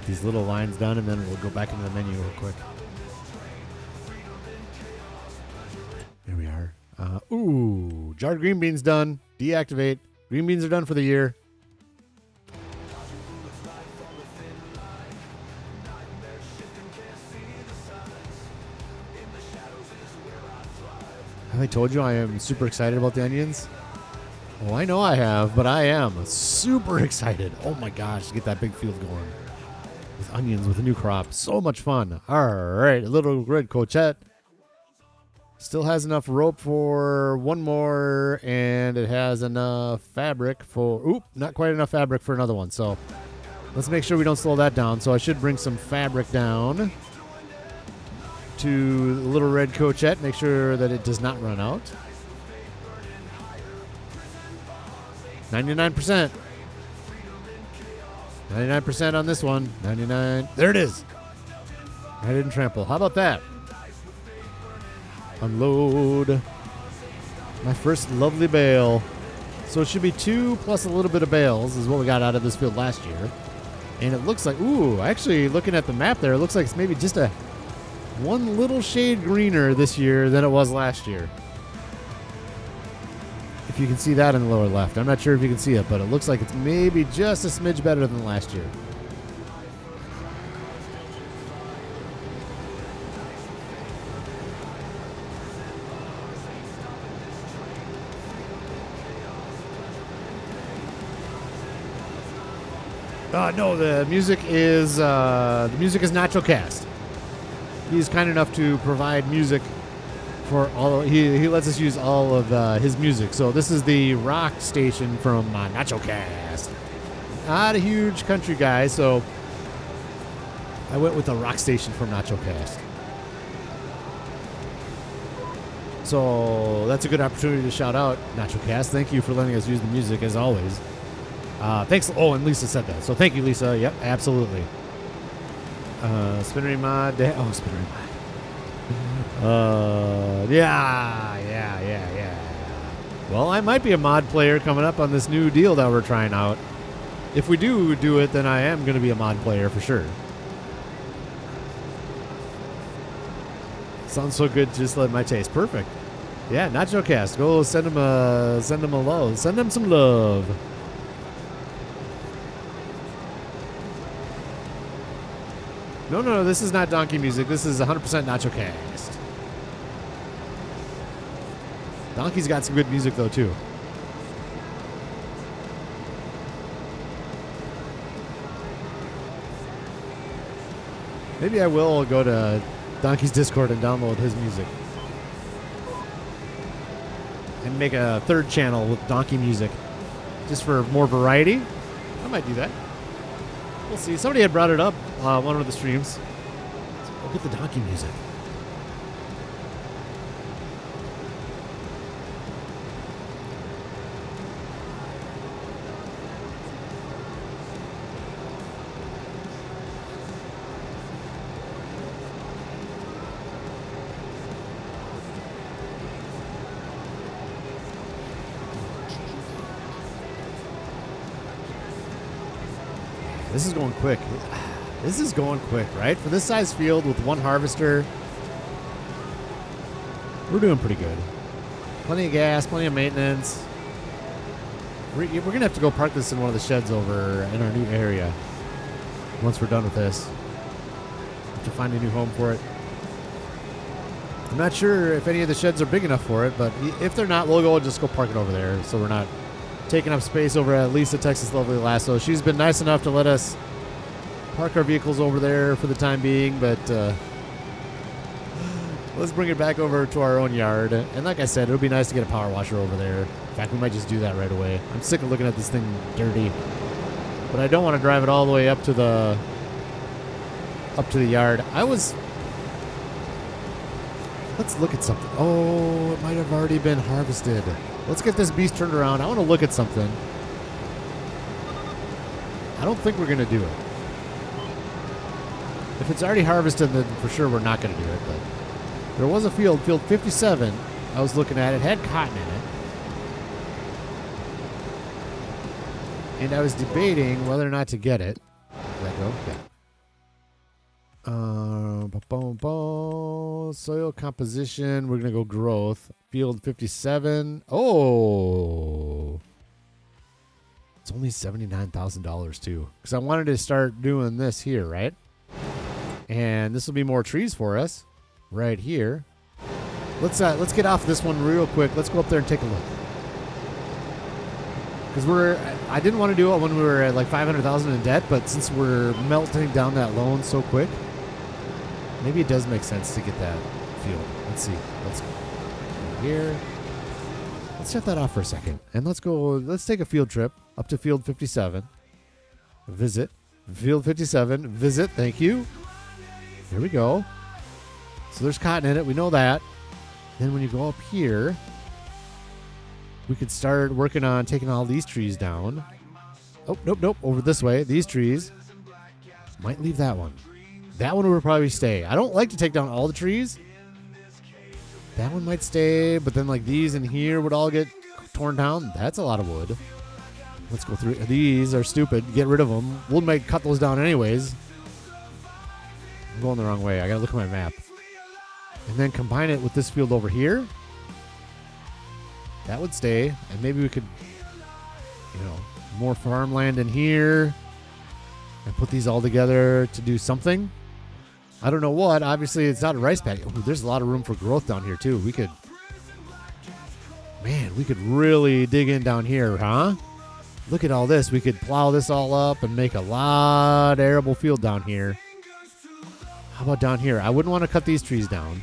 These little lines done, and then we'll go back into the menu real quick. There we are. Ooh, jarred green beans done. Deactivate. Green beans are done for the year. Have I told you I am super excited about the onions? Oh, I know I have, but I am super excited. Oh my gosh, to get that big field going. With onions, with a new crop. So much fun. All right, a little red Cochette. Still has enough rope for one more, and it has enough fabric for... Oop, not quite enough fabric for another one. So let's make sure we don't slow that down. So I should bring some fabric down to the little red Cochette. Make sure that it does not run out. 99%. 99% on this one. 99. There it is. I didn't trample. How about that? Unload. My first lovely bale. So it should be 2 plus a little bit of bales is what we got out of this field last year. And it looks like, ooh, actually looking at the map there, it looks like it's maybe just a one little shade greener this year than it was last year. If you can see that in the lower left. I'm not sure if you can see it, but it looks like it's maybe just a smidge better than last year. No, the music is Nacho Cast. He's kind enough to provide music for all. He lets us use all of his music. So this is the rock station from Nacho Cast. Not a huge country guy, so I went with the rock station from Nacho Cast. So that's a good opportunity to shout out Nacho Cast. Thank you for letting us use the music as always. Thanks. Oh, and Lisa said that. So thank you, Lisa. Yep, absolutely. Spinnery mod. Oh, Spinnery mod. Yeah. Well, I might be a mod player coming up on this new deal that we're trying out. If we do it, then I am going to be a mod player for sure. Sounds so good, just like my taste. Perfect. Yeah, Nacho Cast. Go send him a love. Send him some love. No, this is not donkey music. This is 100% Nacho Cast. Donkey's got some good music though too. Maybe I will go to Donkey's Discord and download his music. And make a third channel with Donkey music. Just for more variety. I might do that. We'll see. Somebody had brought it up one of the streams. Look at the Donkey music. This is going quick. This is going quick, right? For this size field with one harvester, we're doing pretty good. Plenty of gas, plenty of maintenance. We're going to have to go park this in one of the sheds over in our new area once we're done with this. Have to find a new home for it. I'm not sure if any of the sheds are big enough for it, but if they're not, we'll just go park it over there so we're not taking up space over at Lisa, Texas Lovely Lasso. She's been nice enough to let us park our vehicles over there for the time being, but let's bring it back over to our own yard. And like I said, it would be nice to get a power washer over there. In fact, we might just do that right away. I'm sick of looking at this thing dirty, but I don't want to drive it all the way up to the yard. Let's look at something. Oh, it might have already been harvested. Let's get this beast turned around. I want to look at something. I don't think we're going to do it. If it's already harvested, then for sure we're not going to do it. But there was a field 57, I was looking at. It had cotton in it. And I was debating whether or not to get it. Did that go? Yeah. Soil composition. We're going to go growth. Field 57. Oh. It's only $79,000 too. Because I wanted to start doing this here, right? And this will be more trees for us. Right here. Let's get off this one real quick. Let's go up there and take a look. Because I didn't want to do it when we were at like $500,000 in debt, but since we're melting down that loan so quick, maybe it does make sense to get that field. Let's see. Let's go here. Let's shut that off for a second. And let's take a field trip up to field 57. Visit. Field 57. Visit. Thank you. Here we go. So there's cotton in it. We know that. Then when you go up here, we could start working on taking all these trees down. Oh, nope. Over this way. These trees. Might leave that one. That one would probably stay. I don't like to take down all the trees. That one might stay, but then like these in here would all get torn down. That's a lot of wood. Let's go through. These are stupid. Get rid of them. We might cut those down anyways. I'm going the wrong way. I gotta look at my map. And then combine it with this field over here. That would stay. And maybe we could, more farmland in here. And put these all together to do something. I don't know what. Obviously, it's not a rice paddy. Ooh, there's a lot of room for growth down here, too. We could really dig in down here, huh? Look at all this. We could plow this all up and make a lot of arable field down here. How about down here? I wouldn't want to cut these trees down.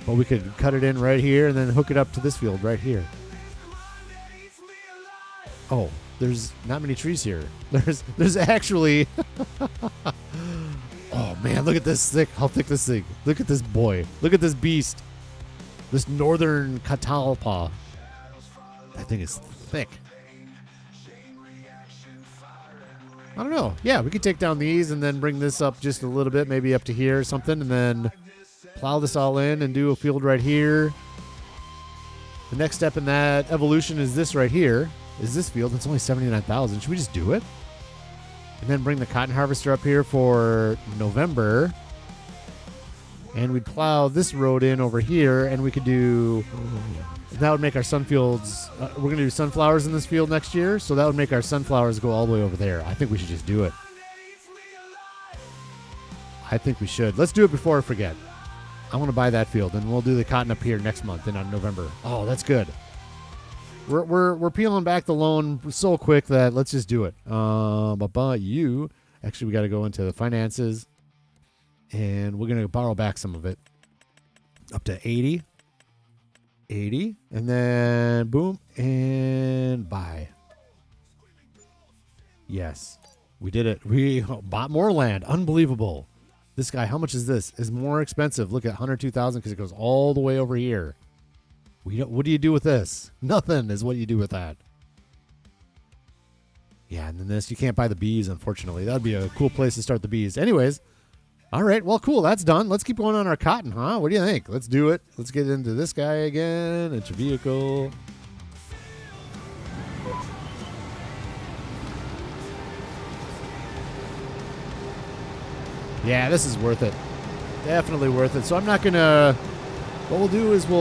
But we could cut it in right here and then hook it up to this field right here. Oh, there's not many trees here. There's actually... Oh, man, look at this how thick this thing. Look at this boy. Look at this beast. This northern catalpa. That thing is thick. I don't know. Yeah, we could take down these and then bring this up just a little bit, maybe up to here or something, and then plow this all in and do a field right here. The next step in that evolution is this right here. Is this field. It's only $79,000. Should we just do it? And then bring the cotton harvester up here for November. and we'd plow this road in over here, and we could do. That would make our sunfields. We're going to do sunflowers in this field next year, so that would make our sunflowers go all the way over there. I think we should just do it. I think we should. Let's do it before I forget. I want to buy that field, and we'll do the cotton up here next month in November. Oh, that's good. We're peeling back the loan so quick that let's just do it. You actually we got to go into the finances, and we're gonna borrow back some of it up to 80, and then boom and buy. Yes, we did it. We bought more land. Unbelievable. This guy, how much is this? Is more expensive. Look at 102,000 because it goes all the way over here. What do you do with this? Nothing is what you do with that. Yeah, and then this, you can't buy the bees, unfortunately. That would be a cool place to start the bees. Anyways, all right, well, cool. That's done. Let's keep going on our cotton, huh? What do you think? Let's do it. Let's get into this guy again. It's your vehicle. Yeah, this is worth it. Definitely worth it. So I'm not going to... What we'll do is we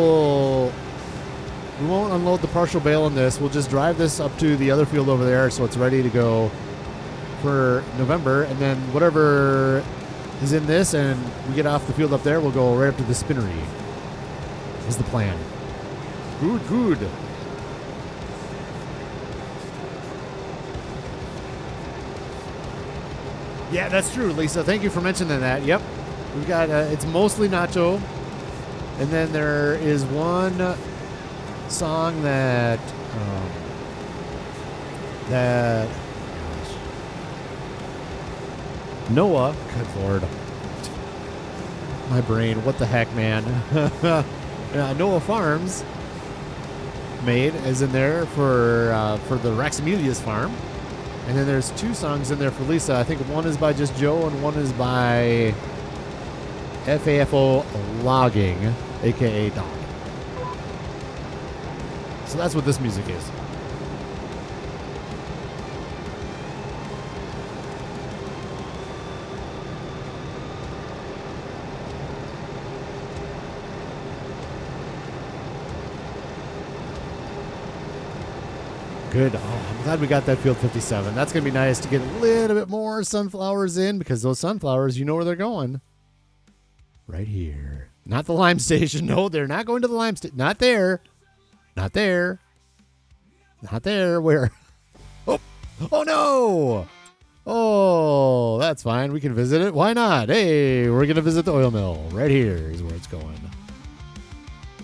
won't unload the partial bale on this. We'll just drive this up to the other field over there so it's ready to go for November. And then whatever is in this and we get off the field up there, we'll go right up to the spinnery. Is the plan. Good. Yeah, that's true, Lisa. Thank you for mentioning that. Yep. We've got, it's mostly nacho. And then there is one song that, Noah, good Lord. My brain, what the heck, man. Noah Farms made is in there for the Raxamelius farm. And then there's two songs in there for Lisa. I think one is by just Joe and one is by FAFO Logging, a.k.a. Doc. So that's what this music is. Good. Oh, I'm glad we got that field 57. That's going to be nice to get a little bit more sunflowers in because those sunflowers, you know where they're going. Right here. Not the lime station. No, they're not going to the lime station. Not there. Not there. Not there. Where? Oh. Oh, no. Oh, that's fine. We can visit it. Why not? Hey, we're going to visit the oil mill. Right here is where it's going.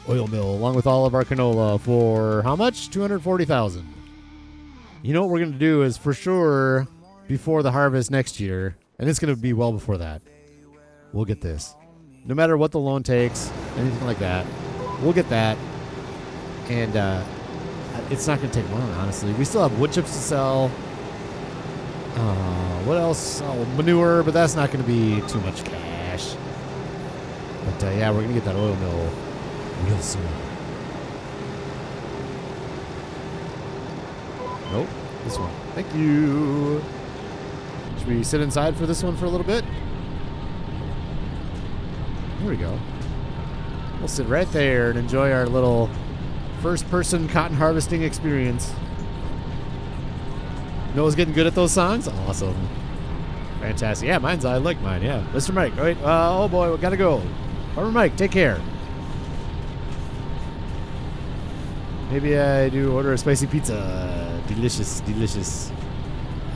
Oil mill along with all of our canola for how much? $240,000. You know what we're going to do is for sure before the harvest next year, and it's going to be well before that, we'll get this. No matter what the loan takes, anything like that, we'll get that. And it's not going to take long, honestly. We still have wood chips to sell. What else? Oh, manure, but that's not going to be too much cash. But yeah, we're going to get that oil mill real soon. Nope, this one. Thank you. Should we sit inside for this one for a little bit? Here we go. We'll sit right there and enjoy our little first-person cotton harvesting experience. Noah's getting good at those songs? Awesome. Fantastic. Yeah, I like mine, yeah. Mr. Mike, wait. Oh, boy, we gotta go. Farmer Mike, take care. Maybe I do order a spicy pizza. Delicious, delicious.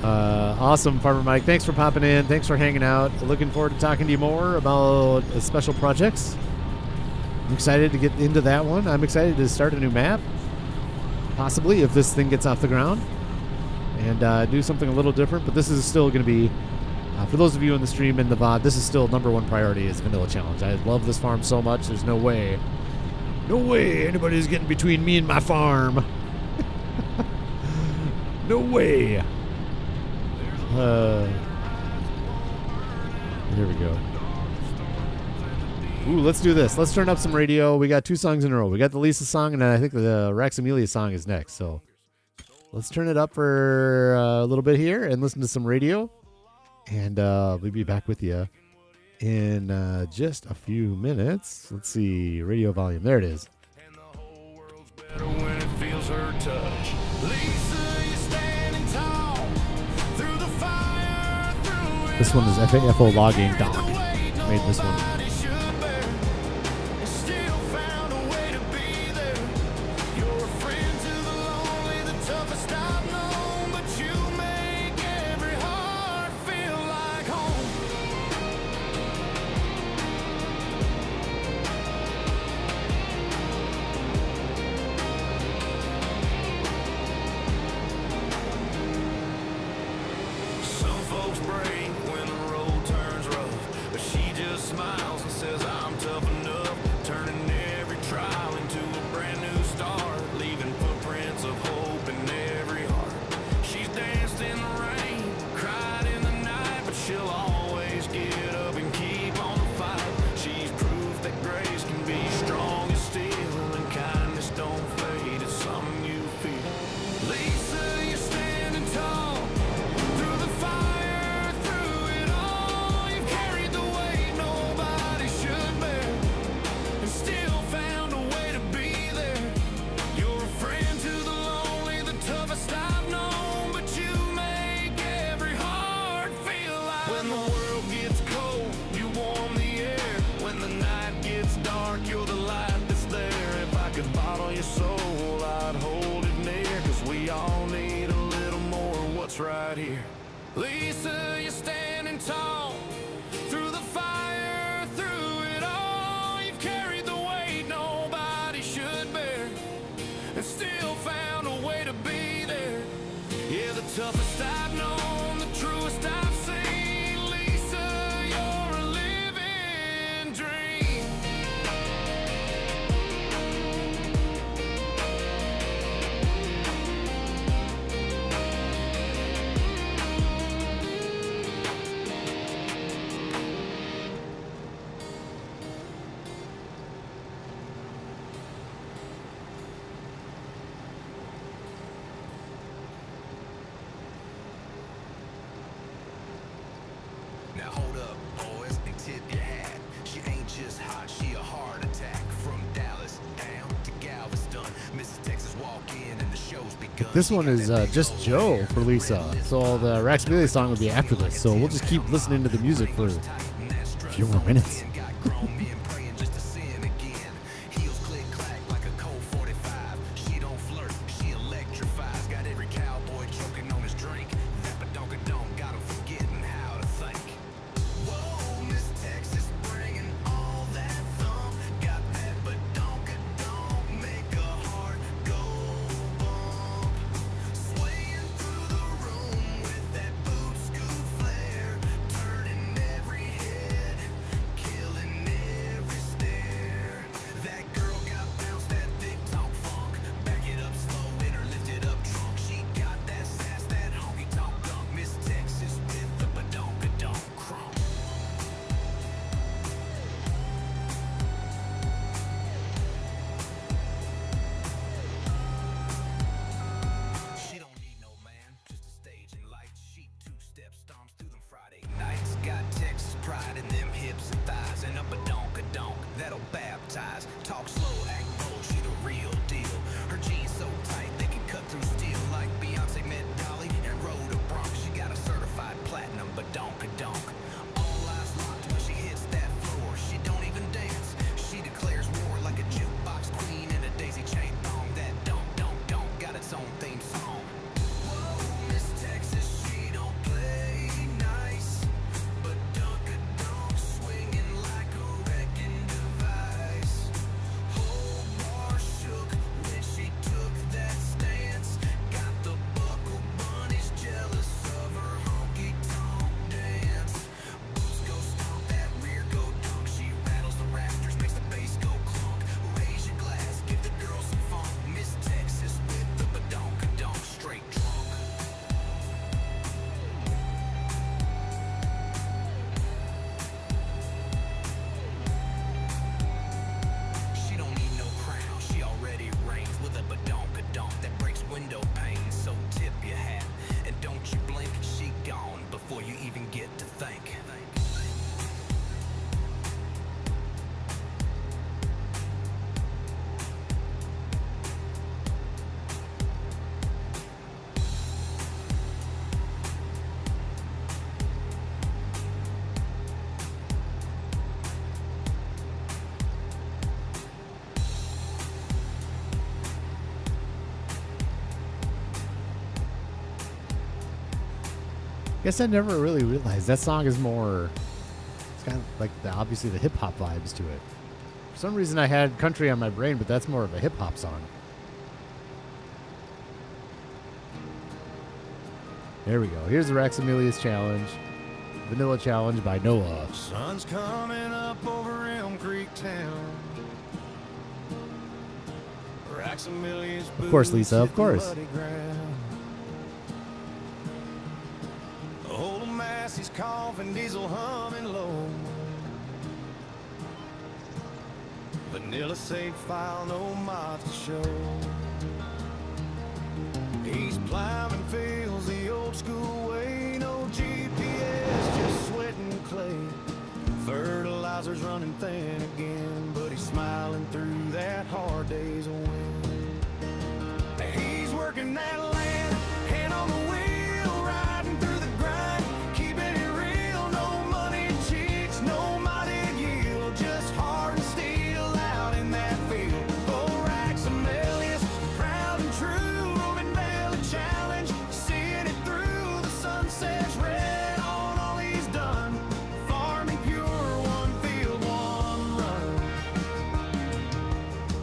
Awesome, Farmer Mike. Thanks for popping in. Thanks for hanging out. Looking forward to talking to you more about special projects. I'm excited to get into that one. I'm excited to start a new map. Possibly, if this thing gets off the ground. And do something a little different. But this is still going to be, for those of you in the stream and the VOD, this is still number one priority is Vanilla Challenge. I love this farm so much. There's no way anybody's getting between me and my farm. No way. Here we go. Ooh, let's do this. Let's turn up some radio. We got two songs in a row. We got the Lisa song, and then I think the Raxamelius song is next. So let's turn it up for a little bit here and listen to some radio. And we'll be back with you in just a few minutes. Let's see, radio volume. There it is. And the whole world's better when it feels her touch. Lisa, you're standing tall through the fire, through it This one is FAFO logging. Doc made this one. nobody should bear. And still found a way to be there. You're a friend to the lonely, the toughest I've known, but you make every heart feel like home. Some folks break when the road turns rough, but she just smiles and says I'm tough enough, turning every trial into a brand new start, leaving footprints of hope in every heart. She's danced in the rain, cried in the night, but she'll always get up and keep on the fight. She's proof that grace can be strong as steel, and kindness don't fade, it's something you feel. Lisa, you're standing tall through the fire, through it all. You've carried the weight nobody should bear, and still found a way to be there. You're a friend to the lonely, the toughest I've known, but you make every heart feel like when the world gets cold, you warm the air. When the night gets dark, you're the light that's there. If I could bottle your soul, I'd hold it near, 'cause we all need a little more of what's right here. Lisa, you're standing tall through the fire, through it all. You've carried the weight nobody should bear, and still found a way to be there. Yeah, the toughest I've known, the truest I've seen. Lisa, you're a living dream. Now hold up, boys, and tip your hat. She ain't just hot, she a heart attack. From Dallas down to Galveston, Mrs. Texas walk in and the show's begun. This one is just Joe for Lisa. So the Raxamelius song would be after this. So we'll just keep listening to the music for a few more minutes. Got grown men praying just to sin again. Heels click clack like a Colt 45. She don't flirt, she electrifies. Got every cowboy choking on his drink. That badonka-donk got him forgetting how to think. Whoa, Miss Texas bringing all that thump. Got that badonka-donk, make a heart go bump. Swaying through the room with that boot scoot flair, turning every head, killing Guess I never really realized that song is more. It's kind of like obviously the hip hop vibes to it. For some reason, I had country on my brain, but that's more of a hip hop song. There we go. Here's the Raxamelius challenge, Vanilla Challenge by Noah. Sun's coming up over Elm Creek town. Raxamelius Of course, Lisa, of boots hit the course. muddy ground. Old Massey's coughing, diesel humming low. Vanilla save file, no mods to show. He's plowing fields the old school way, no GPS, just sweat and clay. Fertilizer's running thin again, but he's smiling through that hard day's wind. He's working that land, hand on the wheel, riding through the grind, keeping it real, no money cheats, no modded yield, just hard and steel out in that field. Oh, Raxamelius, proud and true, Vanilla Challenge, seeing it through, the sun sets red on all he's done, farming pure, one field, one run.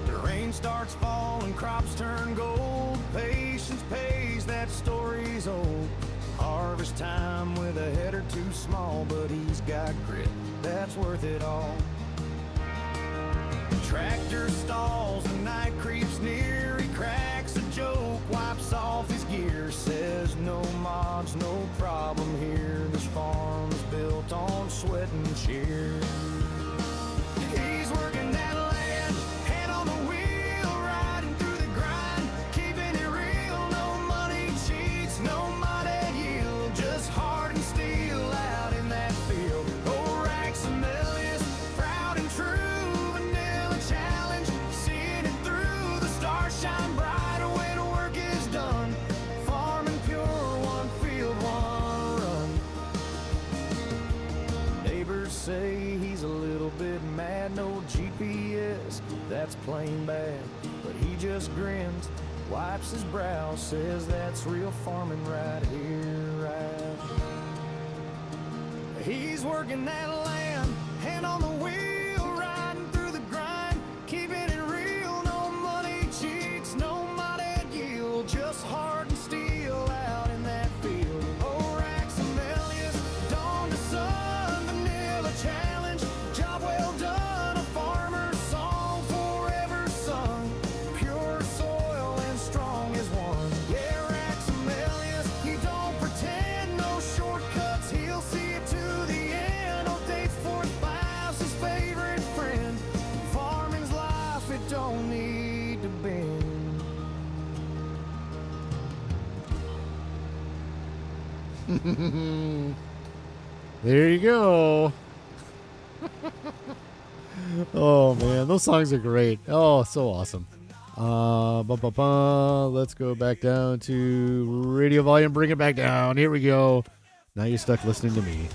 The rain starts falling, crops turn gold, patience pays, that story's old. Harvest time with a header too small, but he's got grit, that's worth it all. Tractor stalls, the night creeps near, he cracks a joke, wipes off his gear, says no mods, no problem here, this farm's built on sweat and cheer. He's working that land, hand on the wheel, riding through the grind, keeping it real, no money cheats, no modded yield, just hard and steel out in that field. Oh, Raxamelius, proud and true, Vanilla Challenge, seeing it through, the stars shine brighter when work is done, farming pure, one field, one run. Neighbors say he's a little bit mad, no GPS, that's plain bad, but he just grins, wipes his brow, says that's real farming right here, right. He's working that land, hand on the wheel, riding through the grind, keeping it real, no money cheats, no modded yield, just hard and steel out in that field. Oh, Raxamelius, dawn to sun, Vanilla Challenge, job well done, a farmer's song forever sung, pure soil and strong as one. Yeah, Raxamelius, he don't pretend, no shortcuts, he'll see it to the end. Old dates for five's his favorite friend. Farming's life, it don't need to bend. There you go. Oh man, those songs are great. Oh, so awesome. Let's go back down to radio volume. Bring it back down. Here we go. Now you're stuck listening to me.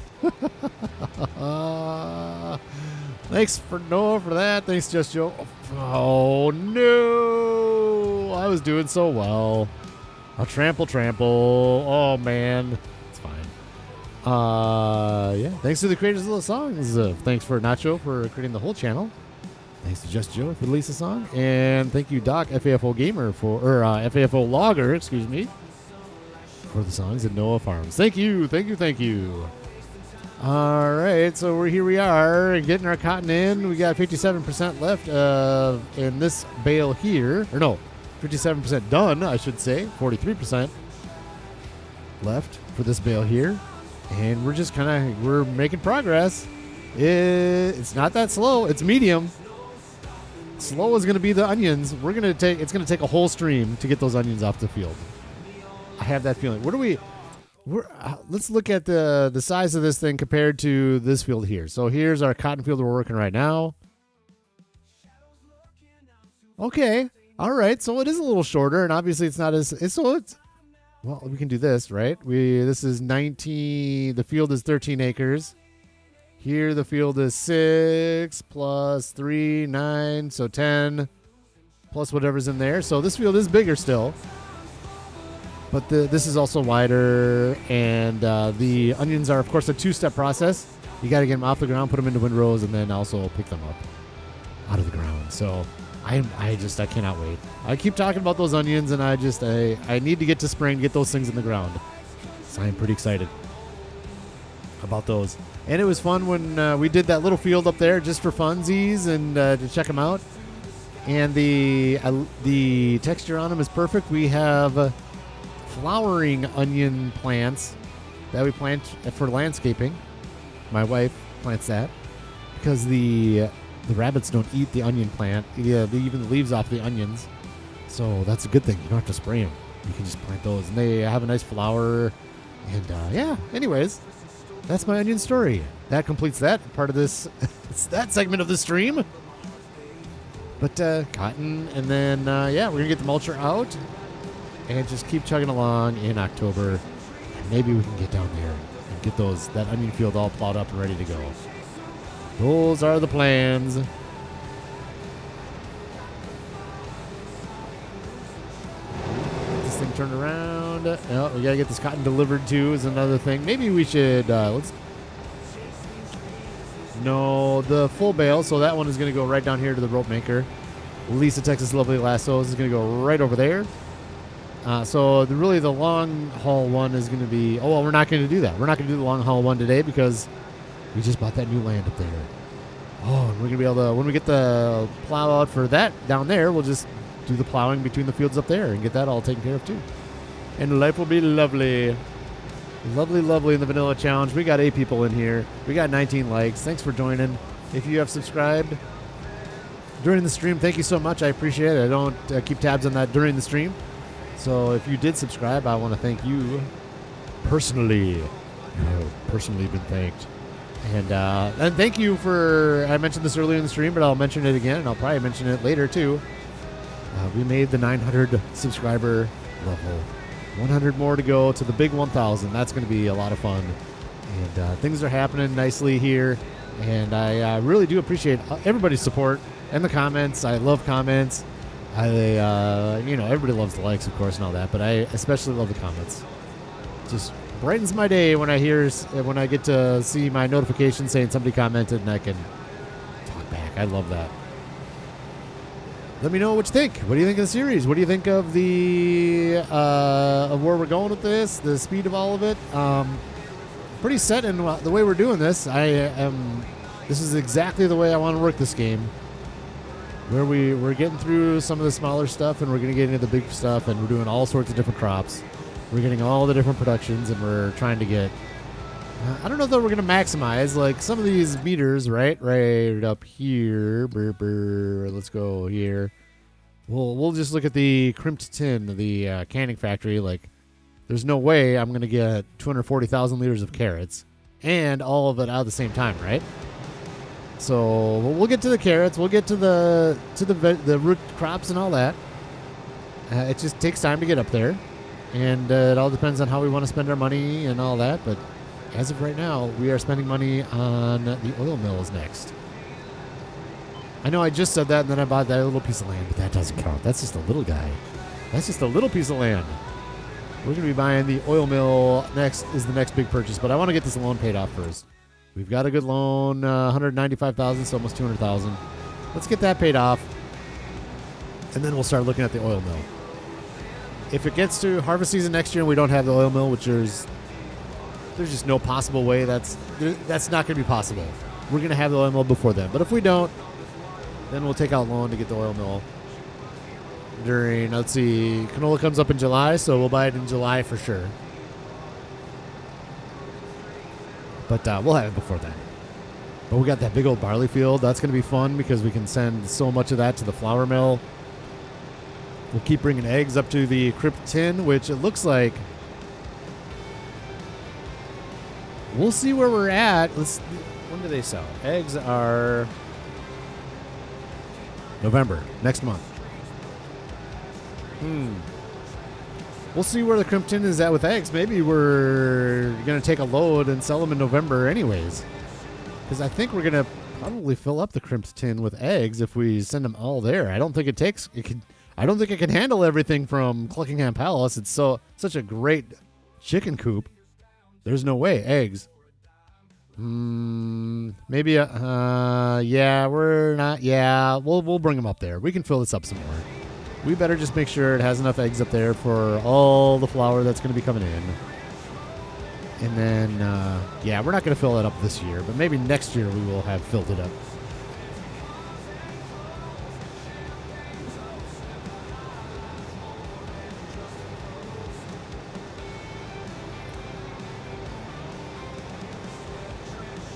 Thanks for Noah for that. Thanks, Just Joe. Oh no, I was doing so well. I'll trample. Oh man, it's fine. Yeah. Thanks to the creators of the songs. Thanks for Nacho for creating the whole channel. Thanks to Just Joe for the Lisa song, and thank you Doc FAFO Gamer for FAFO Logger, excuse me, for the songs at Noah Farms. Thank you. All right, so here we are getting our cotton in. We got 57% left in this bale here, or no, 57% done, I should say. 43% left for this bale here, and we're just we're making progress. It's not that slow. It's medium. Slow is going to be the onions. It's going to take a whole stream to get those onions off the field. I have that feeling. Let's look at the size of this thing compared to this field here. So here's our cotton field we're working right now. Okay. All right. So it is a little shorter, and obviously it's not as well, we can do this, right? This is 19. The field is 13 acres. Here the field is 6 plus 3, 9, so 10 plus whatever's in there. So this field is bigger still. But this is also wider, and the onions are, of course, a two-step process. You got to get them off the ground, put them into windrows, and then also pick them up out of the ground. So I cannot wait. I keep talking about those onions, and I need to get to spring, get those things in the ground. So I'm pretty excited about those. And it was fun when we did that little field up there just for funsies and to check them out. And the texture on them is perfect. We have flowering onion plants that we plant for landscaping. My wife plants that because the rabbits don't eat the onion plant, even the leaves off the onions. So that's a good thing. You don't have to spray them. You can just plant those, and they have a nice flower. And yeah, anyways, that's my onion story. That completes that part of this. It's that segment of the stream. But cotton, and then yeah, we're gonna get the mulcher out and just keep chugging along in October. And maybe we can get down there and get that onion field all plowed up and ready to go. Those are the plans. Get this thing turned around. Oh, we gotta get this cotton delivered too. Is another thing. Maybe we should let's. No, the full bale. So that one is gonna go right down here to the rope maker. Lisa Texas Lovely Lassos is gonna go right over there. So really the long haul one is going to be, oh, well, we're not going to do that. We're not going to do the long haul one today because we just bought that new land up there. Oh, and we're going to be able to, when we get the plow out for that down there, we'll just do the plowing between the fields up there and get that all taken care of too. And life will be lovely. Lovely, lovely in the Vanilla Challenge. We got 8 people in here. We got 19 likes. Thanks for joining. If you have subscribed during the stream, thank you so much. I appreciate it. I don't keep tabs on that during the stream. So if you did subscribe, I want to thank you personally. You've personally been thanked. And thank you for, I mentioned this earlier in the stream, but I'll mention it again, and I'll probably mention it later too. We made the 900 subscriber level. 100 more to go to the big 1,000. That's going to be a lot of fun. And things are happening nicely here. And I really do appreciate everybody's support and the comments. I love comments. Everybody loves the likes, of course, and all that, but I especially love the comments. Just brightens my day when I get to see my notification saying somebody commented and I can talk back. I love that. Let me know what you think. What do you think of the series? What do you think of of where we're going with this? The speed of all of it? Pretty set in the way we're doing this. This is exactly the way I want to work this game. Where we're getting through some of the smaller stuff and we're going to get into the big stuff, and we're doing all sorts of different crops. We're getting all the different productions, and we're trying to get, I don't know that we're going to maximize, like some of these meters, right up here. Let's go here. We'll just look at the crimped tin, the canning factory. Like, there's no way I'm going to get 240,000 liters of carrots and all of it out at the same time, right? So we'll get to the carrots. We'll get to the root crops and all that. It just takes time to get up there, and it all depends on how we want to spend our money and all that. But as of right now, we are spending money on the oil mills next. I know I just said that, and then I bought that little piece of land, but that doesn't count. That's just a little guy. That's just a little piece of land. We're going to be buying the oil mill next. Is the next big purchase, but I want to get this loan paid off first. We've got a good loan, $195,000, so almost $200,000. Let's get that paid off, and then we'll start looking at the oil mill. If it gets to harvest season next year and we don't have the oil mill, which there's just no possible way that's not going to be possible. We're going to have the oil mill before then. But if we don't, then we'll take out loan to get the oil mill during, let's see, canola comes up in July, so we'll buy it in July for sure. But we'll have it before then. But we got that big old barley field. That's going to be fun because we can send so much of that to the flour mill. We'll keep bringing eggs up to the crypt tin, which it looks like we'll see where we're at. When do they sell? Eggs are November, next month. We'll see where the Crimpton is at with eggs. Maybe we're going to take a load and sell them in November anyways. Because I think we're going to probably fill up the Crimpton with eggs if we send them all there. I don't think it takes... I don't think it can handle everything from Cluckingham Palace. It's such a great chicken coop. There's no way. Eggs. Maybe. Yeah, we're not. Yeah, we'll bring them up there. We can fill this up some more. We better just make sure it has enough eggs up there for all the flour that's going to be coming in. And then, yeah, we're not going to fill it up this year, but maybe next year we will have filled it up.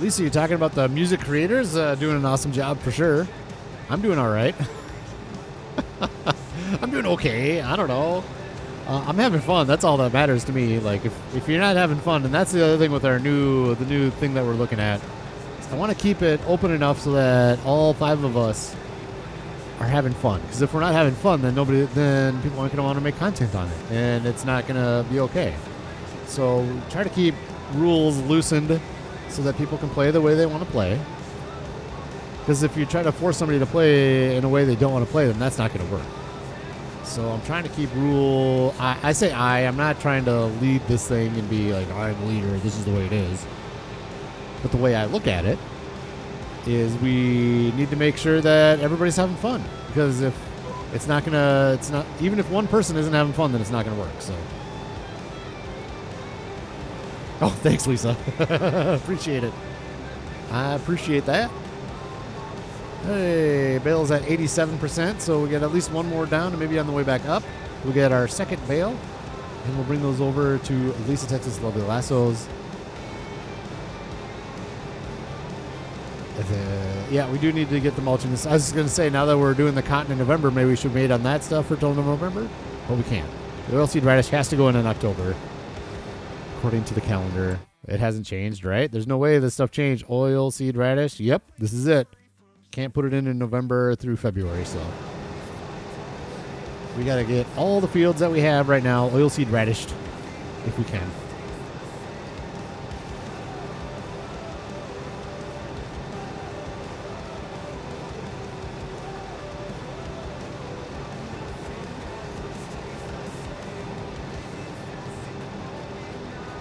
Lisa, you talking about the music creators doing an awesome job for sure. I'm doing all right. I'm doing okay. I don't know. I'm having fun. That's all that matters to me. Like if you're not having fun, and that's the other thing with the new thing that we're looking at. I want to keep it open enough so that all 5 of us are having fun. Because if we're not having fun, then people aren't going to want to make content on it, and it's not going to be okay. So try to keep rules loosened so that people can play the way they want to play. Because if you try to force somebody to play in a way they don't want to play, then that's not going to work. So I'm trying to keep I say I'm not trying to lead this thing and be like, I'm the leader, this is the way it is. But the way I look at it is we need to make sure that everybody's having fun. Because if even if one person isn't having fun, then it's not going to work. So. Oh, thanks, Lisa. Appreciate it. I appreciate that. Hey, bale's at 87%, so we get at least one more down, and maybe on the way back up, we'll get our second bale, and we'll bring those over to Lisa, Texas Lovely Lassos. Yeah, we do need to get the mulching. I was going to say, now that we're doing the cotton in November, maybe we should wait on that stuff for till November, but we can't. The oilseed radish has to go in October, according to the calendar. It hasn't changed, right? There's no way this stuff changed. Oilseed radish, yep, this is it. Can't put it in November through February, so we got to get all the fields that we have right now oilseed radished if we can.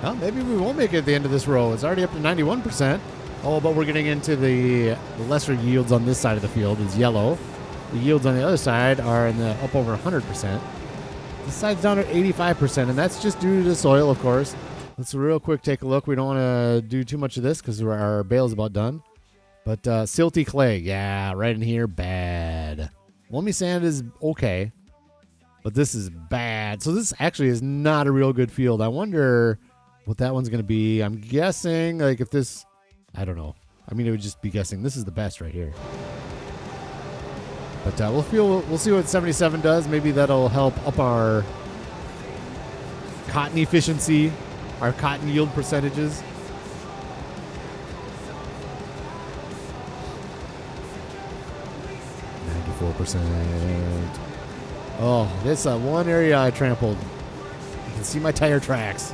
Well, maybe we won't make it at the end of this row. It's already up to 91%. Oh, but we're getting into the lesser yields on this side of the field is yellow. The yields on the other side are up over 100%. This side's down at 85%, and that's just due to the soil, of course. Let's real quick take a look. We don't want to do too much of this because our bale's about done. But silty clay, yeah, right in here, bad. Loamy sand is okay, but this is bad. So this actually is not a real good field. I wonder what that one's going to be. I'm guessing, like, if this... I don't know. I mean, it would just be guessing. This is the best right here. But we'll see what 77 does. Maybe that'll help up our cotton efficiency, our cotton yield percentages. %. Oh, this one area I trampled. You can see my tire tracks.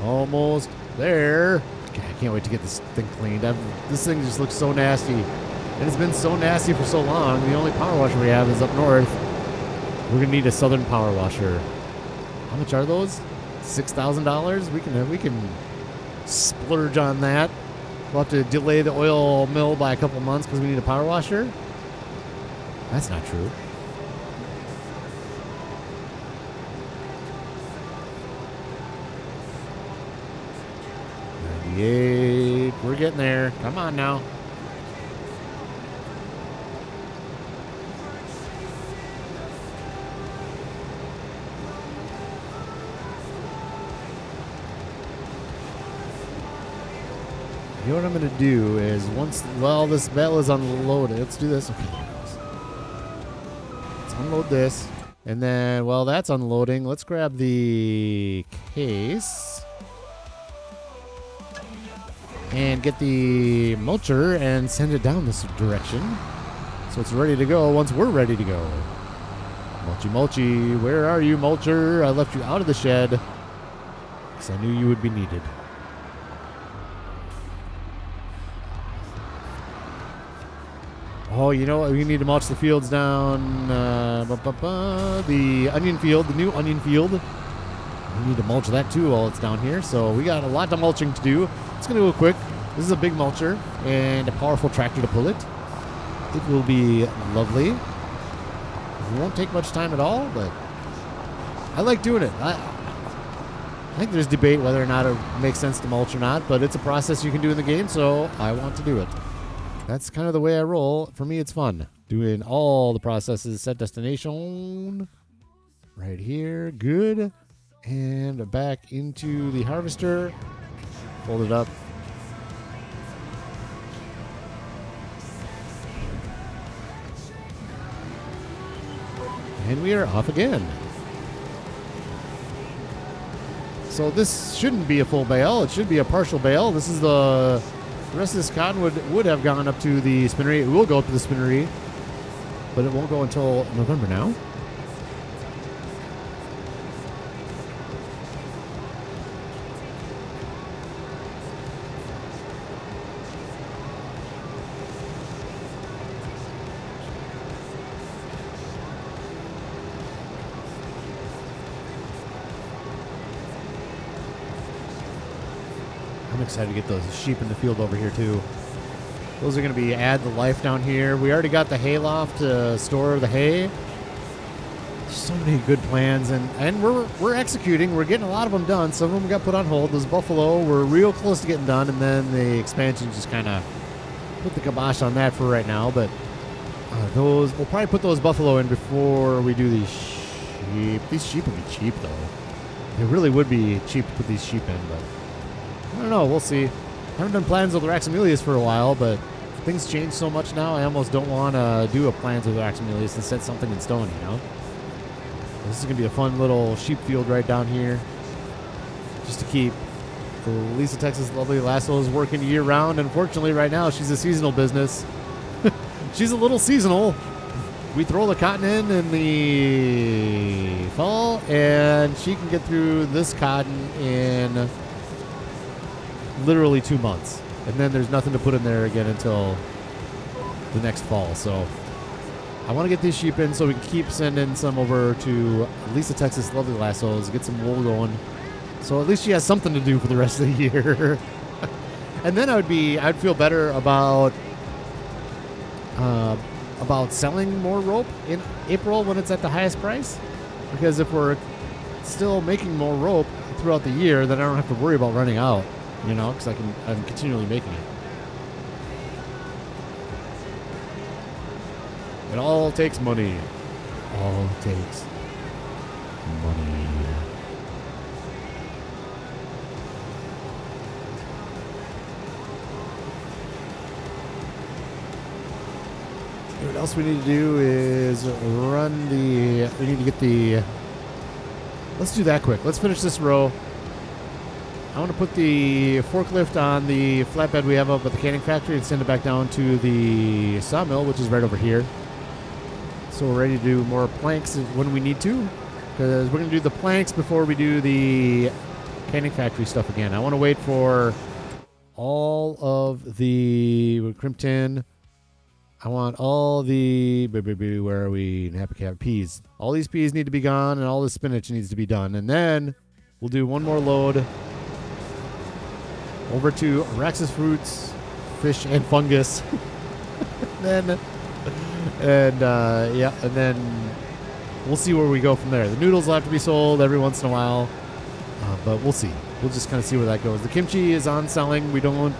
Almost there. God, I can't wait to get this thing cleaned. This thing just looks so nasty, and it's been so nasty for so long. The only power washer we have is up north. We're gonna need a southern power washer. How much are those? $6,000. We can splurge on that. We'll have to delay the oil mill by a couple months because we need a power washer. That's not true. We're getting there. Come on now. You know what I'm going to do is while this bale is unloaded, let's do this. Okay. Let's unload this. And then while that's unloading, let's grab the case. and get the mulcher and send it down this direction. So it's ready to go once we're ready to go. Mulchy, mulchy, where are you, mulcher? I left you out of the shed because I knew you would be needed. Oh, you know what? We need to mulch the fields down. The onion field, the new onion field. We need to mulch that too while it's down here. So we got a lot of mulching to do. It's going to go quick. This is a big mulcher and a powerful tractor to pull it. It will be lovely. It won't take much time at all, but I like doing it. I think there's debate whether or not it makes sense to mulch or not, but it's a process you can do in the game, so I want to do it. That's kind of the way I roll. For me, it's fun. Doing all the processes. Set destination. Right here. Good. And back into the harvester. Fold it up. And we are off again. So this shouldn't be a full bale. It should be a partial bale. This is the rest of this cotton would have gone up to the spinnery. It will go up to the spinnery, but it won't go until November now. I'm excited to get those sheep in the field over here too. Those are going to be add the life down here. We already got the hay loft to store the hay. So many good plans, and we're executing. We're getting a lot of them done. Some of them got put on hold. Those buffalo were real close to getting done, and then the expansion just kind of put the kibosh on that for right now. But those we'll probably put those buffalo in before we do these sheep. These sheep would be cheap though. It really would be cheap to put these sheep in, but I don't know. We'll see. I haven't done plans with Raxamelius for a while, but things change so much now. I almost don't want to do a plans with Raxamelius and set something in stone, you know? This is going to be a fun little sheep field right down here. Just to keep the Lisa Texas Lovely Lassos working year round. Unfortunately, right now, she's a seasonal business. She's a little seasonal. We throw the cotton in the fall, and she can get through this cotton in literally 2 months, and then there's nothing to put in there again until the next fall. So I want to get these sheep in so we can keep sending some over to Lisa Texas Lovely Lassos, get some wool going, so at least she has something to do for the rest of the year. And then I'd feel better about selling more rope in April when it's at the highest price, because if we're still making more rope throughout the year, then I don't have to worry about running out. You know, because I'm continually making it. It all takes money. All takes money. What else we need to do is we need to get the, let's do that quick. Let's finish this row. I want to put the forklift on the flatbed we have up at the canning factory and send it back down to the sawmill, which is right over here. So we're ready to do more planks when we need to, because we're going to do the planks before we do the canning factory stuff again. I want to wait for all of the Crimpton. I want all the, where are we? Peas. All these peas need to be gone, and all the spinach needs to be done. And then we'll do one more load over to Raxus Fruits, Fish and Fungus. and then we'll see where we go from there. The noodles will have to be sold every once in a while, but we'll see. We'll just kind of see where that goes. The kimchi is on selling. We don't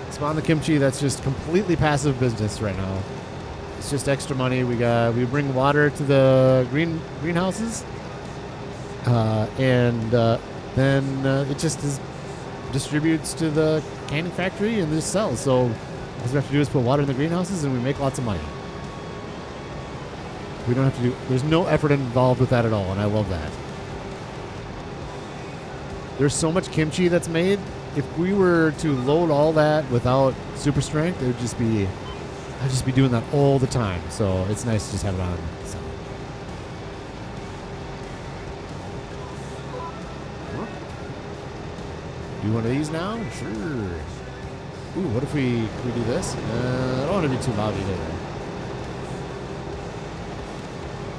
spawn the kimchi. That's just completely passive business right now. It's just extra money. We bring water to the greenhouses, and then it just distributes to the canning factory and just sells. So all we have to do is put water in the greenhouses, and we make lots of money. We don't have to do. There's no effort involved with that at all, and I love that. There's so much kimchi that's made if we were to load all that without super strength, it would just be, I'd just be doing that all the time. So it's nice to just have it on. So. Do one of these now? Sure. Ooh, what if we do this? I don't want to be too loud either.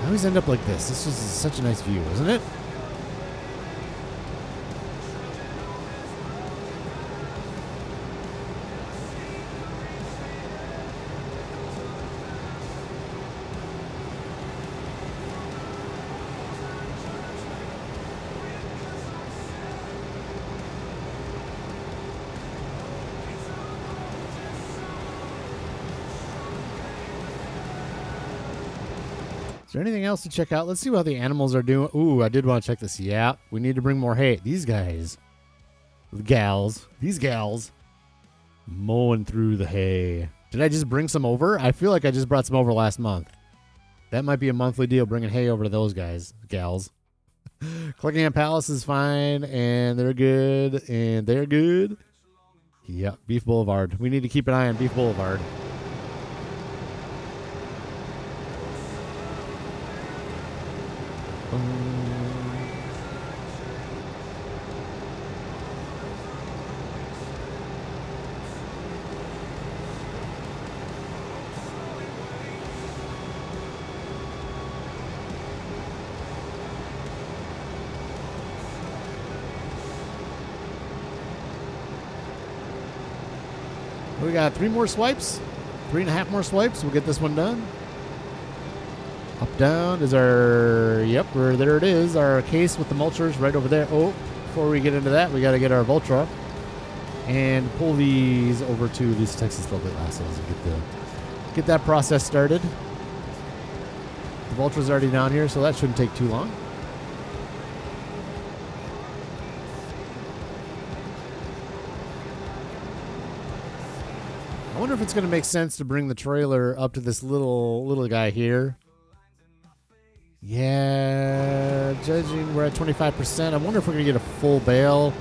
I always end up like this. This is such a nice view, isn't it? Is there anything else to check out? Let's see how the animals are doing. Ooh, I did want to check this. Yeah, we need to bring more hay. These guys, these gals, mowing through the hay. Did I just bring some over? I feel like I just brought some over last month. That might be a monthly deal, bringing hay over to those guys, gals. Clicking on Palace is fine, and they're good, and they're good. Yeah, Beef Boulevard. We need to keep an eye on Beef Boulevard. We got 3 more swipes, 3.5 more swipes. We'll get this one done. Up, down is our, yep, there it is. Our case with the mulchers right over there. Oh, before we get into that, we got to get our Voltra and pull these over to these Texas Lovely Lassos and get that process started. The Voltra's already down here, so that shouldn't take too long. I wonder if it's going to make sense to bring the trailer up to this little guy here. Yeah, judging we're at 25%. I wonder if we're going to get a full bale.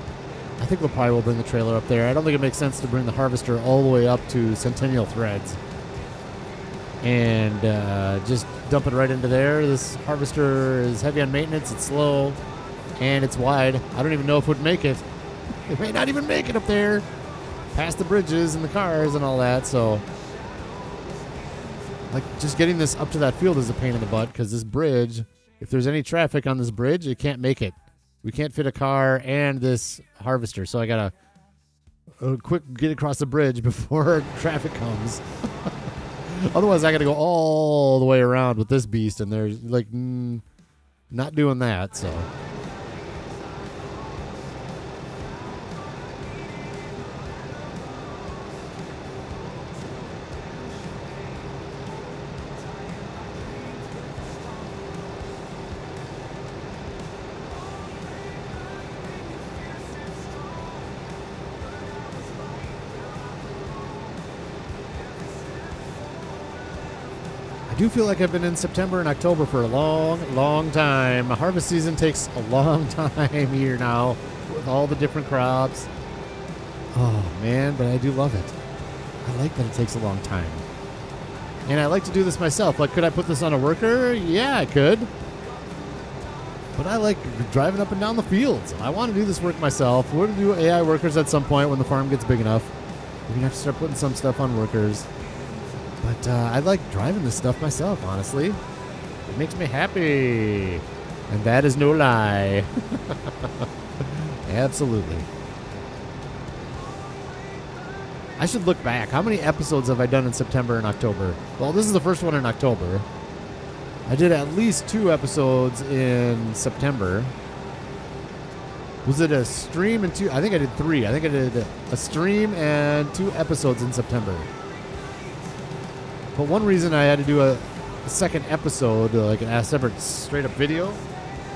I think we'll probably bring the trailer up there. I don't think it makes sense to bring the harvester all the way up to Centennial Threads and just dump it right into there. This harvester is heavy on maintenance. It's slow and it's wide. I don't even know if it would make it. It may not even make it up there past the bridges and the cars and all that. So like just getting this up to that field is a pain in the butt because this bridge, if there's any traffic on this bridge, it can't make it. We can't fit a car and this harvester. So I got to quick get across the bridge before traffic comes. Otherwise, I got to go all the way around with this beast, and there's like not doing that. So. I do feel like I've been in September and October for a long time. Harvest season takes a long time here now with all the different crops. Oh, man, but I do love it. I like that it takes a long time. And I like to do this myself. Like, could I put this on a worker? Yeah, I could. But I like driving up and down the fields. I want to do this work myself. We're going to do AI workers at some point when the farm gets big enough. We're going to have to start putting some stuff on workers. But I like driving this stuff myself, honestly. It makes me happy. And that is no lie. Absolutely. I should look back. How many episodes have I done in September and October? Well, this is the first one in October. I did at least 2 episodes in September. Was it a stream and 2? I think I did 3. I think I did a stream and 2 episodes in September. But one reason I had to do a second episode, like a separate straight-up video,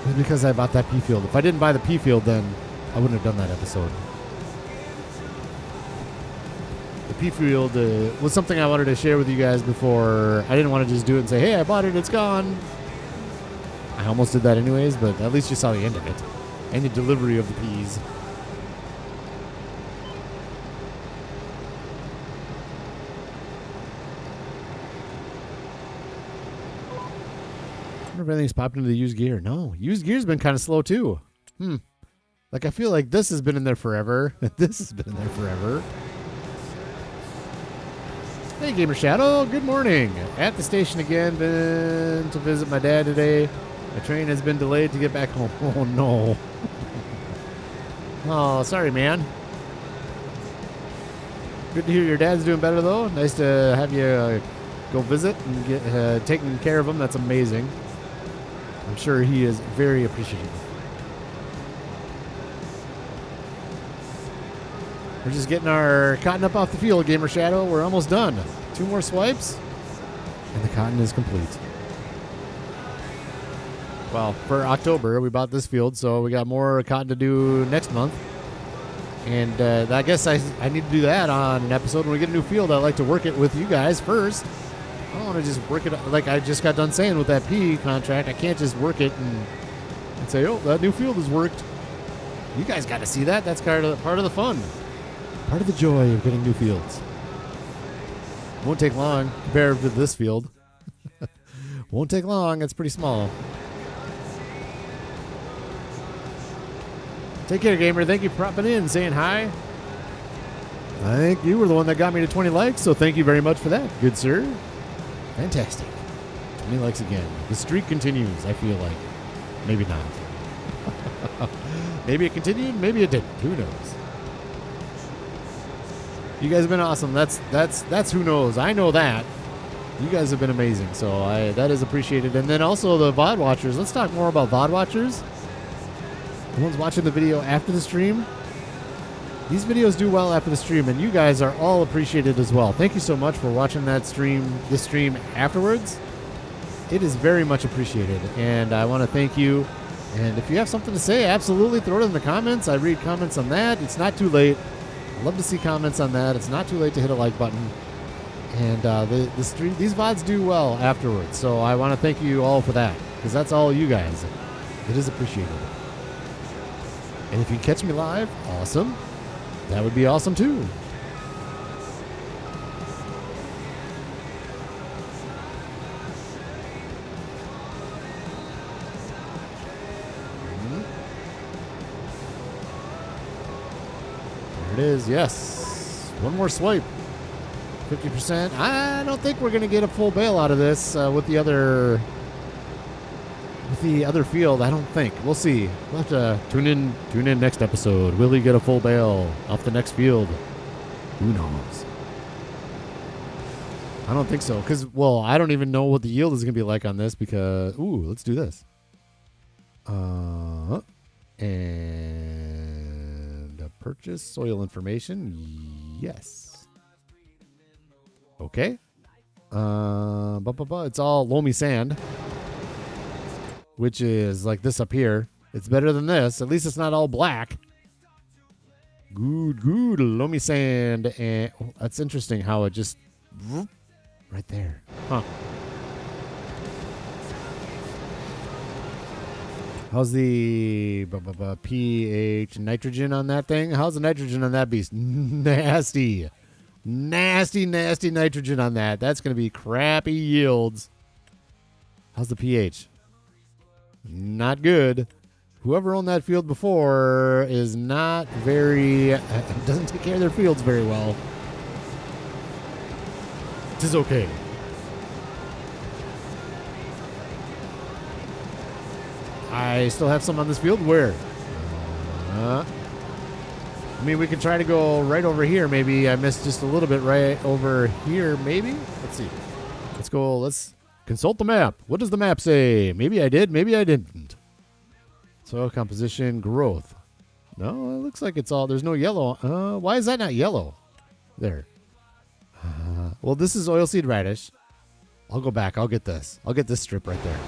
was because I bought that pea field. If I didn't buy the pea field, then I wouldn't have done that episode. The pea field was something I wanted to share with you guys before. I didn't want to just do it and say, hey, I bought it, it's gone. I almost did that anyways, but at least you saw the end of it. And the delivery of the peas. wonder if anything's popped into the used gear. No, used gear's been kind of slow too. Like I feel like this has been in there forever. This has been in there forever. Hey, Gamer Shadow. Good morning. At the station again. Been to visit my dad today. My train has been delayed to get back home. Oh no. Oh, sorry, man. Good to hear your dad's doing better though. Nice to have you go visit and get taking care of him. That's amazing. I'm sure he is very appreciative. We're just getting our cotton up off the field, Gamer Shadow. We're almost done. 2 more swipes, and the cotton is complete. Well, for October, we bought this field, so we got more cotton to do next month. And I guess I need to do that on an episode. When we get a new field, I like to work it with you guys first. I don't want to just work it like I just got done saying with that P contract. I can't just work it and say, oh, that new field has worked. You guys got to see that. That's part of the fun. Part of the joy of getting new fields. Won't take long compared to this field. Won't take long. It's pretty small. Take care, gamer. Thank you for popping in, saying hi. I think you were the one that got me to 20 likes, so thank you very much for that. Good sir. Fantastic. 20 likes again. The streak continues, I feel like. Maybe not. Maybe it continued, maybe it didn't. Who knows? You guys have been awesome. That's who knows. I know that. You guys have been amazing, so that is appreciated. And then also the VOD watchers. Let's talk more about VOD watchers. The ones watching the video after the stream. These videos do well after the stream, and you guys are all appreciated as well. Thank you so much for watching this stream afterwards. It is very much appreciated, and I want to thank you. And if you have something to say, absolutely throw it in the comments. I read comments on that. It's not too late. I'd love to see comments on that. It's not too late to hit a like button. And these VODs do well afterwards, so I want to thank you all for that, because that's all you guys. It is appreciated. And if you catch me live, awesome. That would be awesome too. There it is. Yes. One more swipe. 50%. I don't think we're going to get a full bale out of this with the other field. I don't think. We'll see. We'll have to tune in next episode. Will he get a full bale off the next field? Who knows? I don't think so. Because, well, I don't even know what the yield is going to be like on this because, ooh, let's do this. And purchase soil information. Yes. Okay. It's all loamy sand, which is like this up here. It's better than this. At least it's not all black. Good loamy sand. And oh, that's interesting how it just right there. Huh. How's the pH nitrogen on that thing? How's the nitrogen on that beast? Nasty nitrogen on that. That's going to be crappy yields. How's the pH? Not good. Whoever owned that field before is not very... doesn't take care of their fields very well. It is okay. I still have some on this field. Where? I mean, we can try to go right over here. Maybe I missed just a little bit right over here. Maybe. Let's see. Let's go. Let's consult the map. What does the map say? Maybe I did. Maybe I didn't. Soil composition, growth. No, it looks like it's all. There's no yellow. Why is that not yellow? There. Well, this is oilseed radish. I'll go back. I'll get this. I'll get this strip right there.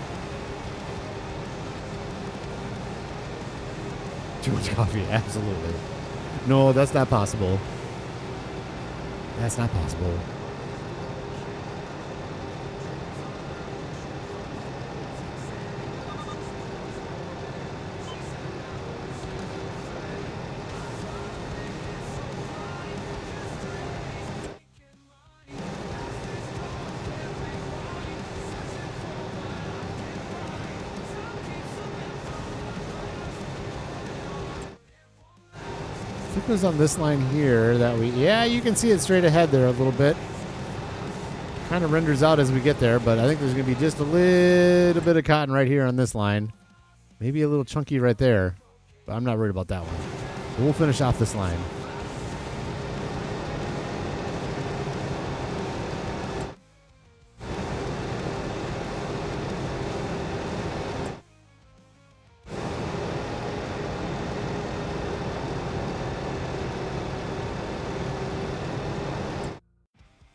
Too much coffee. Absolutely. No, that's not possible. That's not possible. it was on this line here that yeah, you can see it straight ahead there a little bit. Kind of renders out as we get there, but I think there's going to be just a little bit of cotton right here on this line. Maybe a little chunky right there, but I'm not worried about that one. We'll finish off this line.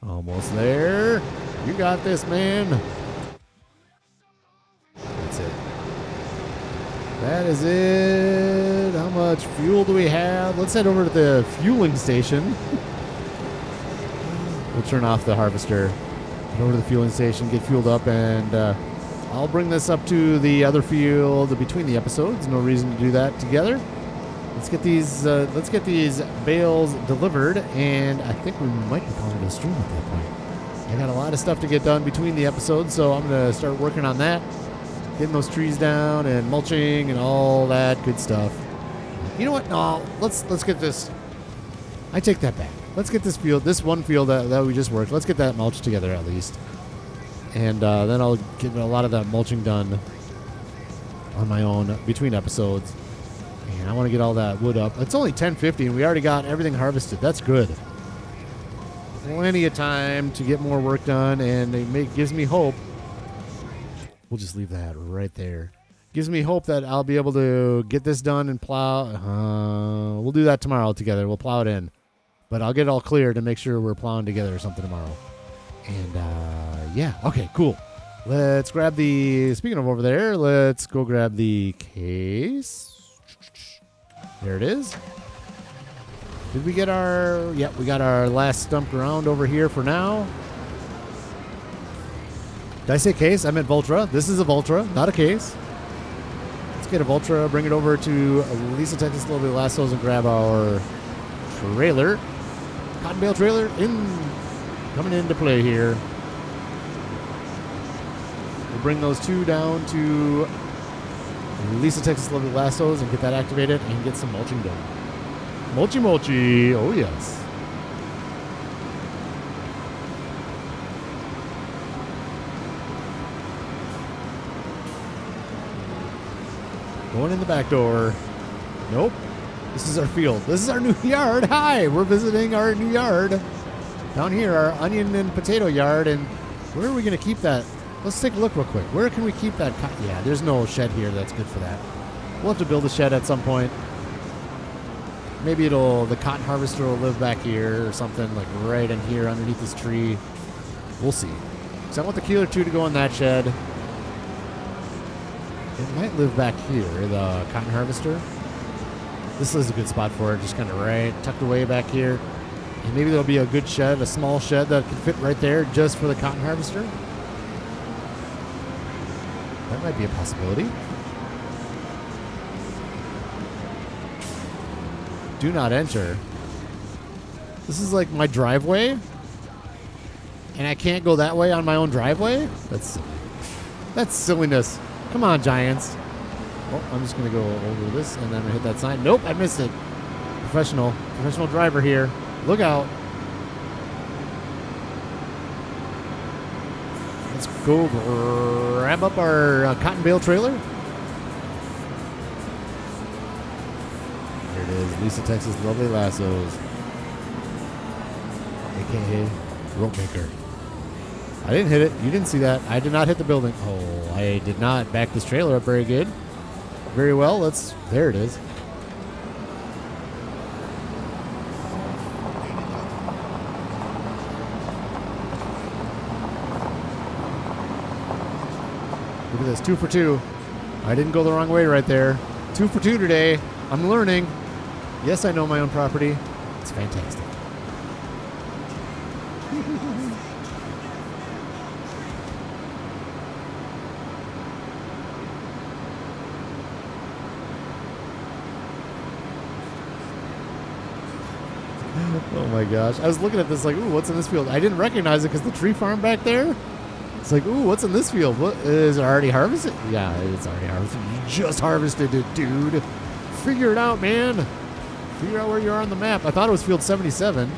Almost there. You got this, man. That's it. That is it. How much fuel do we have? Let's head over to the fueling station. We'll turn off the harvester. Head over to the fueling station, get fueled up, and I'll bring this up to the other field between the episodes. No reason to do that together. Let's get these bales delivered, and I think we might be calling it a stream at that point. I got a lot of stuff to get done between the episodes, so I'm going to start working on that. Getting those trees down and mulching and all that good stuff. You know what? No, let's get this. I take that back. Let's get this field, this one field that we just worked. Let's get that mulch together at least. And then I'll get a lot of that mulching done on my own between episodes. And I want to get all that wood up. It's only 10:50 and we already got everything harvested. That's good. Plenty of time to get more work done, and it gives me hope. We'll just leave that right there. Gives me hope that I'll be able to get this done and plow. We'll do that tomorrow together. We'll plow it in. But I'll get it all clear to make sure we're plowing together or something tomorrow. And yeah, okay, cool. Let's grab speaking of over there, let's go grab the case. There it is. Did we get we got our last stump ground over here for now. Did I say case? I meant Voltra. This is a Voltra, not a case. Let's get a Voltra, bring it over to Lisa, Texas, a little bit lassos, and grab our trailer. Cotton bale trailer coming into play here. We'll bring those two down to Lisa, Texas, Lovely Lassos, and get that activated and get some mulching done. Mulchy. Oh, yes. Going in the back door. Nope. This is our field. This is our new yard. Hi, we're visiting our new yard. Down here, our onion and potato yard. And where are we going to keep that? Let's take a look real quick. Where can we keep that? Yeah, there's no shed here that's good for that. We'll have to build a shed at some point. Maybe the cotton harvester will live back here or something, like right in here underneath this tree. We'll see. So I want the Keeler 2 to go in that shed. It might live back here, the cotton harvester. This is a good spot for it, just kind of right tucked away back here. And maybe there'll be a good shed, a small shed that can fit right there just for the cotton harvester. That might be a possibility. Do not enter. This is like my driveway, and I can't go that way on my own driveway? That's silliness. Come on, Giants. Oh, I'm just going to go over this, and then I'm going to hit that sign. Nope, I missed it. Professional driver here. Look out. Let's go grab up our cotton bale trailer. There it is, Lisa, Texas, Lovely Lassos, a.k.a. Rope Maker. I didn't hit it. You didn't see that. I did not hit the building. Oh, I did not back this trailer up very good. Very well. There it is. Look at this, 2 for 2. I didn't go the wrong way right there. 2 for 2 today. I'm learning. Yes, I know my own property. It's fantastic. Oh my gosh. I was looking at this like, ooh, what's in this field? I didn't recognize it because the tree farm back there. It's like, ooh, what's in this field? What is it already harvested? Yeah, it's already harvested. You just harvested it, dude. Figure it out, man. Figure out where you are on the map. I thought it was field 77.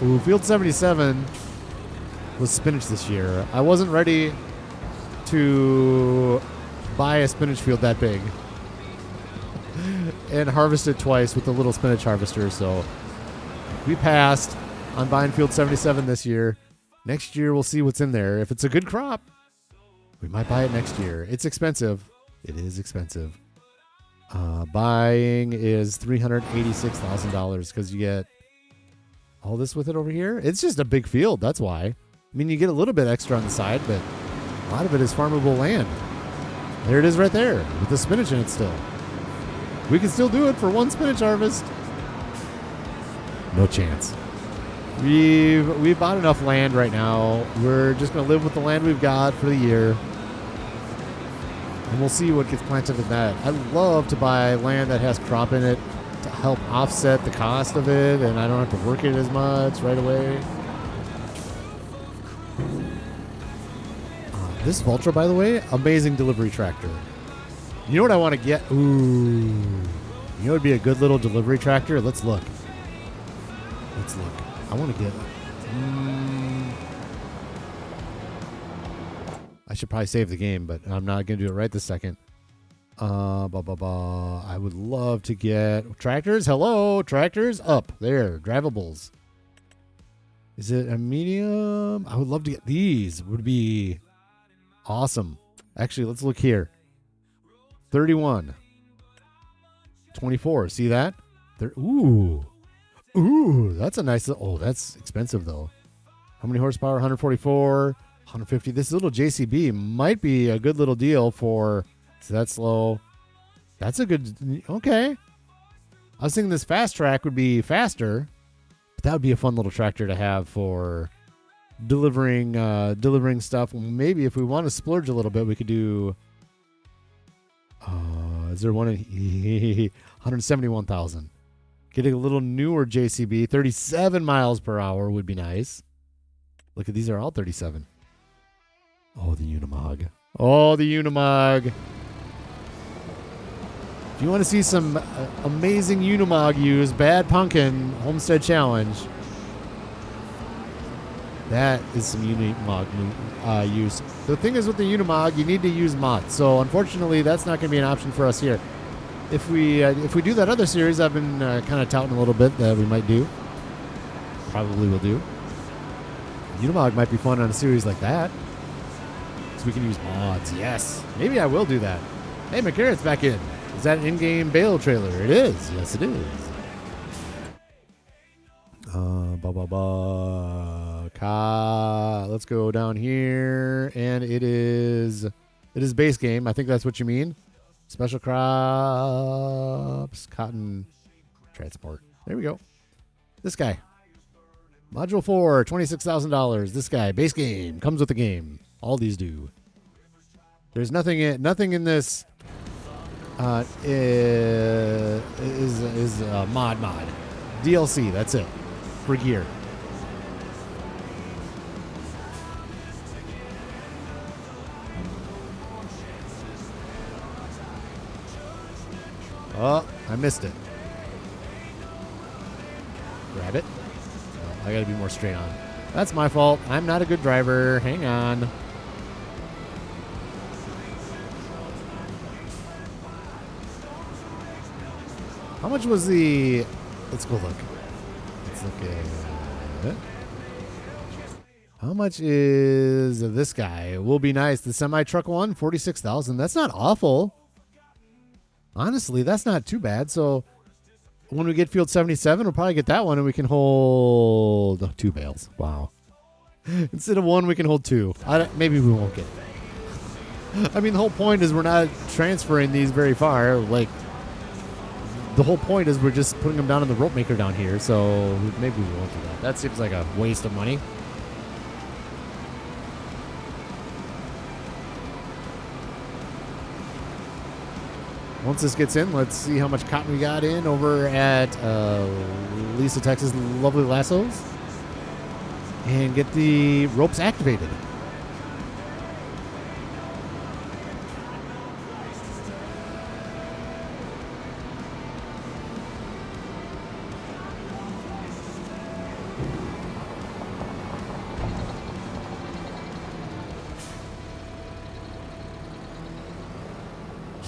Ooh, field 77 was spinach this year. I wasn't ready to buy a spinach field that big and harvest it twice with the little spinach harvester. So we passed on buying field 77 this year. Next year, we'll see what's in there. If it's a good crop, we might buy it next year. It's expensive. It is expensive. Buying is $386,000 because you get all this with it over here. It's just a big field. That's why. I mean, you get a little bit extra on the side, but a lot of it is farmable land. There it is right there with the spinach in it still. We can still do it for one spinach harvest. No chance. We've bought enough land right now. We're just going to live with the land we've got for the year. And we'll see what gets planted in that. I love to buy land that has crop in it to help offset the cost of it, and I don't have to work it as much right away. This Vultra, by the way, amazing delivery tractor. You know what I want to get? Ooh. You know what would be a good little delivery tractor? Let's look. Let's look. I want to get... I should probably save the game, but I'm not going to do it right this second. I would love to get... Tractors? Hello? Tractors? Up. There. Drivables. Is it a medium? I would love to get these. Would be awesome. Actually, let's look here. 31. 24. See that? Ooh. Ooh, that's a nice... Oh, that's expensive, though. How many horsepower? 144, 150. This little JCB might be a good little deal for... So that's slow. That's a good... Okay. I was thinking this fast track would be faster, but that would be a fun little tractor to have for delivering stuff. Maybe if we want to splurge a little bit, we could do... is there one in 171,000? Getting a little newer JCB, 37 miles per hour would be nice. Look at these are all 37. Oh, the Unimog. Oh, the Unimog. If you want to see some amazing Unimog use, Bad Pumpkin Homestead Challenge, that is some Unimog use. The thing is with the Unimog, you need to use mods. So unfortunately, that's not going to be an option for us here. If we do that other series I've been kind of touting a little bit that we might do, probably will do. Unimog might be fun on a series like that. So we can use mods. Yes. Maybe I will do that. Hey, McCarron's back in. Is that an in-game bale trailer? It is. Yes, it is. Let's go down here. And it is base game. I think that's what you mean. Special crops, cotton, transport. There we go. This guy. Module 4, $26,000. This guy, base game, comes with the game. All these do. There's nothing in this is mod. DLC, that's it. For gear. Oh, I missed it. Grab it. Oh, I gotta be more straight on. That's my fault. I'm not a good driver. Hang on. How much was the... Let's go look. Let's look at it. How much is this guy? Will be nice. The semi-truck one, $46,000. That's not awful. Honestly, that's not too bad. So when we get field 77, we'll probably get that one and we can hold 2 bales. Wow. Instead of 1, we can hold 2. Maybe we won't get it. I mean, the whole point is we're not transferring these very far. Like, the whole point is we're just putting them down in the rope maker down here. So maybe we won't do that. That seems like a waste of money. Once this gets in, let's see how much cotton we got in over at Lisa, Texas Lovely Lassos. And get the ropes activated.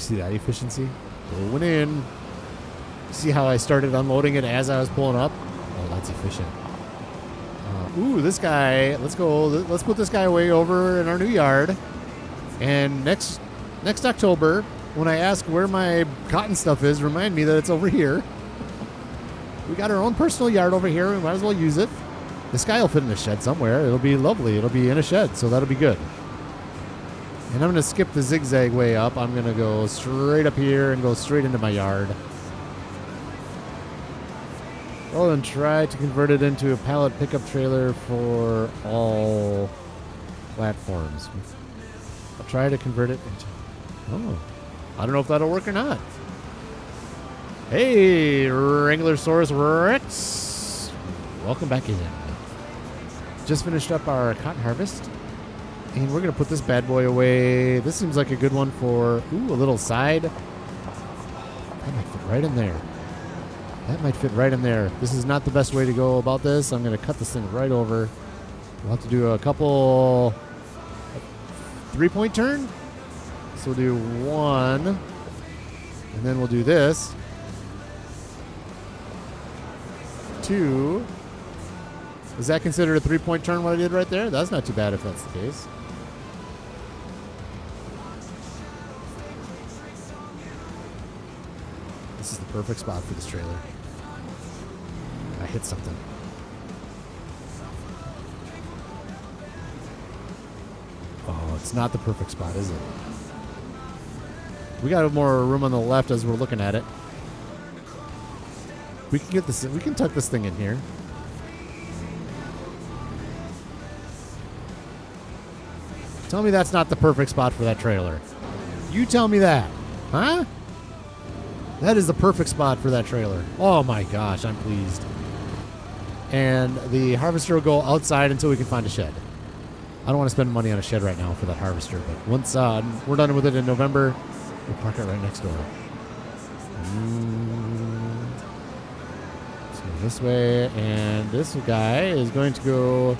see that efficiency? Going in. See how I started unloading it as I was pulling up? Oh, that's efficient. Ooh, this guy. Let's go. Let's put this guy away over in our new yard. And next October, when I ask where my cotton stuff is, remind me that it's over here. We got our own personal yard over here. We might as well use it. This guy will fit in a shed somewhere. It'll be lovely. It'll be in a shed, so that'll be good. And I'm going to skip the zigzag way up. I'm going to go straight up here and go straight into my yard. Well, and try to convert it into a pallet pickup trailer for all platforms. I'll try to convert it into... Oh, I don't know if that'll work or not. Hey, Wranglersaurus Rex. Welcome back in. Just finished up our cotton harvest. And we're going to put this bad boy away. This seems like a good one for, ooh, a little side. That might fit right in there. That might fit right in there. This is not the best way to go about this. I'm going to cut this thing right over. We'll have to do a couple 3-point turn. So we'll do one. And then we'll do this. 2. Is that considered a 3-point turn, what I did right there? That's not too bad if that's the case. This is the perfect spot for this trailer. I hit something. Oh, it's not the perfect spot, is it? We got more room on the left as we're looking at it. We can get this. We can tuck this thing in here. Tell me that's not the perfect spot for that trailer. You tell me that, huh? That is the perfect spot for that trailer. Oh my gosh, I'm pleased. And the harvester will go outside until we can find a shed. I don't want to spend money on a shed right now for that harvester, but once we're done with it in November, we'll park it right next door. Let's go this way, and this guy is going to go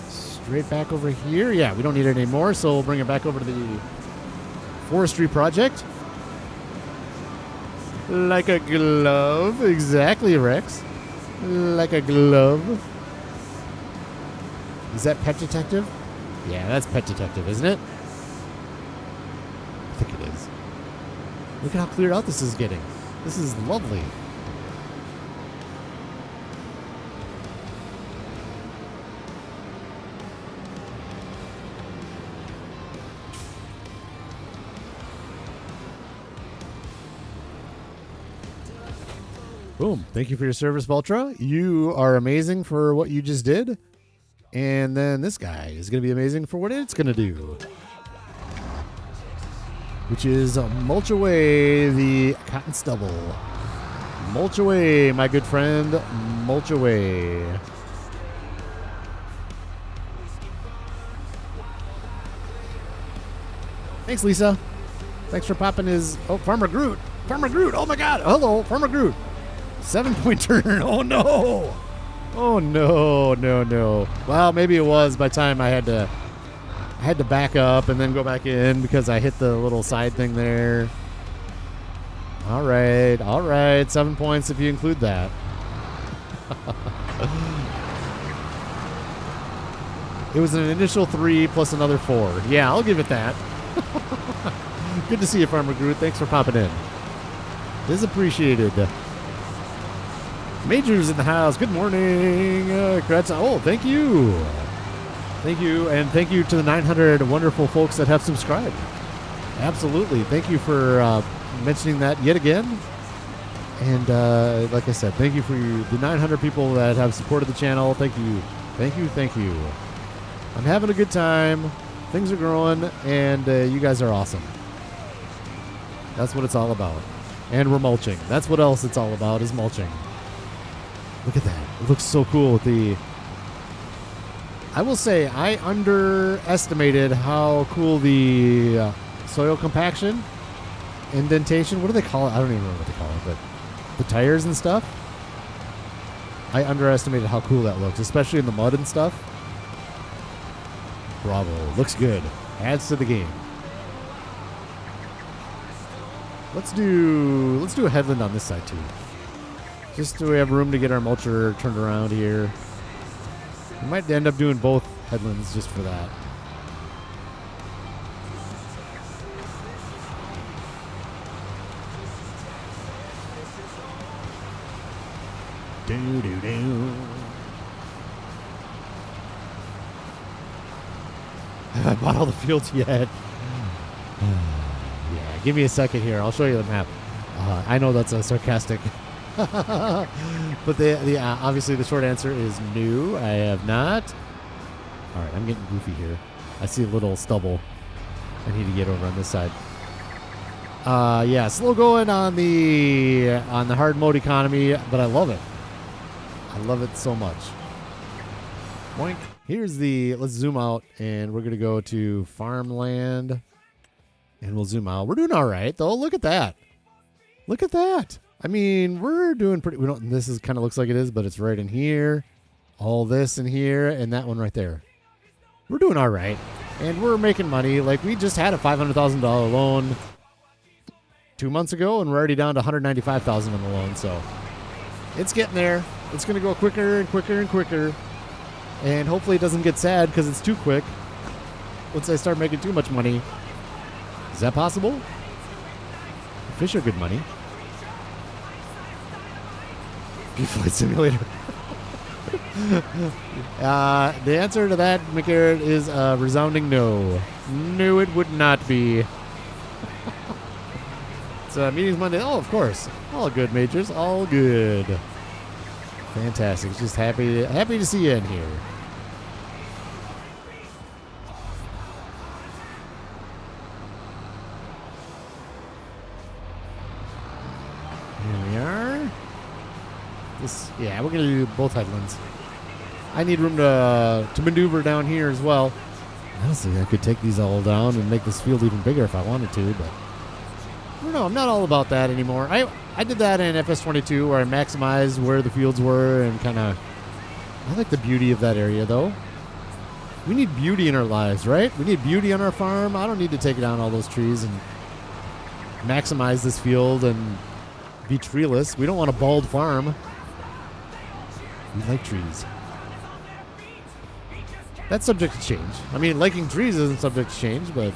straight back over here. Yeah, we don't need it anymore, so we'll bring it back over to the forestry project. Like a glove. Exactly, Rex. Like a glove. Is that Pet Detective? Yeah, that's Pet Detective, isn't it? I think it is. Look at how cleared out this is getting. This is lovely. Boom. Thank you for your service, Voltra. You are amazing for what you just did. And then this guy is going to be amazing for what it's going to do. Which is mulch away the cotton stubble. Mulch away, my good friend. Mulch away. Thanks, Lisa. Thanks for popping his... Oh, Farmer Groot. Farmer Groot. Oh, my God. Hello, Farmer Groot. 7-point turn. Oh, no. Oh, no, no, no. Well, maybe it was by the time I had to back up and then go back in because I hit the little side thing there. All right. All right. 7 points if you include that. It was an initial 3 plus another 4. Yeah, I'll give it that. Good to see you, Farmer Groot. Thanks for popping in. It is appreciated. Major's in the house. Good morning. Congrats. Oh, thank you. Thank you. And thank you to the 900 wonderful folks that have subscribed. Absolutely. Thank you for mentioning that yet again. And like I said, thank you for the 900 people that have supported the channel. Thank you. Thank you. Thank you. I'm having a good time. Things are growing. And you guys are awesome. That's what it's all about. And we're mulching. That's what else it's all about is mulching. Look at that. It looks so cool with the... I will say I underestimated how cool the soil compaction, indentation, what do they call it? I don't even know what they call it, but the tires and stuff. I underestimated how cool that looks, especially in the mud and stuff. Bravo. Looks good. Adds to the game. Let's do a headland on this side too. Just so we have room to get our mulcher turned around here. We might end up doing both headlands just for that. Do. Have I bought all the fields yet? Yeah, give me a second here. I'll show you the map. I know that's a sarcastic, but obviously the short answer is no. I have not. All right, I'm getting goofy here. I see a little stubble. I need to get over on this side. Yeah, slow going on the hard mode economy, but I love it. I love it so much. Boink. Let's zoom out, and we're going to go to farmland, and we'll zoom out. We're doing all right, though. Look at that. Look at that. I mean, we're doing pretty, this is kind of looks like it is, but it's right in here. All this in here, and that one right there. We're doing all right, and we're making money. Like, we just had a $500,000 loan 2 months ago, and we're already down to $195,000 on the loan, so it's getting there. It's going to go quicker and quicker and quicker. And hopefully it doesn't get sad because it's too quick once I start making too much money. Is that possible? Fish are good money. Flight Simulator. The answer to that, McCarrot, is a resounding no. No, it would not be. It's meetings Monday. Oh, of course. All good, Majors. All good. Fantastic. Just happy to see you in here. Here we are. Yeah, we're gonna do both headlands. I need room to maneuver down here as well. Honestly, I could take these all down and make this field even bigger if I wanted to, but I don't know. I'm not all about that anymore. I did that in FS25 where I maximized where the fields were and kind of. I like the beauty of that area, though. We need beauty in our lives, right? We need beauty on our farm. I don't need to take down all those trees and maximize this field and be treeless. We don't want a bald farm. We like trees. That's subject to change. I mean, liking trees isn't subject to change, but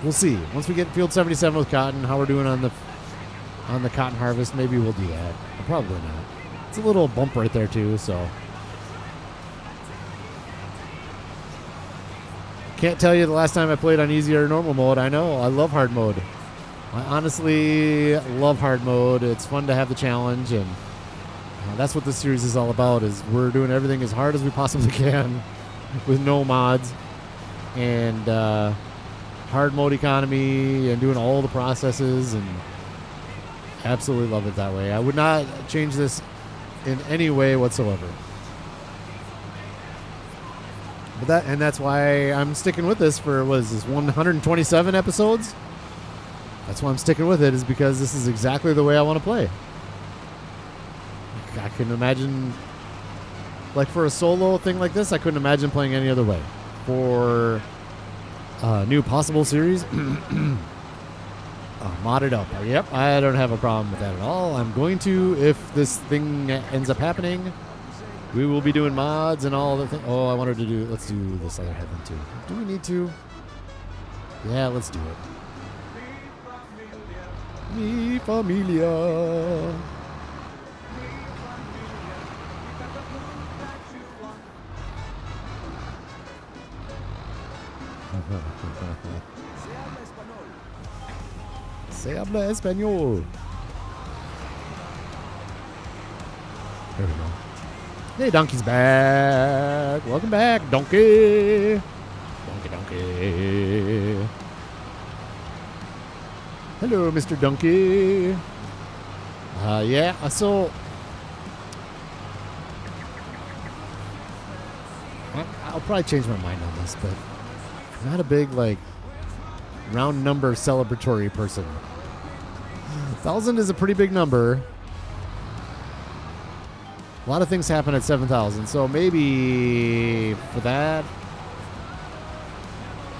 we'll see. Once we get field 77 with cotton, how we're doing on the cotton harvest, maybe we'll do that. Probably not. It's a little bump right there too, so can't tell you the last time I played on easy or normal mode. I know. I love hard mode. I honestly love hard mode. It's fun to have the challenge, and that's what this series is all about. Is we're doing everything as hard as we possibly can with no mods and hard mode economy and doing all the processes, and absolutely love it that way. I would not change this in any way whatsoever. But that's why I'm sticking with this for, what is this, 127 episodes? That's why I'm sticking with it, is because this is exactly the way I want to play. I couldn't imagine, like for a solo thing like this, I couldn't imagine playing any other way. For a new possible series, mod it up. Yep, I don't have a problem with that at all. I'm going to, if this thing ends up happening, we will be doing mods and all the things. Oh, I wanted to do, let's do this other headland too. Do we need to? Yeah, let's do it. Mi familia. Se habla español. There we go. Hey, Donkey's back. Welcome back, Donkey. Donkey. Hello, Mr. Donkey. Yeah, so I'll probably change my mind on this, but I'm not a big, like, round number celebratory person. 1,000 is a pretty big number. A lot of things happen at 7,000, so maybe for that,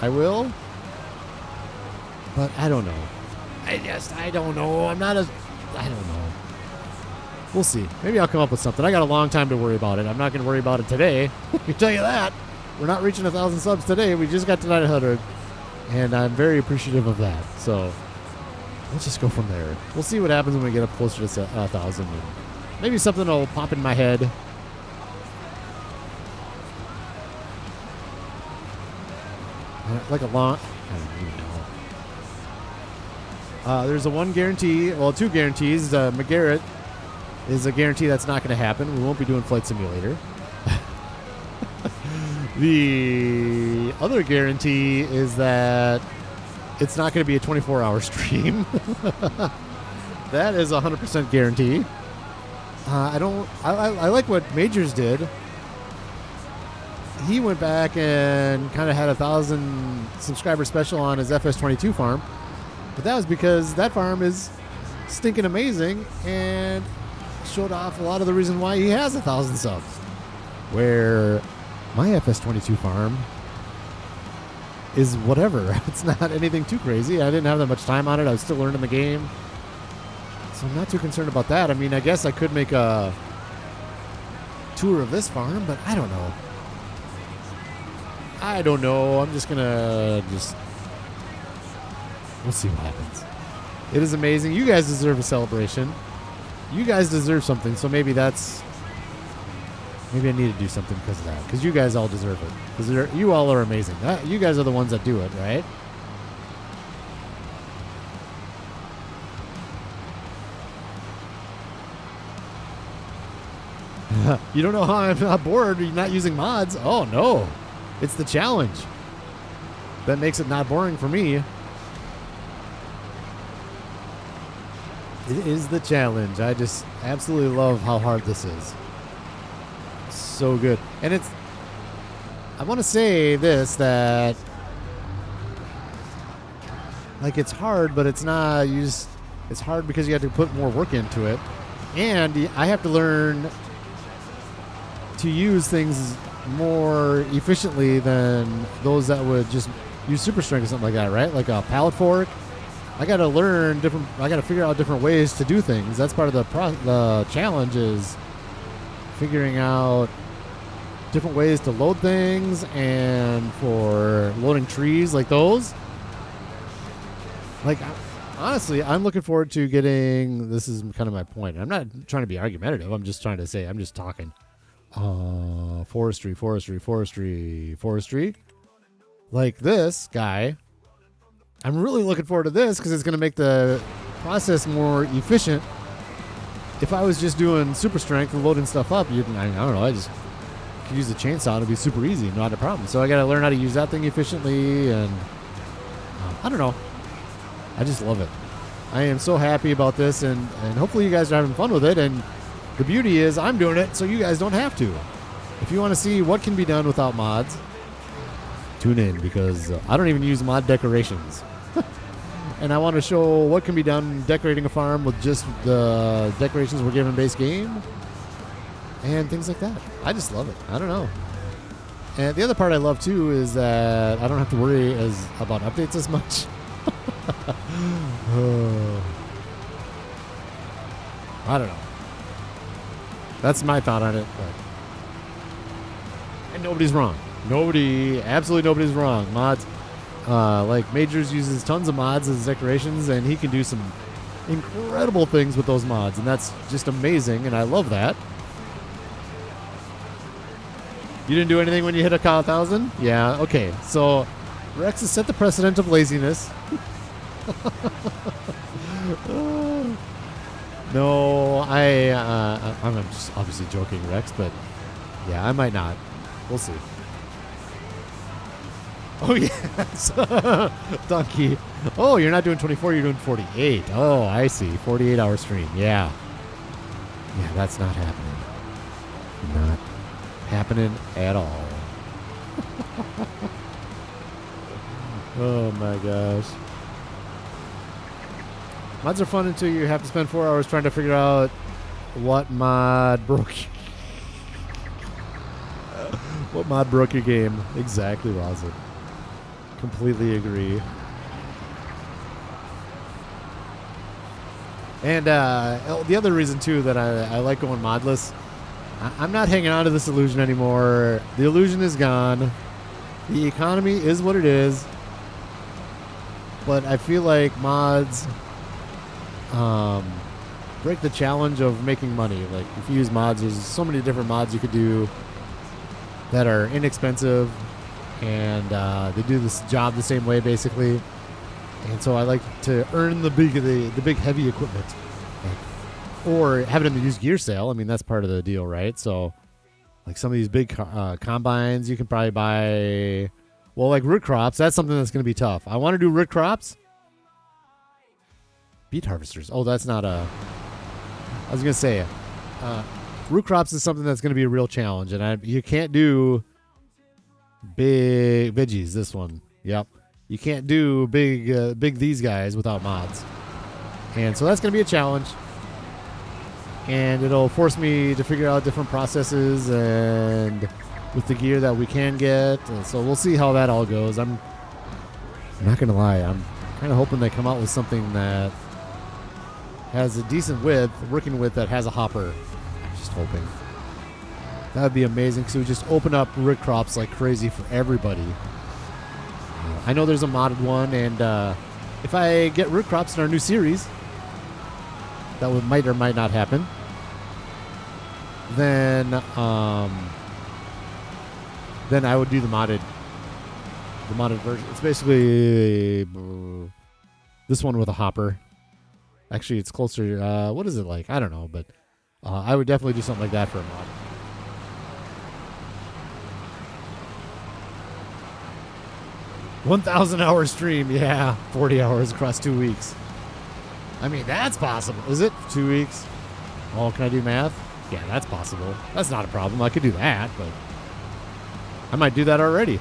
I will. But I don't know. I don't know. I don't know. We'll see. Maybe I'll come up with something. I got a long time to worry about it. I'm not going to worry about it today. I can tell you that. We're not reaching 1,000 subs today. We just got to 900. And I'm very appreciative of that. So let's just go from there. We'll see what happens when we get up closer to 1,000. Maybe something will pop in my head. Like a long... I don't even know. There's a one guarantee. Well, two guarantees. McGarrett is a guarantee that's not going to happen. We won't be doing Flight Simulator. The other guarantee is that it's not going to be a 24-hour stream. That is a 100% guarantee. I like what Majors did. He went back and kind of had 1,000 subscriber special on his FS25 farm. But that was because that farm is stinking amazing and showed off a lot of the reason why he has 1,000 subs. Where my FS25 farm is whatever. It's not anything too crazy. I didn't have that much time on it. I was still learning the game. So I'm not too concerned about that. I mean, I guess I could make a tour of this farm, but I don't know. I'm just going to we'll see what happens. It is amazing. You guys deserve a celebration. You guys deserve something, so maybe I need to do something because of that. Because you guys all deserve it. Because you all are amazing. You guys are the ones that do it, right? You don't know how I'm not bored. You're not using mods. Oh, no. It's the challenge that makes it not boring for me. It is the challenge. I just absolutely love how hard this is. So good. And I want to say this, that like it's hard, but it's not. It's hard because you have to put more work into it. And I have to learn to use things more efficiently than those that would just use super strength or something like that, right? Like a pallet fork. I got to learn I got to figure out different ways to do things. That's part of the challenge, is figuring out different ways to load things, and for loading trees like those. Like, honestly, I'm looking forward to getting, this is kind of my point. I'm not trying to be argumentative. I'm just trying to say, I'm just talking. Forestry. Like this guy. I'm really looking forward to this because it's going to make the process more efficient. If I was just doing super strength and loading stuff up, I don't know, I just could use the chainsaw. It'd be super easy, not a problem. So I got to learn how to use that thing efficiently, and I don't know. I just love it. I am so happy about this, and hopefully you guys are having fun with it. And the beauty is I'm doing it so you guys don't have to. If you want to see what can be done without mods, tune in, because I don't even use mod decorations. And I want to show what can be done decorating a farm with just the decorations we're given base game and things like that. I just love it. I don't know. And the other part I love too is that I don't have to worry about updates as much. I don't know. That's my thought on it. And nobody's wrong. Absolutely nobody's wrong. Mods, like Majors uses tons of mods as decorations, and he can do some incredible things with those mods, and that's just amazing, and I love that. You didn't do anything when you hit a 1,000? Yeah, okay. So Rex has set the precedent of laziness. No, I'm just obviously joking, Rex, but yeah, I might not. We'll see. Oh, yes. Donkey. Oh, you're not doing 24, you're doing 48. Oh, I see. 48-hour stream. Yeah. Yeah, that's not happening. Not happening at all. Oh, my gosh. Mods are fun until you have to spend 4 hours trying to figure out what mod broke what mod broke your game. Exactly, Rosin. Completely agree. And the other reason, too, that I like going modless, I'm not hanging on to this illusion anymore. The illusion is gone. The economy is what it is. But I feel like mods break the challenge of making money. Like, if you use mods, there's so many different mods you could do that are inexpensive. And they do this job the same way, basically. And so I like to earn the big heavy equipment. Or have it in the used gear sale. I mean, that's part of the deal, right? So, like some of these big combines, you can probably buy... Well, like root crops, that's something that's going to be tough. I want to do root crops. Beet harvesters. Oh, that's not a... I was going to say, root crops is something that's going to be a real challenge. And you can't do big veggies, this one. Yep. You can't do big these guys without mods. And so that's going to be a challenge. And it'll force me to figure out different processes and with the gear that we can get. And so we'll see how that all goes. I'm not going to lie. I'm kind of hoping they come out with something that has a decent working width that has a hopper. I'm just hoping. That would be amazing because it would just open up root crops like crazy for everybody. I know there's a modded one, and if I get root crops in our new series, that might or might not happen. Then I would do the modded version. It's basically this one with a hopper. Actually, it's closer. What is it like? I don't know, but I would definitely do something like that for a mod. $1,000-hour stream, yeah, 40 hours across 2 weeks. I mean, that's possible. Is it 2 weeks? Oh, can I do math? Yeah, that's possible. That's not a problem. I could do that, but I might do that already.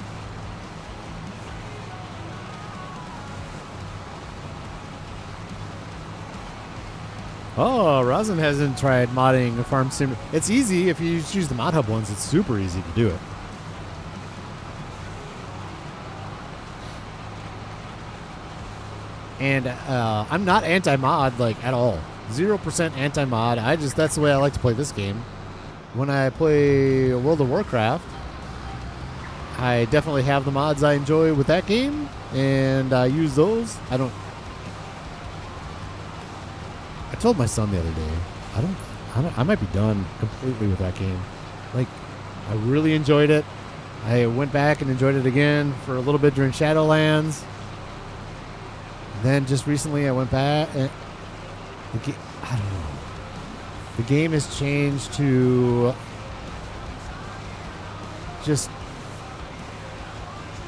Oh, Rosin hasn't tried modding a farm sim. It's easy if you choose the Mod Hub ones. It's super easy to do it. And I'm not anti-mod, like, at all. 0% anti-mod. That's the way I like to play this game. When I play World of Warcraft, I definitely have the mods I enjoy with that game, and I use those. I told my son the other day, I might be done completely with that game. Like, I really enjoyed it. I went back and enjoyed it again for a little bit during Shadowlands. Then just recently I went back and I don't know. The game has changed to just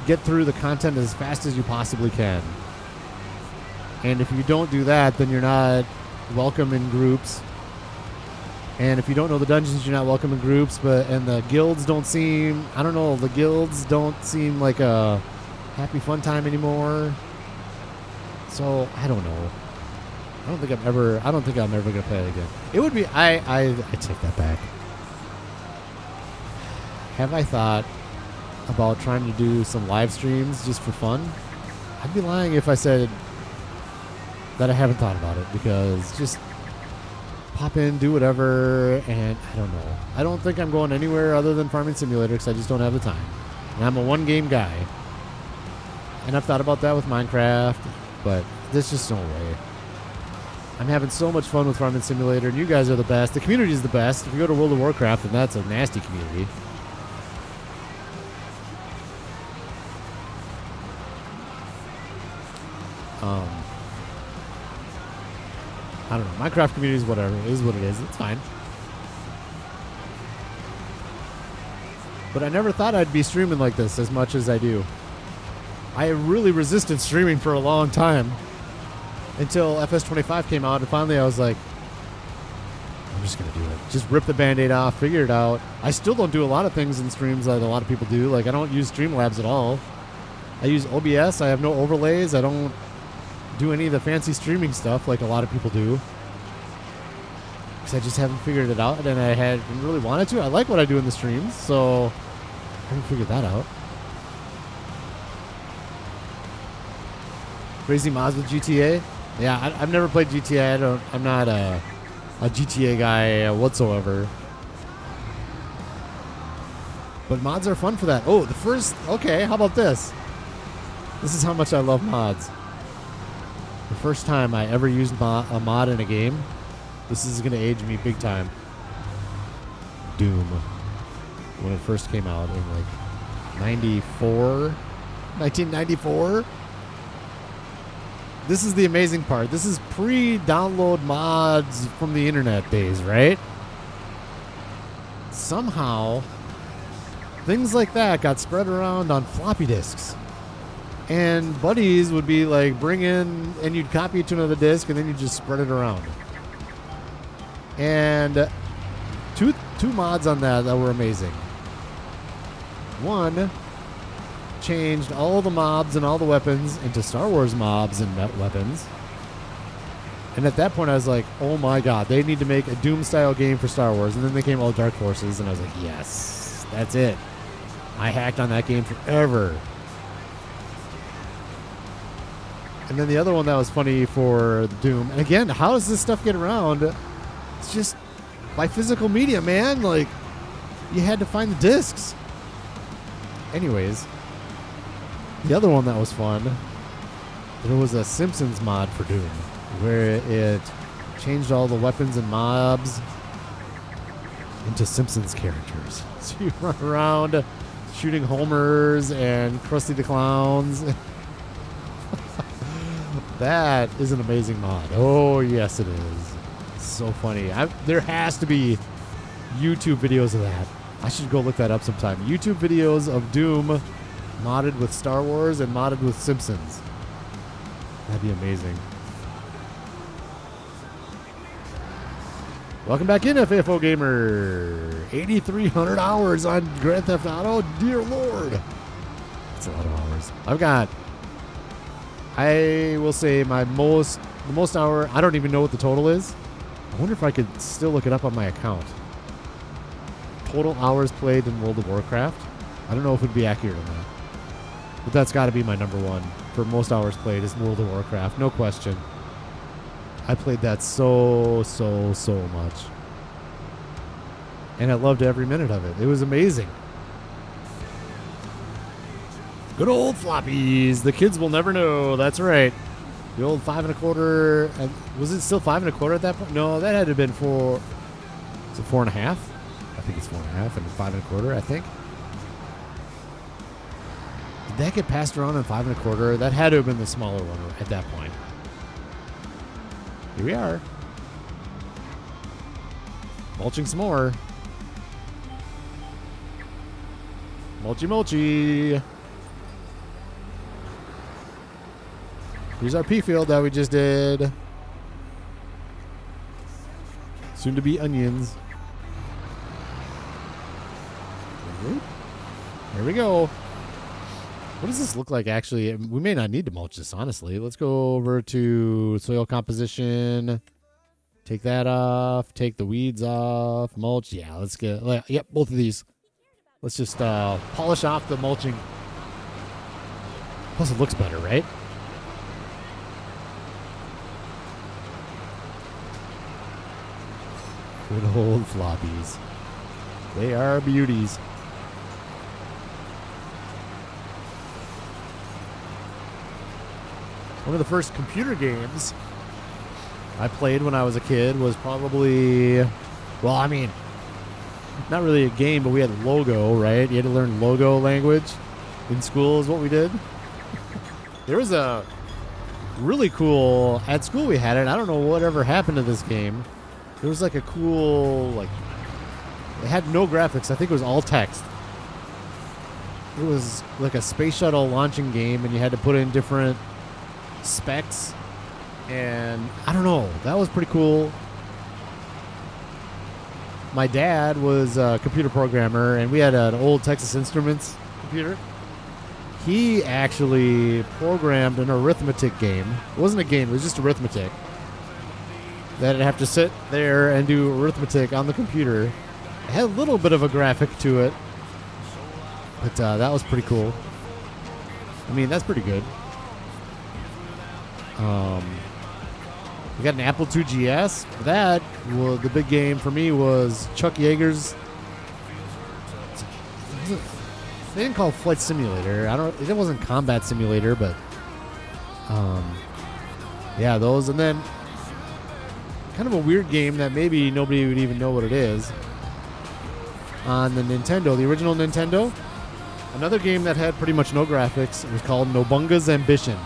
get through the content as fast as you possibly can. And if you don't do that, then you're not welcome in groups. And if you don't know the dungeons, you're not welcome in groups. And the guilds don't seem, I don't know, the guilds don't seem like a happy fun time anymore. So I don't know. I don't think I'm ever gonna play it again. It would be I take that back. Have I thought about trying to do some live streams just for fun? I'd be lying if I said that I haven't thought about it, because just pop in, do whatever, and I don't know. I don't think I'm going anywhere other than Farming Simulator because I just don't have the time. And I'm a one-game guy. And I've thought about that with Minecraft, but there's just no way. I'm having so much fun with Farming Simulator, and you guys are the best. The community is the best. If you go to World of Warcraft, then that's a nasty community. I don't know. Minecraft community is whatever. It is what it is. It's fine. But I never thought I'd be streaming like this as much as I do. I really resisted streaming for a long time until FS25 came out, and finally I was like, I'm just going to do it. Just rip the Band-Aid off, figure it out. I still don't do a lot of things in streams that a lot of people do. Like, I don't use Streamlabs at all. I use OBS. I have no overlays. I don't do any of the fancy streaming stuff like a lot of people do, because I just haven't figured it out, and I hadn't really wanted to. I like what I do in the streams, so I haven't figured that out. Crazy mods with GTA? Yeah, I've never played GTA. I'm not a GTA guy whatsoever. But mods are fun for that. Oh, okay, how about this? This is how much I love mods. The first time I ever used a mod in a game, this is going to age me big time. Doom. When it first came out in like 1994. This is the amazing part. This is pre-download mods from the internet days, right? Somehow, things like that got spread around on floppy disks. And buddies would be like, bring in, and you'd copy it to another disk, and then you just spread it around. And two mods on that were amazing. One changed all the mobs and all the weapons into Star Wars mobs and weapons. And at that point, I was like, oh my god, they need to make a Doom-style game for Star Wars. And then they came all Dark Forces, and I was like, yes, that's it. I hacked on that game forever. And then the other one that was funny for Doom, and again, how does this stuff get around? It's just by physical media, man. Like, you had to find the discs. Anyways, the other one that was fun, there was a Simpsons mod for Doom, where it changed all the weapons and mobs into Simpsons characters. So you run around shooting homers and Krusty the Clowns. That is an amazing mod. Oh, yes, it is. So funny. There has to be YouTube videos of that. I should go look that up sometime. YouTube videos of Doom modded with Star Wars and modded with Simpsons. That'd be amazing. Welcome back in, FAFO Gamer. 8,300 hours on Grand Theft Auto. Dear Lord. That's a lot of hours. I will say the most hour, I don't even know what the total is. I wonder if I could still look it up on my account. Total hours played in World of Warcraft. I don't know if it would be accurate or not. But that's got to be my number one for most hours played is World of Warcraft. No question. I played that so much. And I loved every minute of it. It was amazing. Good old floppies. The kids will never know. That's right. The old 5 1/4. Was it still 5 1/4 at that point? No, that had to have been 4. Is it 4 1/2? I think it's 4 1/2 and 5 1/4, I think. Did that get passed around in 5 1/4? That had to have been the smaller one at that point. Here we are. Mulching some more. Mulchy. Here's our pea field that we just did. Soon to be onions. There we go. What does this look like, actually? We may not need to mulch this, honestly. Let's go over to soil composition. Take that off. Take the weeds off. Mulch. Yeah, let's get... Yep, both of these. Let's just polish off the mulching. Plus, it looks better, right? Good old floppies. They are beauties. One of the first computer games I played when I was a kid was probably, well, I mean, not really a game, but we had Logo, right? You had to learn Logo language in school is what we did. There was a really cool, at school we had it, I don't know whatever happened to this game. There was like a cool, it had no graphics. I think it was all text. It was like a space shuttle launching game, and you had to put in different specs. And I don't know. That was pretty cool. My dad was a computer programmer, and we had an old Texas Instruments computer. He actually programmed an arithmetic game. It wasn't a game. It was just arithmetic. That I'd have to sit there and do arithmetic on the computer. It had a little bit of a graphic to it, but that was pretty cool. I mean, that's pretty good. We got an Apple II GS. For that, well, the big game for me was Chuck Yeager's. They didn't call it Flight Simulator. It wasn't Combat Simulator, but yeah, those. And then kind of a weird game that maybe nobody would even know what it is. On the Nintendo, the original Nintendo, another game that had pretty much no graphics. It was called Nobunga's Ambition.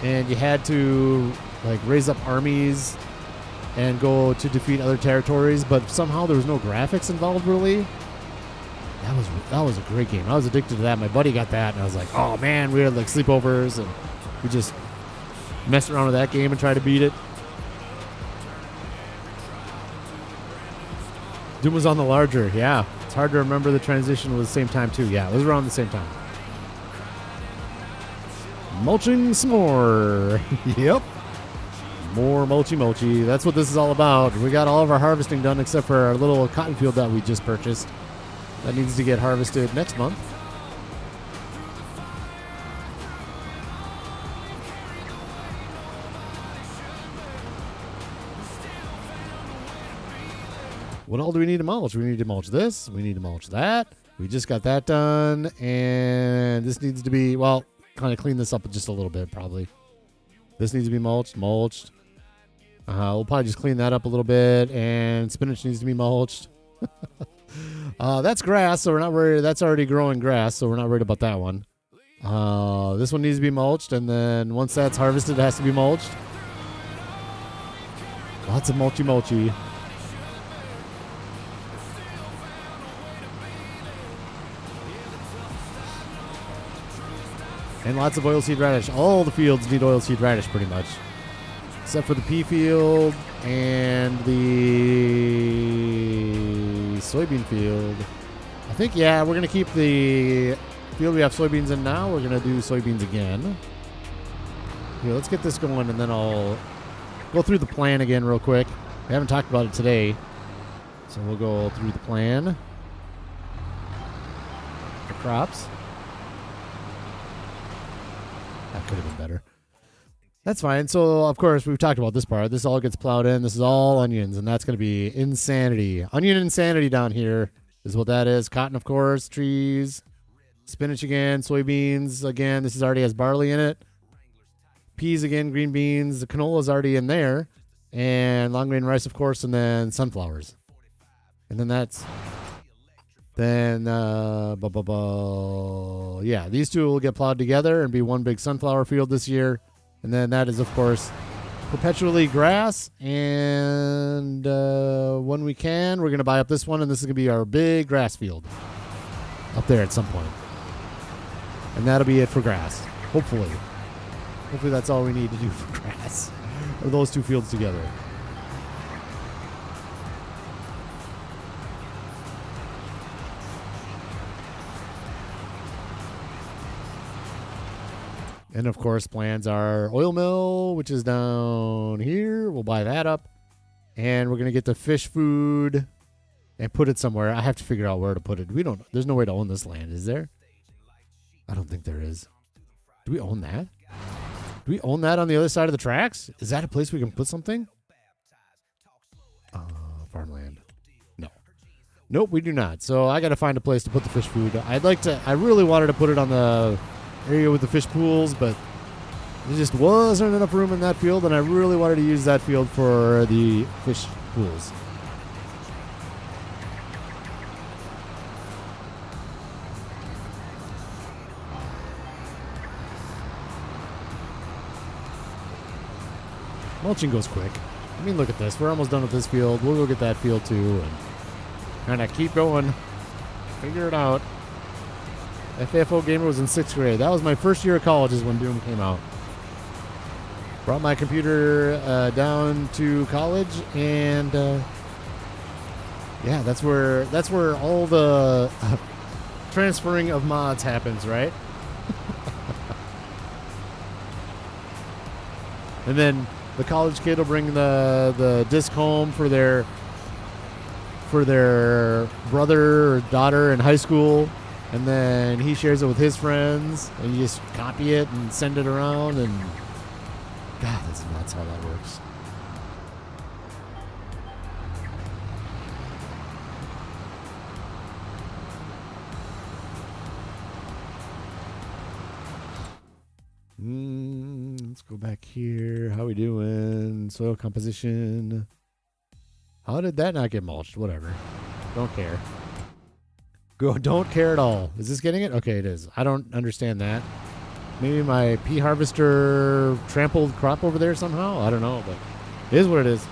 And you had to like raise up armies and go to defeat other territories, but somehow there was no graphics involved really. That was a great game. I was addicted to that. My buddy got that, and I was like, oh man, we had like sleepovers, and we just messed around with that game and tried to beat it. Doom was on the larger, yeah. It's hard to remember the transition was the same time too. Yeah, it was around the same time. Mulching some more. Yep. More mulchy. That's what this is all about. We got all of our harvesting done except for our little cotton field that we just purchased. That needs to get harvested next month. What all do we need to mulch? We need to mulch this. We need to mulch that. We just got that done. And this needs to be, well, kind of clean this up just a little bit probably. This needs to be mulched. We'll probably just clean that up a little bit. And spinach needs to be mulched. That's grass, so we're not worried. That's already growing grass, so we're not worried about that one. This one needs to be mulched, and then once that's harvested, it has to be mulched. Lots of mulchy. And lots of oilseed radish. All the fields need oilseed radish pretty much. Except for the pea field and the soybean field. I think, yeah, we're going to keep the field we have soybeans in now. We're going to do soybeans again. Here, let's get this going, and then I'll go through the plan again real quick. We haven't talked about it today, so we'll go through the plan for crops. That could have been better. That's fine. So, of course, we've talked about this part. This all gets plowed in. This is all onions, and that's going to be insanity. Onion insanity down here is what that is. Cotton, of course, trees, spinach again, soybeans again. This already has barley in it. Peas again, green beans. The canola is already in there. And long grain rice, of course, and then sunflowers. And then that's... Then, yeah, these two will get plowed together and be one big sunflower field this year. And then that is, of course, perpetually grass. And when we can, we're going to buy up this one, and this is going to be our big grass field up there at some point. And that'll be it for grass, hopefully. Hopefully that's all we need to do for grass, or those two fields together. And, of course, plans are oil mill, which is down here. We'll buy that up. And we're going to get the fish food and put it somewhere. I have to figure out where to put it. There's no way to own this land, is there? I don't think there is. Do we own that? Do we own that on the other side of the tracks? Is that a place we can put something? Farmland. No. Nope, we do not. So I got to find a place to put the fish food. I really wanted to put it on the area with the fish pools, but there just wasn't enough room in that field, and I really wanted to use that field for the fish pools. Mulching goes quick. I mean, look at this. We're almost done with this field. We'll go get that field too, and kind of keep going. Figure it out. FFO Gamer was in 6th grade. That was my first year of college is when Doom came out. Brought my computer down to college, and yeah, that's where all the transferring of mods happens, right? And then the college kid will bring the disc home for their brother or daughter in high school. And then he shares it with his friends, and you just copy it and send it around, and God, that's nuts how that works. Let's go back here. How we doing? Soil composition. How did that not get mulched? Whatever. Don't care. Don't care at all. Is this getting it? Okay, it is. I don't understand that. Maybe my pea harvester trampled crop over there somehow? I don't know, but it is what it is.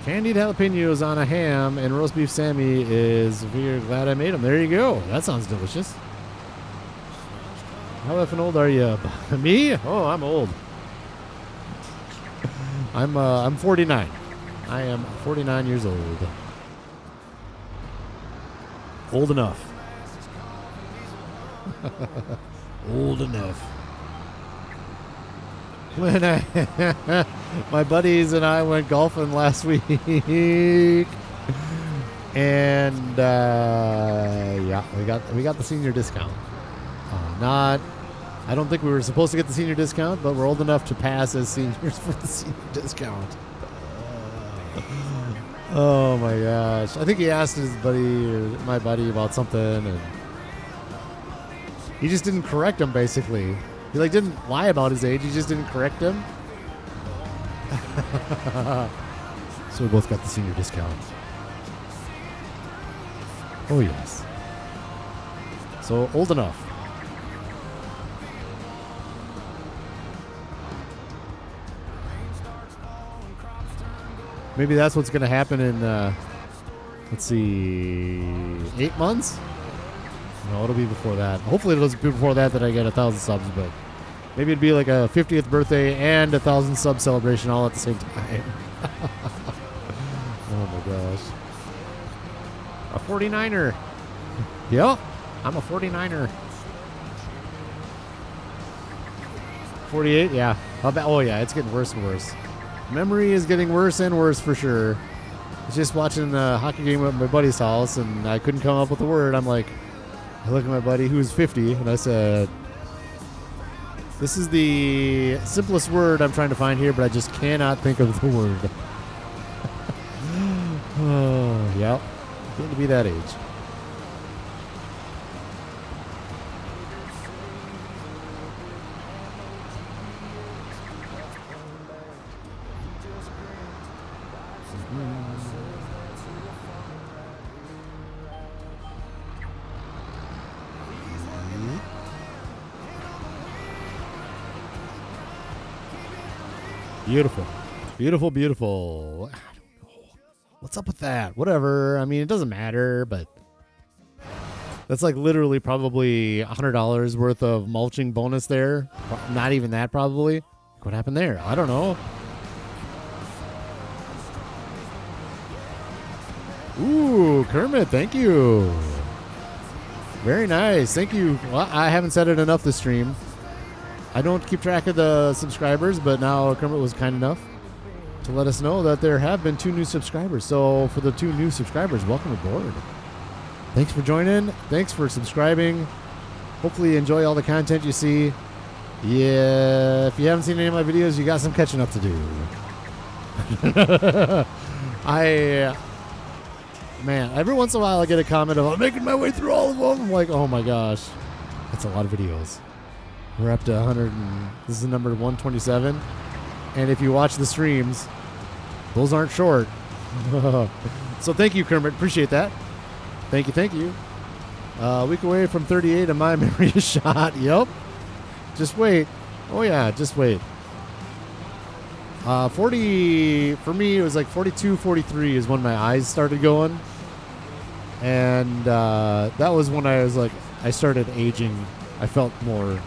Candied jalapenos on a ham and roast beef Sammy is we're glad I made them. There you go. That sounds delicious. How effing old are you? Me? Oh, I'm old. I'm 49. I am 49 years old. Old enough. Old enough. When my buddies and I went golfing last week, and yeah, we got the senior discount. I don't think we were supposed to get the senior discount, but we're old enough to pass as seniors for the senior discount. Oh my gosh! I think he asked my buddy, about something, and he just didn't correct him. Basically, he didn't lie about his age. He just didn't correct him. So we both got the senior discount. Oh yes. So old enough. Maybe that's what's going to happen in, let's see, 8 months? No, it'll be before that. Hopefully it'll be before that I get 1,000 subs, but maybe it'd be like a 50th birthday and 1,000 sub celebration all at the same time. Oh my gosh. A 49er. Yep, I'm a 49er. 48, yeah. Oh yeah, it's getting worse and worse. Memory is getting worse and worse for sure. I was just watching a hockey game at my buddy's house, and I couldn't come up with a word. I'm like, I look at my buddy who's 50, and I said, this is the simplest word I'm trying to find here, but I just cannot think of the word. Oh, yeah. Getting to be that age. Beautiful. Beautiful, beautiful. What's up with that? Whatever. I mean, it doesn't matter, but that's like literally probably $100 worth of mulching bonus there. Not even that, probably. What happened there? I don't know. Ooh, Kermit, thank you. Very nice. Thank you. Well, I haven't said it enough this stream. I don't keep track of the subscribers, but now Kermit was kind enough to let us know that there have been 2 new subscribers. So for the 2 new subscribers, welcome aboard. Thanks for joining. Thanks for subscribing. Hopefully you enjoy all the content you see. Yeah, if you haven't seen any of my videos, you got some catching up to do. Man, every once in a while I get a comment of, I'm making my way through all of them. I'm like, oh my gosh, that's a lot of videos. We're up to 100, and this is number 127. And if you watch the streams, those aren't short. So thank you, Kermit. Appreciate that. Thank you, thank you. A week away from 38 and my memory is shot. Yep. Just wait. Oh, yeah, just wait. 40, for me, it was like 42, 43 is when my eyes started going. And that was when I was like, I started aging. I felt more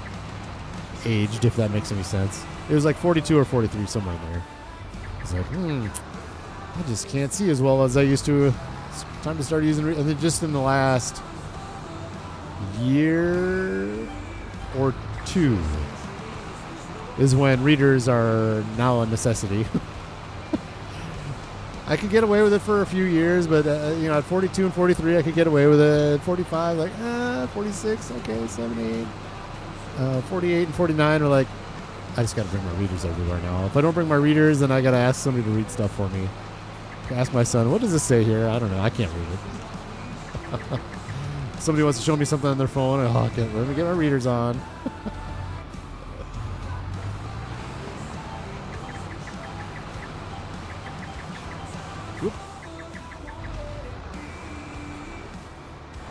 aged, if that makes any sense. It was like 42 or 43, somewhere in there. I was like, I just can't see as well as I used to. It's time to start using, and then just in the last year or 2 is when readers are now a necessity. I could get away with it for a few years, but at 42 and 43, I could get away with it. At 45, 46, okay, 78. 48 and 49 are like, I just got to bring my readers everywhere now. If I don't bring my readers, then I got to ask somebody to read stuff for me. Ask my son, what does this say here? I don't know. I can't read it. Somebody wants to show me something on their phone. Oh, I can't. Let me get my readers on.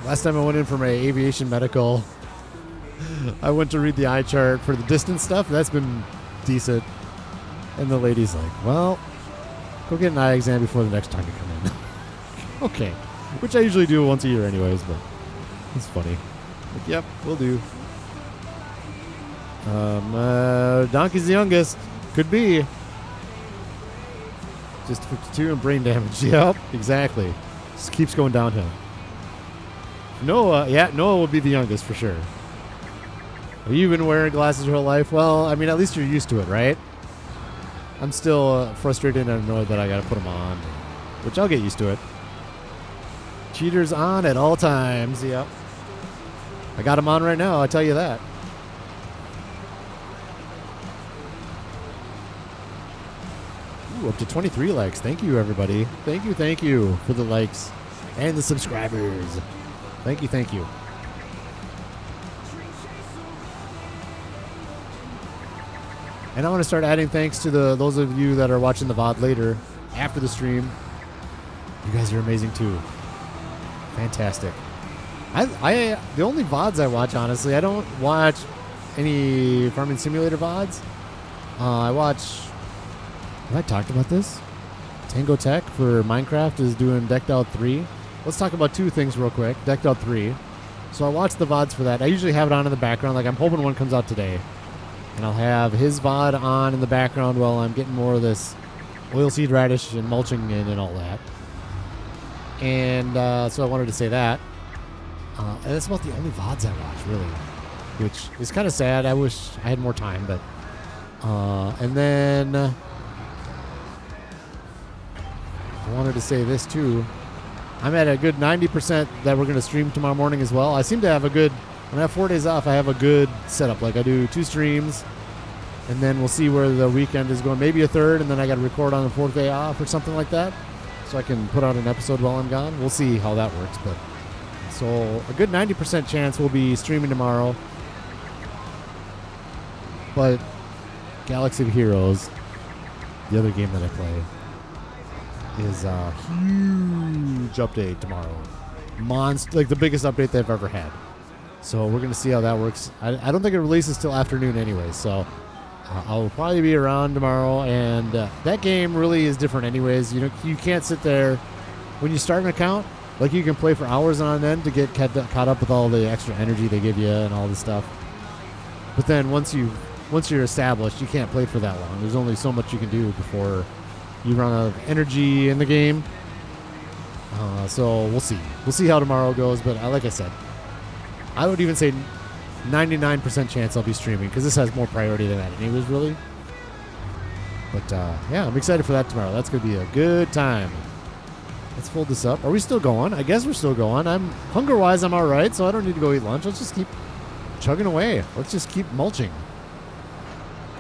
Last time I went in for my aviation medical, I went to read the eye chart for the distance stuff. That's been decent. And the lady's like, well, go get an eye exam before the next time you come in. Okay. Which I usually do once a year anyways, but it's funny. Like, yep, we'll do. Donkey's the youngest. Could be. Just 52 and brain damage. Yep, exactly. Just keeps going downhill. Noah, yeah, Noah will be the youngest for sure. Have you been wearing glasses your whole life? Well, I mean, at least you're used to it, right? I'm still frustrated and annoyed that I got to put them on, which I'll get used to it. Cheaters on at all times, yep. I got them on right now, I'll tell you that. Ooh, up to 23 likes. Thank you, everybody. Thank you for the likes and the subscribers. Thank you. And I want to start adding thanks to those of you that are watching the VOD later, after the stream. You guys are amazing too. Fantastic. I the only VODs I watch, honestly, I don't watch any Farming Simulator VODs. I watch... Have I talked about this? Tango Tech for Minecraft is doing Decked Out 3. Let's talk about two things real quick. Decked Out 3. So I watch the VODs for that. I usually have it on in the background. Like, I'm hoping one comes out today. And I'll have his VOD on in the background while I'm getting more of this oilseed radish and mulching in and all that. And so I wanted to say that. And that's about the only VODs I watch, really. Which is kind of sad. I wish I had more time, but... and then... I wanted to say this, too. I'm at a good 90% that we're going to stream tomorrow morning as well. I seem to have a good... When I have 4 days off, I have a good setup. Like, I do 2 streams, and then we'll see where the weekend is going. Maybe a third, and then I got to record on the 4th day off or something like that, so I can put out an episode while I'm gone. We'll see how that works. But so a good 90% chance we'll be streaming tomorrow. But Galaxy of Heroes, the other game that I play, is a huge update tomorrow. Like the biggest update they've ever had. So we're going to see how that works. I don't think it releases till afternoon anyway, so I'll probably be around tomorrow. And that game really is different anyways. You know, you can't sit there. When you start an account, like you can play for hours on end to get caught up with all the extra energy they give you and all this stuff. But then once you're established, you can't play for that long. There's only so much you can do before you run out of energy in the game. So we'll see. We'll see how tomorrow goes. But like I said, I would even say 99% chance I'll be streaming because this has more priority than that anyways, really. But yeah, I'm excited for that tomorrow. That's going to be a good time. Let's fold this up. Are we still going? I guess we're still going. Hunger-wise, I'm all right, so I don't need to go eat lunch. Let's just keep chugging away. Let's just keep mulching.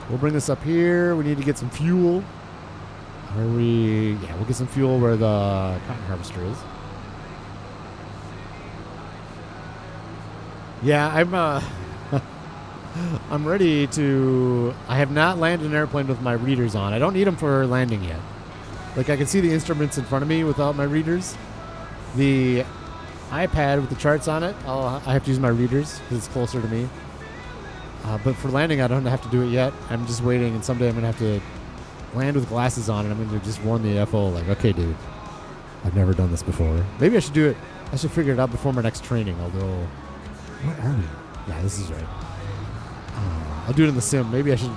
We'll bring this up here. We need to get some fuel. Yeah, we'll get some fuel where the cotton harvester is. Yeah, I'm ready to... I have not landed an airplane with my readers on. I don't need them for landing yet. Like, I can see the instruments in front of me without my readers. The iPad with the charts on it, I have to use my readers because it's closer to me. But for landing, I don't have to do it yet. I'm just waiting, and someday I'm going to have to land with glasses on, and I'm going to just warn the FO, like, okay, dude, I've never done this before. Maybe I should do it. I should figure it out before my next training, although... Where are we? Yeah, this is right. I'll do it in the sim. Maybe I should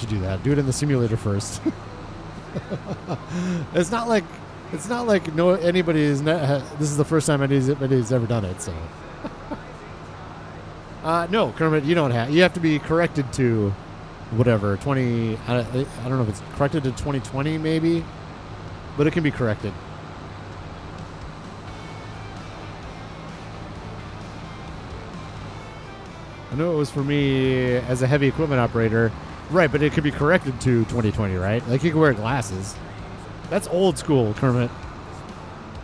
do that. Do it in the simulator first. It's not like anybody is. This is the first time anybody's ever done it. So, no, Kermit, you don't have. You have to be corrected to whatever 20. I don't know if it's corrected to 2020 maybe, but it can be corrected. I know it was for me as a heavy equipment operator. Right, but it could be corrected to 2020, right? Like you can wear glasses. That's old school, Kermit.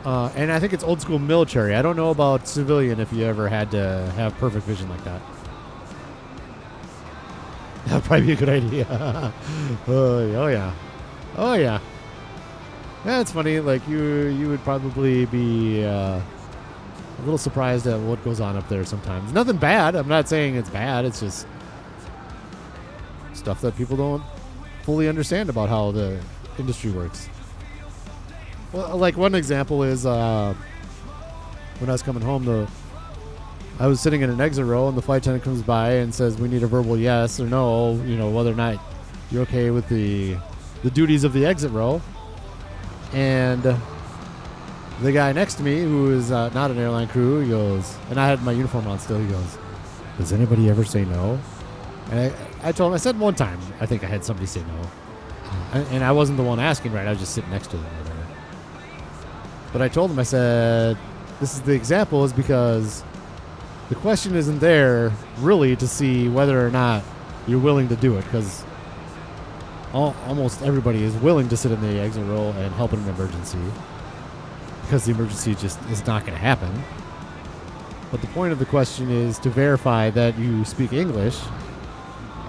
And I think it's old school military. I don't know about civilian if you ever had to have perfect vision like that. That'd probably be a good idea. Oh yeah. Oh yeah. Yeah, it's funny. Like you would probably be a little surprised at what goes on up there sometimes. Nothing bad. I'm not saying it's bad. It's just stuff that people don't fully understand about how the industry works. Well, like one example is when I was coming home, I was sitting in an exit row, and the flight attendant comes by and says, "We need a verbal yes or no, whether or not you're okay with the duties of the exit row." And the guy next to me, who is not an airline crew, he goes, and I had my uniform on still. He goes, "Does anybody ever say no?" And I told him, I said one time, I think I had somebody say no, and I wasn't the one asking, right? I was just sitting next to them or whatever. But I told him, I said, this is the example is because the question isn't there really to see whether or not you're willing to do it, because almost everybody is willing to sit in the exit row and help in an emergency, because the emergency just is not going to happen. But the point of the question is to verify that you speak English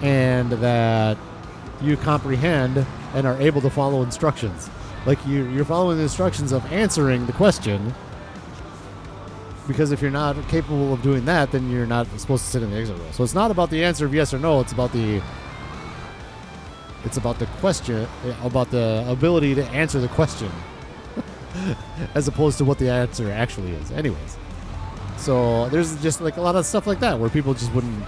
and that you comprehend and are able to follow instructions. Like you're following the instructions of answering the question, because if you're not capable of doing that, then you're not supposed to sit in the exit row. So it's not about the answer of yes or no. It's about the question, about the ability to answer the question, as opposed to what the answer actually is. Anyways, so there's just like a lot of stuff like that where people just wouldn't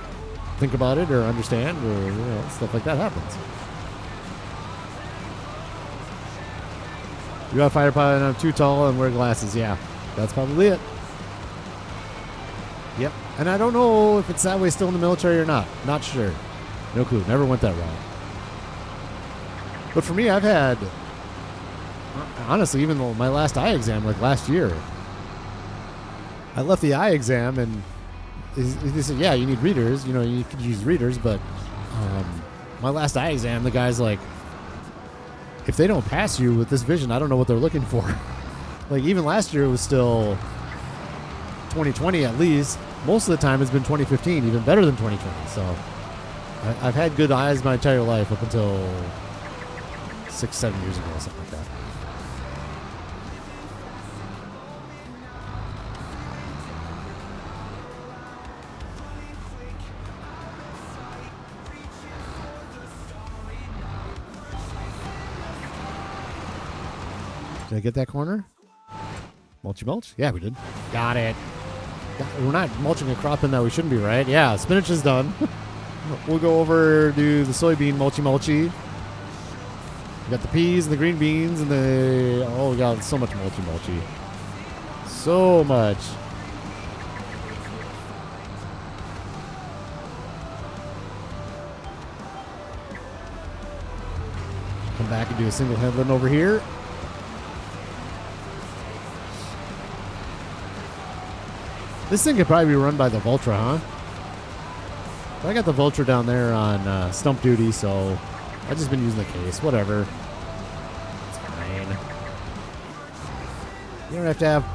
think about it or understand, or stuff like that happens. You got a fighter pilot and I'm too tall and wear glasses. Yeah, that's probably it. Yep. And I don't know if it's that way still in the military or not. Not sure. No clue. Never went that route. But for me, I've had, honestly, even though my last eye exam, like last year, I left the eye exam and they said, yeah, you need readers. You could use readers, but my last eye exam, the guy's like, if they don't pass you with this vision, I don't know what they're looking for. Like even last year, it was still 2020 at least. Most of the time, it's been 2015, even better than 2020. So I've had good eyes my entire life up until 6-7 years ago, something like that. Did I get that corner? Mulchy mulch? Yeah, we did. Got it. We're not mulching a crop in that we shouldn't be, right? Yeah, spinach is done. We'll go over to the soybean mulchy. We got the peas and the green beans and we got so much mulchy. So much. Come back and do a single headland over here. This thing could probably be run by the Vultra, huh? I got the Vultra down there on stump duty, so I've just been using the case. Whatever. It's fine. You don't have to have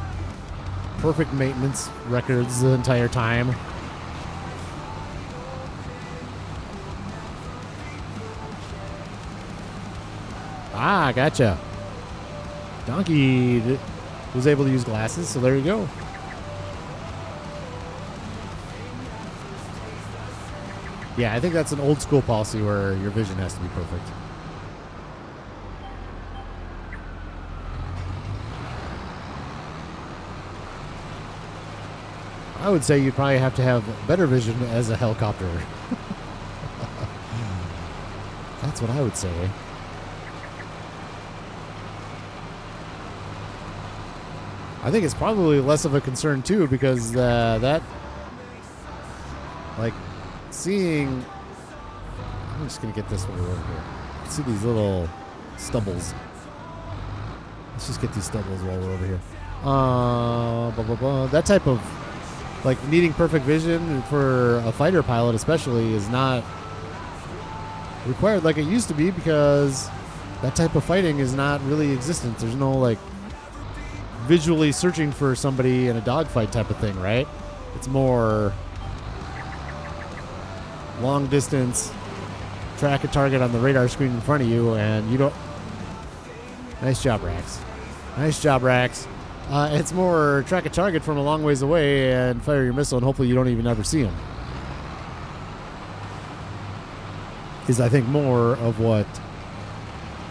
perfect maintenance records the entire time. Ah, gotcha. Donkey was able to use glasses, so there you go. Yeah, I think that's an old school policy where your vision has to be perfect. I would say you'd probably have to have better vision as a helicopter. That's what I would say. I think it's probably less of a concern too, because that, like, seeing, I'm just gonna get this one over here. See these little stubbles. Let's just get these stubbles while we're over here. That like needing perfect vision for a fighter pilot especially is not required like it used to be, because that type of fighting is not really existent. There's no like visually searching for somebody in a dogfight type of thing, right? It's more long distance, track a target on the radar screen in front of you, and you don't. Nice job, Rax. Nice job, Rax. It's more track a target from a long ways away and fire your missile, and hopefully you don't even ever see him. Is, I think, more of what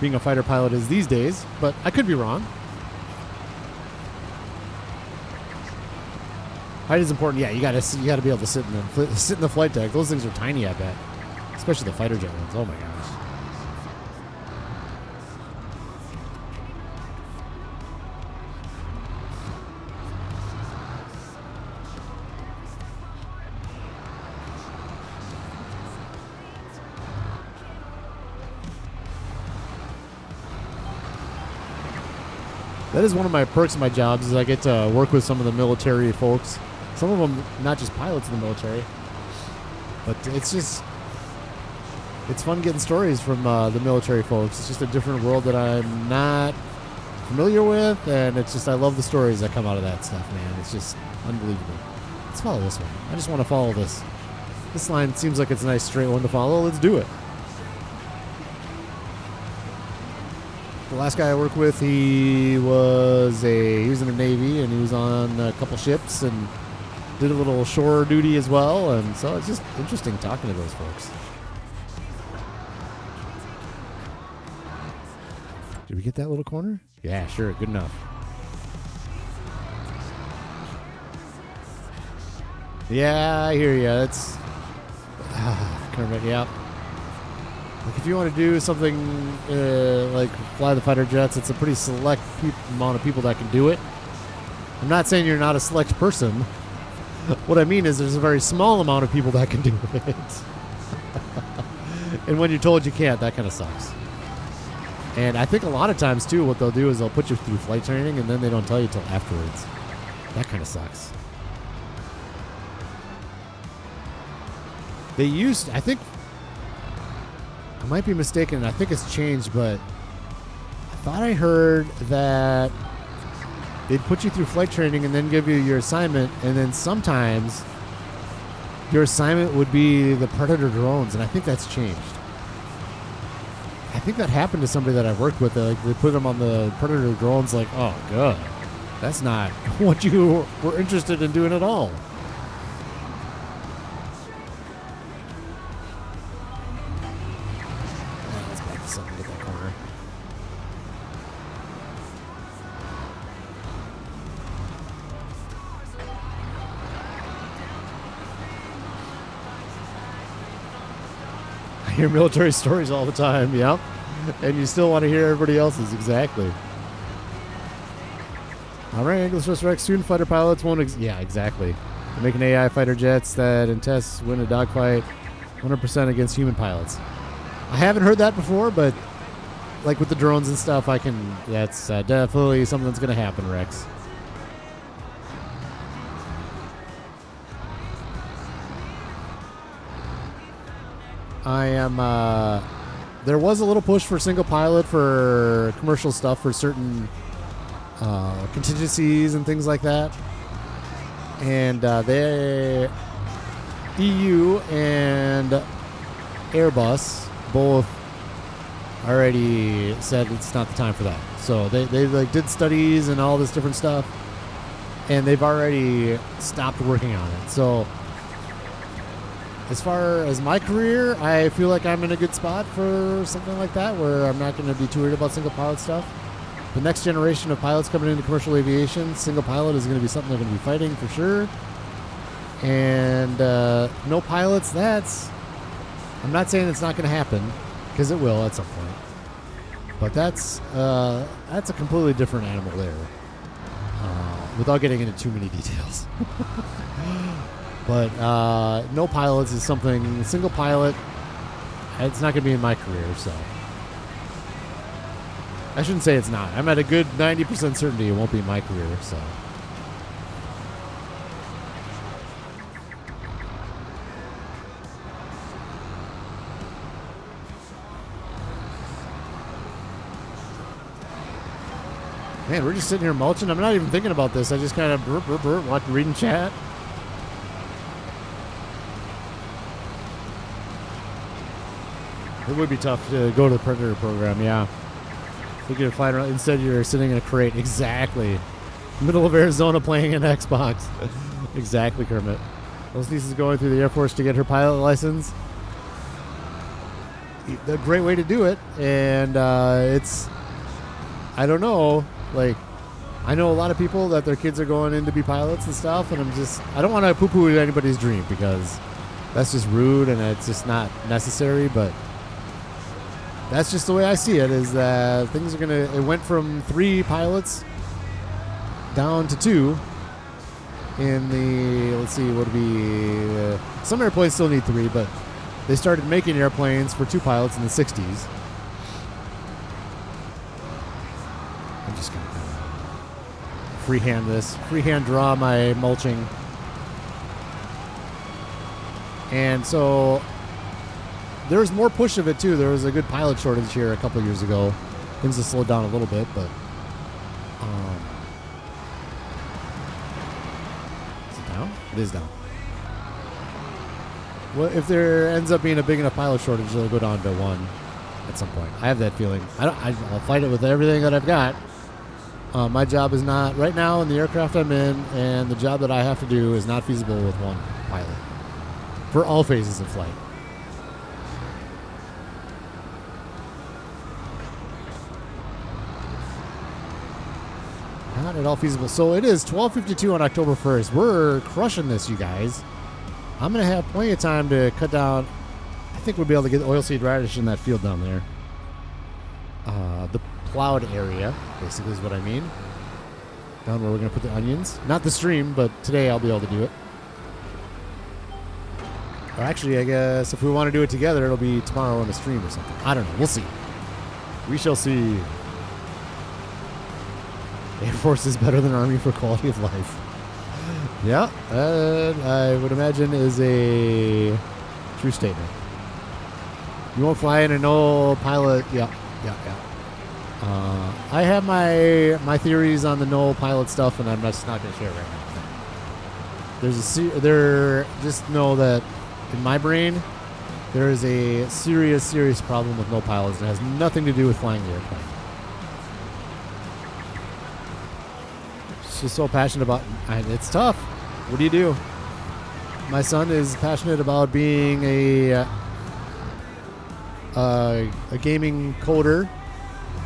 being a fighter pilot is these days, but I could be wrong. Height is important. Yeah, you gotta be able to sit in the flight deck. Those things are tiny, I bet, especially the fighter jet ones. Oh my gosh. That is one of my perks of my jobs, is I get to work with some of the military folks. Some of them, not just pilots in the military, but it's fun getting stories from the military folks. It's just a different world that I'm not familiar with, and it's just, I love the stories that come out of that stuff, man. It's just unbelievable. Let's follow this one. I just want to follow this. This line seems like it's a nice straight one to follow. Let's do it. The last guy I worked with, he was in the Navy, and he was on a couple ships and did a little shore duty as well, and so it's just interesting talking to those folks. Did we get that little corner? Yeah, sure, good enough. Yeah, I hear you. It's kind of, yeah. Like if you want to do something like fly the fighter jets, it's a pretty select amount of people that can do it. I'm not saying you're not a select person. What I mean is there's a very small amount of people that can do it. And when you're told you can't, that kind of sucks. And I think a lot of times, too, what they'll do is they'll put you through flight training, and then they don't tell you till afterwards. That kind of sucks. They used, I think, I might be mistaken, I think it's changed, but I thought I heard that they'd put you through flight training and then give you your assignment, and then sometimes your assignment would be the Predator drones, and I think that's changed. I think that happened to somebody that I worked with. They put them on the Predator drones, like, oh, God, that's not what you were interested in doing at all. Let's back this up and get that corner. I hear military stories all the time, yep. And you still want to hear everybody else's, exactly. All right, English Rex, student fighter pilots won't, yeah, exactly. They're making AI fighter jets that in tests win a dogfight 100% against human pilots. I haven't heard that before, but like with the drones and stuff, that's definitely something that's going to happen, Rex. I am, there was a little push for single pilot for commercial stuff for certain contingencies and things like that. And the EU and Airbus both already said it's not the time for that. So they like did studies and all this different stuff, and they've already stopped working on it. So as far as my career, I feel like I'm in a good spot for something like that, where I'm not going to be too worried about single pilot stuff. The next generation of pilots coming into commercial aviation, single pilot is going to be something they're going to be fighting for sure. And no pilots, I'm not saying it's not going to happen, because it will at some point. But that's a completely different animal there, without getting into too many details. But no pilots is something, single pilot, it's not going to be in my career, so. I shouldn't say it's not. I'm at a good 90% certainty it won't be in my career, so. Man, we're just sitting here mulching. I'm not even thinking about this. I just kind of reading chat. It would be tough to go to the Predator program, yeah. If we could fly around. Instead, you're sitting in a crate. Exactly. Middle of Arizona playing an Xbox. Exactly, Kermit. Those nieces going through the Air Force to get her pilot license. A great way to do it. And it's, I don't know, like, I know a lot of people that their kids are going in to be pilots and stuff, and I don't want to poo-poo anybody's dream because that's just rude and it's just not necessary, but that's just the way I see it, is that things are it went from 3 pilots down to 2 in the, let's see, what would be, some airplanes still need 3, but they started making airplanes for 2 pilots in the 60s. I'm just going to freehand draw my mulching. And so there's more push of it too. There was a good pilot shortage here a couple years ago. Things have slowed down a little bit, but is it down? It is down. Well, if there ends up being a big enough pilot shortage, it'll go down to 1 at some point. I have that feeling. I'll fight it with everything that I've got. My job is not right now in the aircraft I'm in, and the job that I have to do is not feasible with 1 pilot for all phases of flight. Not at all feasible. So it is 12:52 on October 1st. We're crushing this, you guys. I'm going to have plenty of time to cut down. I think we'll be able to get oilseed radish in that field down there. The plowed area, basically, is what I mean. Down where we're going to put the onions. Not the stream, but today I'll be able to do it. Or actually, I guess if we want to do it together, it'll be tomorrow on the stream or something. I don't know. We'll see. We shall see. Air Force is better than Army for quality of life. Yeah, I would imagine is a true statement. You won't fly in a no pilot. Yeah. I have my theories on the no pilot stuff, and I'm just not going to share it right now. Just know that in my brain, there is a serious problem with no pilots. It has nothing to do with flying the airplane. She's so passionate about it. It's tough. What do you do? My son is passionate about being a gaming coder,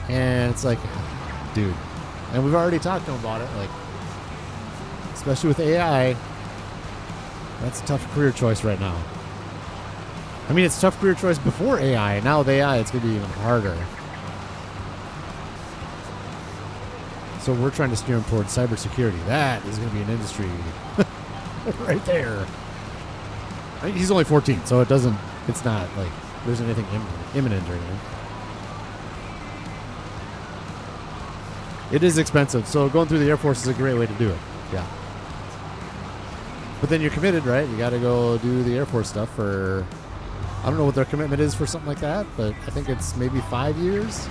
and it's like, dude. And we've already talked to him about it, like, especially with AI. That's a tough career choice right now. I mean, it's a tough career choice before AI. Now with AI, it's going to be even harder. So we're trying to steer him towards cybersecurity. That is going to be an industry right there. I mean, he's only 14, so it's not like there's anything imminent or anything. It is expensive, so going through the Air Force is a great way to do it. Yeah. But then you're committed, right? You got to go do the Air Force stuff for, I don't know what their commitment is for something like that, but I think it's maybe 5 years.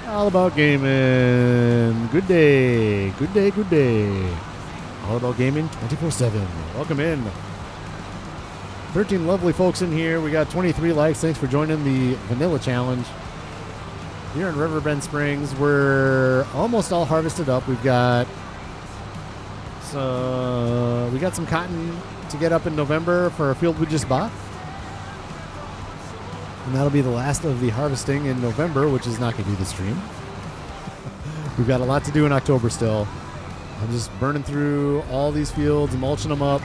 All about gaming. Good day. All about gaming 24/7. Welcome in. 13 lovely folks in here. We got 23 likes. Thanks for joining the Vanilla Challenge. Here in Riverbend Springs, we're almost all harvested up. We got some cotton to get up in November for a field we just bought. And that'll be the last of the harvesting in November, which is not going to be the stream. We've got a lot to do in October still. I'm just burning through all these fields and mulching them up.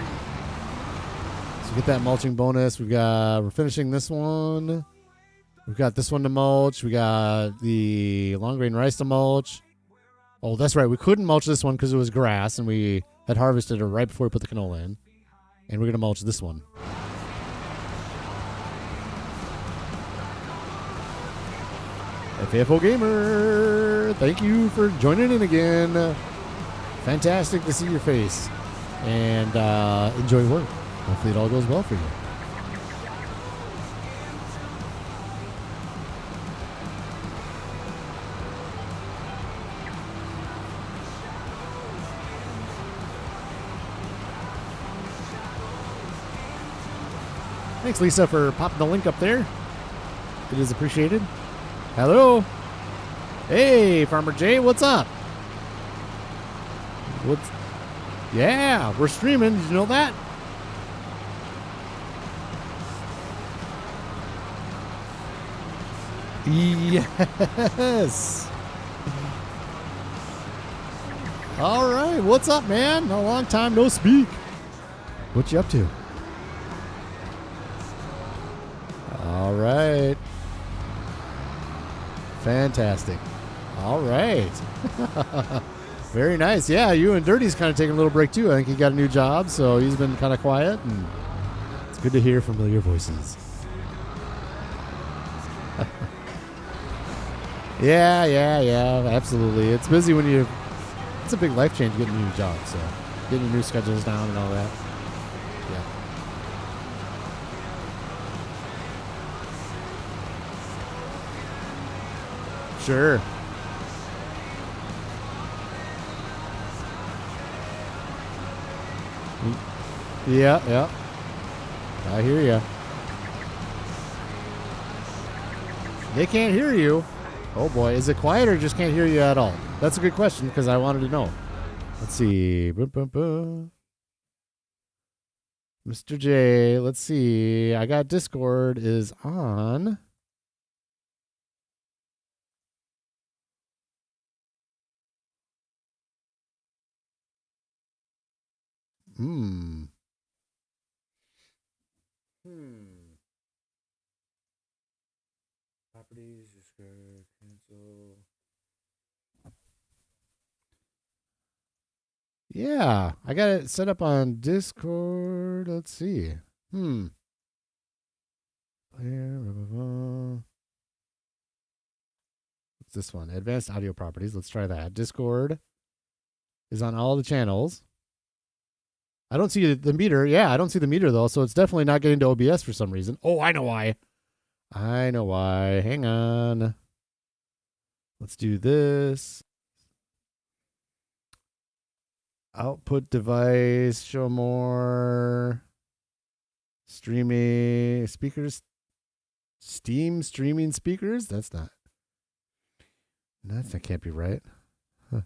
So get that mulching bonus. We're finishing this one. We've got this one to mulch. We got the long grain rice to mulch. Oh, that's right. We couldn't mulch this one because it was grass, and we had harvested it right before we put the canola in. And we're going to mulch this one. FAFO Gamer, thank you for joining in again. Fantastic to see your face. And enjoy work. Hopefully it all goes well for you. Thanks, Lisa, for popping the link up there. It is appreciated. Hello. Hey, Farmer Jay, what's up? Yeah, we're streaming. Did you know that? Yes. All right. What's up, man? A long time no speak. What you up to? All right. Fantastic. All right. Very nice. Yeah, you and Dirty's kind of taking a little break too. I think he got a new job, so he's been kind of quiet, and it's good to hear familiar voices. Yeah, absolutely. It's busy when it's a big life change getting a new job, so getting your new schedules down and all that. Yeah. Sure. Yeah. I hear you. They can't hear you. Oh boy, is it quiet or just can't hear you at all? That's a good question because I wanted to know. Let's see. Mr. J, let's see. I got Discord is on. Properties, Discord, cancel. Yeah, I got it set up on Discord. Let's see. Player, blah, blah, blah. What's this one? Advanced audio properties. Let's try that. Discord is on all the channels. I don't see the meter. Yeah, I don't see the meter though, so it's definitely not getting to OBS for some reason. Oh, I know why. Hang on. Let's do this. Output device, show more. Streaming speakers. Steam streaming speakers? That can't be right. Huh.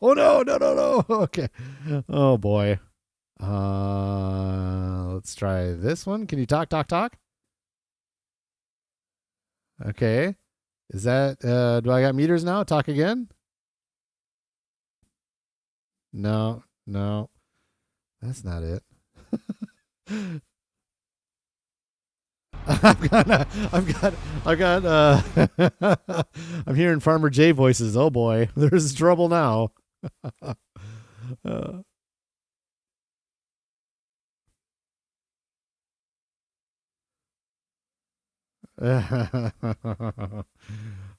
Oh no. Okay. Oh boy. Let's try this one. Can you talk? Okay. Is that do I got meters now? Talk again? No. That's not it. I'm hearing Farmer J voices. Oh boy, there's trouble now.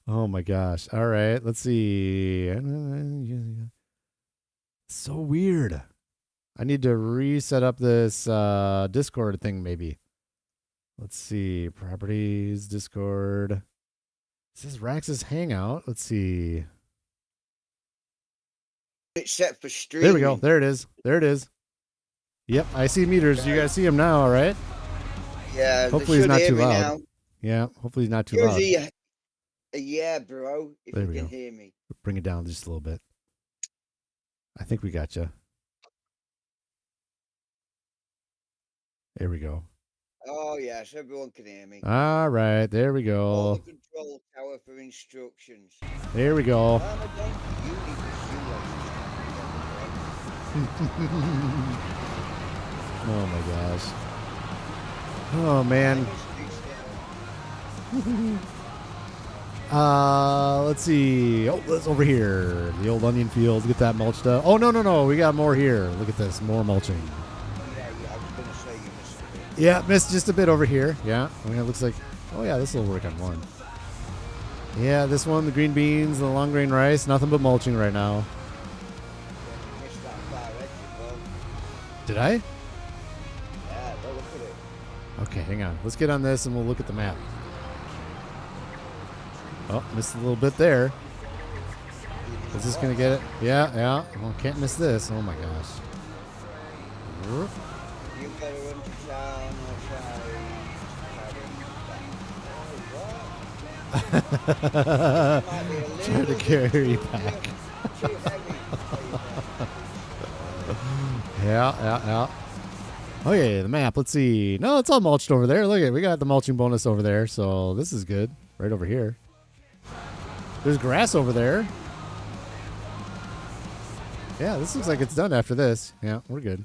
Oh my gosh. All right, let's see. So weird. I need to reset up this Discord thing maybe. Let's see. Properties, Discord. It says Rax's Hangout. Let's see. It's set for streaming. There we go. There it is. Yep, I see meters. You guys see them now, all right? Yeah. Hopefully he's not too loud. Now. Yeah, hopefully he's not too loud. Yeah, bro. If there you we can go. hear me. Bring it down just a little bit. I think we got you. There we go. Oh, yes, everyone can hear me. All right, there we go. All the control tower for instructions. There we go. Oh my gosh. Oh man. Let's see. Oh, that's over here. The old onion fields. Get that mulched up. Oh no. We got more here. Look at this. More mulching. Yeah, I was gonna say you missed a bit. Yeah, missed just a bit over here. Yeah. I mean, it looks like. Oh yeah, this will work on one. Yeah, this one, the green beans, the long grain rice, nothing but mulching right now. You missed that far edge as well. Did I? Yeah, go look at it. Okay, hang on. Let's get on this and we'll look at the map. Oh, missed a little bit there. Is this going to get it? Yeah. Well, can't miss this. Oh my gosh. You better run to town or Try to carry back. Too heavy for you there. Yeah. Okay, the map. Let's see. No, it's all mulched over there. Look at it. We got the mulching bonus over there, so this is good. Right over here. There's grass over there. Yeah, this looks like it's done after this. Yeah, we're good.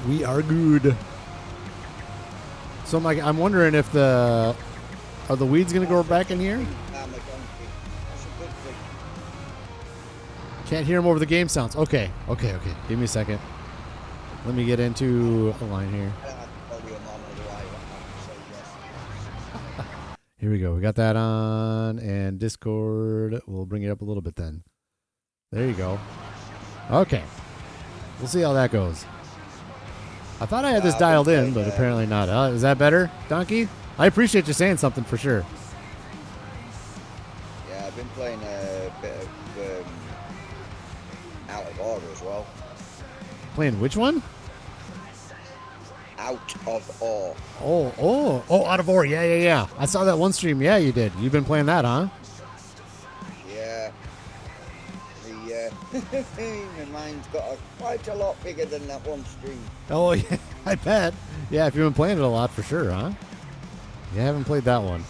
We are good. So I'm wondering if are the weeds gonna go back in here? That's a good thing. Can't hear them over the game sounds. Okay. Give me a second. Let me get into a line here. I don't have to tell you a mom or do I? I have to say yes. Here we go. We got that on, and Discord. We'll bring it up a little bit then. There you go. Okay. We'll see how that goes. I thought I had this dialed in, but apparently not. Is that better, Donkey? I appreciate you saying something for sure. Yeah, I've been playing a bit of Out of Order as well. Playing which one? Out of Order. Oh, Out of Order. Yeah. I saw that one stream. Yeah, you did. You've been playing that, huh? Yeah. My mind's got quite a lot bigger than that one stream. Oh, yeah, I bet. Yeah, if you've been playing it a lot for sure, huh? You haven't played that one.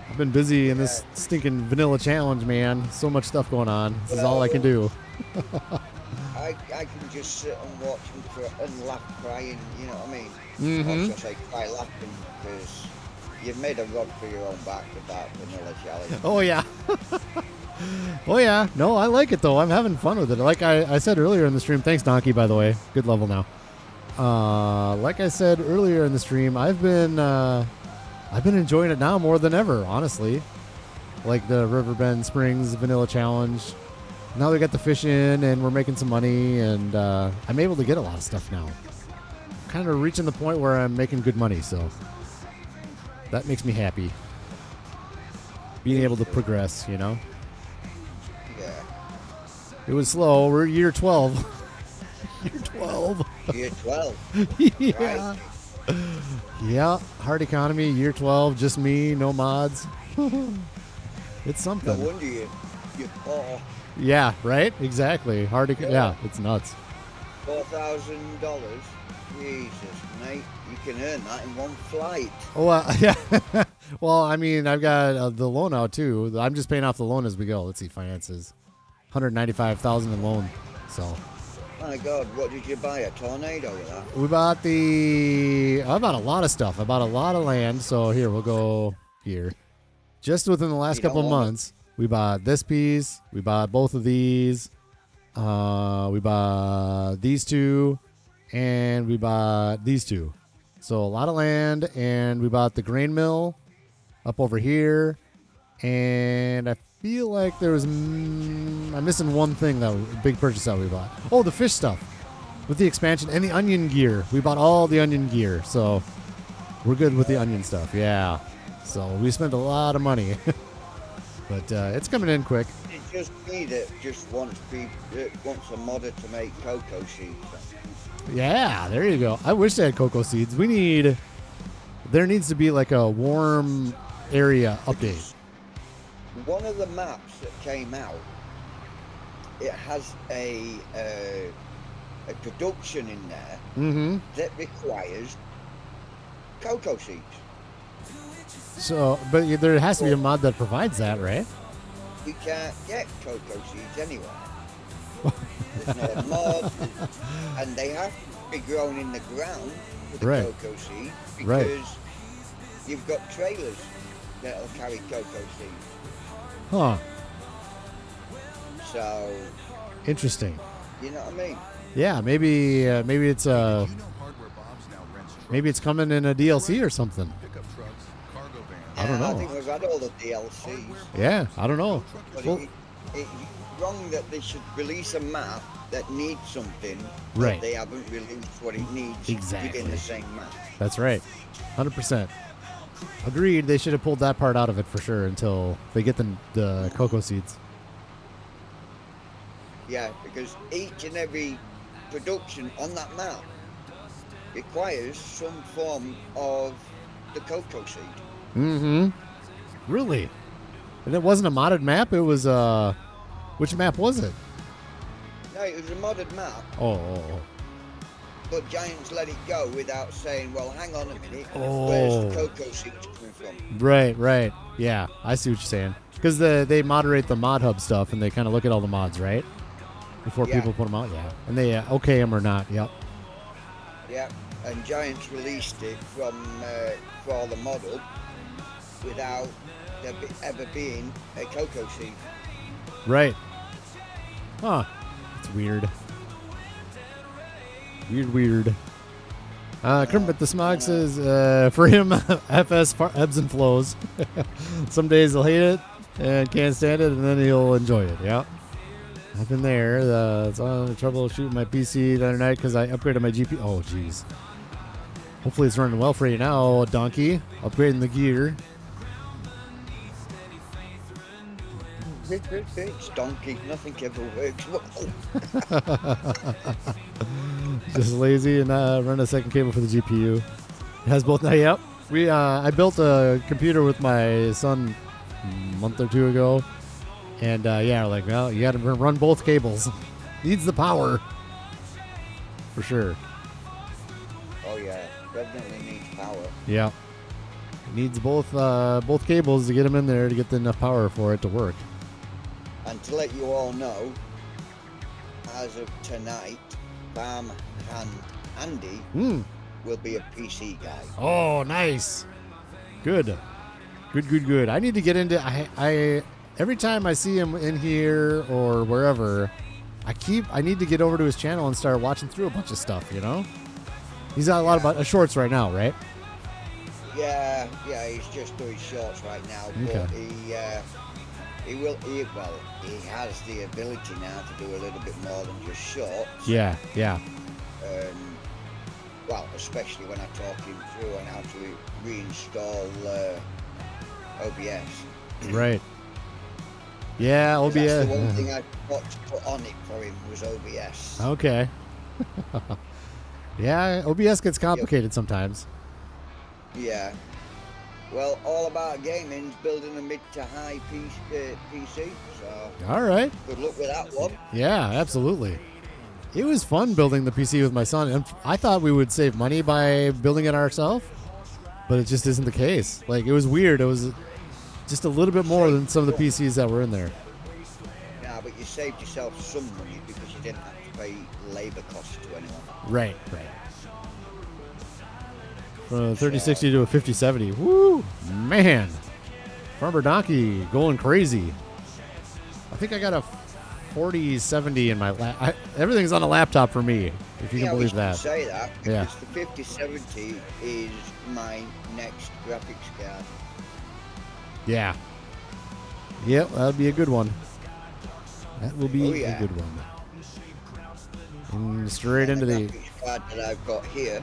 I've been busy in this stinking vanilla challenge, man. So much stuff going on. This is all I can do. I can just sit and watch and laugh crying, you know what I mean? Mm-hmm. Or should I say cry laughing, because you've made a rod for your own back with that vanilla challenge. Oh, yeah. Oh, yeah. No, I like it, though. I'm having fun with it. Like I said earlier in the stream, thanks, Donkey, by the way. Good level now. Like I said earlier in the stream, I've been enjoying it now more than ever, honestly. Like the Riverbend Springs Vanilla Challenge. Now we got the fish in, and we're making some money, and I'm able to get a lot of stuff now. Kind of reaching the point where I'm making good money, so that makes me happy. Being able to progress, you know? Yeah. It was slow. We're year 12. Year 12. Year 12. Yeah. Yeah. Hard economy, year 12. Just me, no mods. It's No something. wonder you're poor. Yeah, right? Exactly. Yeah, it's nuts. $4,000. Jesus, mate. You can earn that in one flight. Oh, yeah. Well, I mean, I've got the loan out, too. I'm just paying off the loan as we go. Let's see, finances. $195,000 in loan. So My God, what did you buy? A tornado with that? we bought I bought a lot of stuff. I bought a lot of land. So here, we'll go here. Just within the last You don't couple of want months, we bought this piece. We bought both of these. We bought these two. And we bought these two. So a lot of land. And we bought the grain mill up over here. And I feel like there was... I'm missing one thing, that big purchase that we bought. Oh, the fish stuff. With the expansion and the onion gear. We bought all the onion gear. So we're good with the onion stuff. Yeah. So we spent a lot of money. But it's coming in quick. It just me that just wants a modder to make cocoa seeds. Yeah, there you go. I wish they had cocoa seeds. There needs to be like a warm area update. One of the maps that came out, it has a production in there that requires cocoa seeds. So, but there has to be a mod that provides that, right? You can't get cocoa seeds anywhere. There's no mod, and they have to be grown in the ground with the Right. cocoa seed because Right. you've got trailers that'll carry cocoa seeds. Huh. So, Interesting. you know what I mean? Yeah, maybe it's maybe it's coming in a DLC or something. I don't I know. think we've had all the DLCs. Yeah, I don't know. But Well, it's wrong that they should release a map that needs something, Right. but they haven't released what it needs Exactly. within the same map. that's right. 100%. Agreed. They should have pulled that part out of it for sure until they get the cocoa seeds. Yeah, because each and every production on that map requires some form of the cocoa seed. Mm-hmm. Really? And it wasn't a modded map? It was, which map was it? No, it was a modded map, Oh. but Giants let it go without saying, well, hang on a minute, Oh. where's the cocoa seeds coming from? Right. Yeah, I see what you're saying. Because they moderate the mod hub stuff, and they kind of look at all the mods, right? Before Yeah. people put them out, yeah. And they okay them or not, yep. Yeah, and Giants released it from for the model without there ever being a cocoa seed. Right. Huh. It's weird. Weird. Kermit the Smog says, for him, FS ebbs and flows. Some days he'll hate it and can't stand it, and then he'll enjoy it. Yeah. I've been there. It's on trouble shooting my PC the other night because I upgraded my GPU. Oh, jeez. Hopefully it's running well for you now, Donkey. Upgrading the gear. It's donkey, nothing ever works. Just lazy and run a second cable for the GPU. It has both. Yep. I built a computer with my son a month or two ago. And yeah, like, well, you got to run both cables. Needs the power. For sure. Oh yeah, definitely needs power. Yeah. Needs both cables to get them in there to get enough power for it to work. And to let you all know, as of tonight, Farm Andy will be a PC guy. Oh, nice. Good. I need to get into I every time I see him in here or wherever, I need to get over to his channel and start watching through a bunch of stuff, you know? He's got a lot of shorts right now, right? Yeah, he's just doing shorts right now, Okay. but he has the ability now to do a little bit more than just shorts. Yeah. Well, especially when I talk him through on how to reinstall OBS. Right. Yeah, 'Cause OBS. That's the one thing I forgot to put on it for him was OBS. Okay. Yeah, OBS gets complicated sometimes. Yeah. Well, all about gaming's building a mid to high PC, so All right. good luck with that one. Yeah, absolutely. It was fun building the PC with my son, and I thought we would save money by building it ourselves, but it just isn't the case. Like, it was weird. It was just a little bit more than some of the PCs that were in there. Nah, but you saved yourself some money because you didn't have to pay labor costs to anyone. Right. From a 3060 to a 5070. Woo! Man. Farmer Donkey going crazy. I think I got a 4070 in my lap. Everything's on a laptop for me, if you can believe that. Say that because Yeah. the 5070 is my next graphics card. Yeah. Yep, that'll be a good one. That will be yeah. a good one. And straight into the... graphics card that I've got here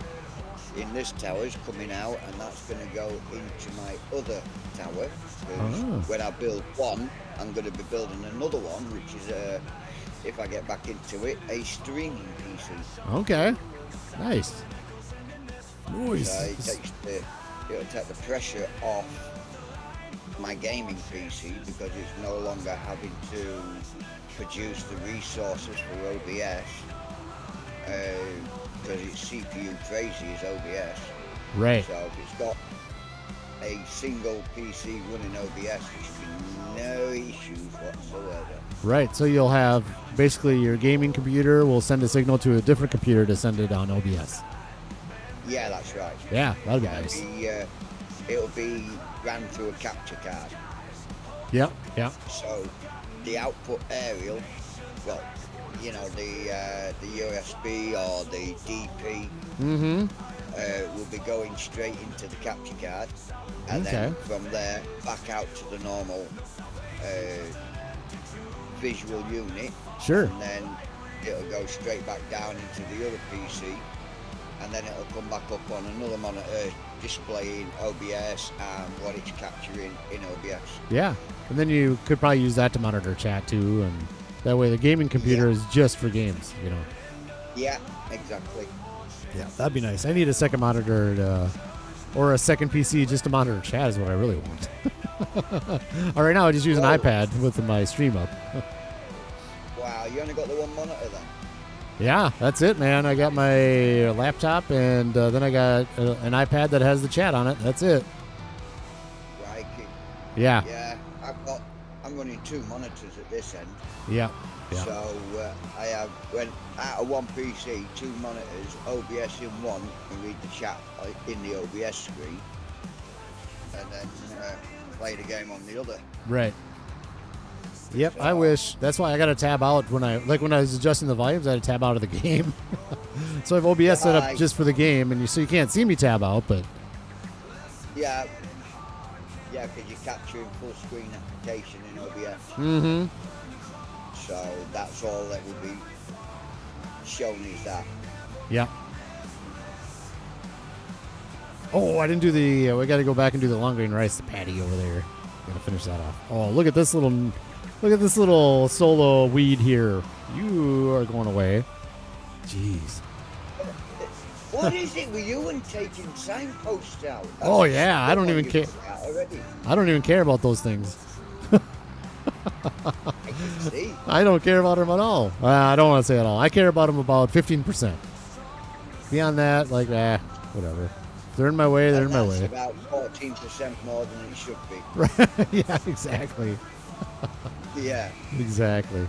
in this tower is coming out, and that's going to go into my other tower. Because when I build one, I'm going to be building another one, which is, if I get back into it, a streaming PC. Okay. Nice. So it'll take the pressure off my gaming PC because it's no longer having to produce the resources for OBS because it's CPU crazy as OBS. Right. So if it's got a single PC running OBS, there should be no issues whatsoever. Right. So you'll have basically your gaming computer will send a signal to a different computer to send it on OBS. Yeah, that's right. Yeah, that'd be nice. It'll be ran through a capture card. Yep. So the output aerial, well, you know, the USB or the DP will be going straight into the capture card, and then from there back out to the normal visual unit. Sure. And then it'll go straight back down into the other PC, and then it'll come back up on another monitor displaying OBS and what it's capturing in OBS. Yeah. And then you could probably use that to monitor chat too and That way the gaming computer is just for games, you know. Yeah, exactly. Yeah, that'd be nice. I need a second monitor or a second PC just to monitor chat is what I really want. All right, now I just use an iPad with my stream up. Wow, you only got the one monitor then? Yeah, that's it, man. I got my laptop, and then I got an iPad that has the chat on it. That's it. Right. Yeah. Yeah, I'm running 2 monitors at this end. Yeah. Yeah. So I have, when out of one PC, 2 monitors, OBS in one, and read the chat in the OBS screen, and then play the game on the other. Right. Yep, I wish. That's why I got to tab out when I was adjusting the volumes. I had to tab out of the game. So I have OBS set up just for the game, and so you can't see me tab out, but yeah, because you're capturing full screen application in OBS. Mm-hmm. So that's all that will be shown is that. Yeah. Oh, I didn't do the. We got to go back and do the long grain rice, the patty over there. Got to finish that off. Oh, look at this little solo weed here. You are going away. Jeez. What is it with you and taking signposts out? Oh yeah, I don't even care. I don't even care about those things. I can see. I don't care about them at all. I don't want to say at all. I care about them about 15%. Beyond that, like, whatever. If they're in my way, they're in my way. About 14% more than it should be. Right? Yeah, exactly. Yeah. Exactly.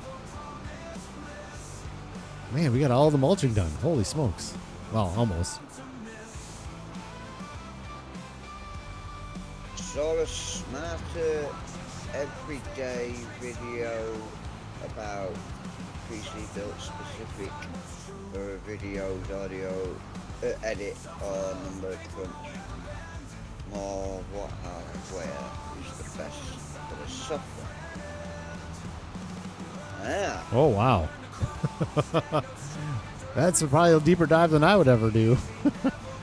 Man, we got all the mulching done. Holy smokes. Well, almost. Saw a smarter everyday video about PC built specific for a video's audio edit or number crunch. More what hardware is the best for the software. Yeah. Oh, wow. That's probably a deeper dive than I would ever do.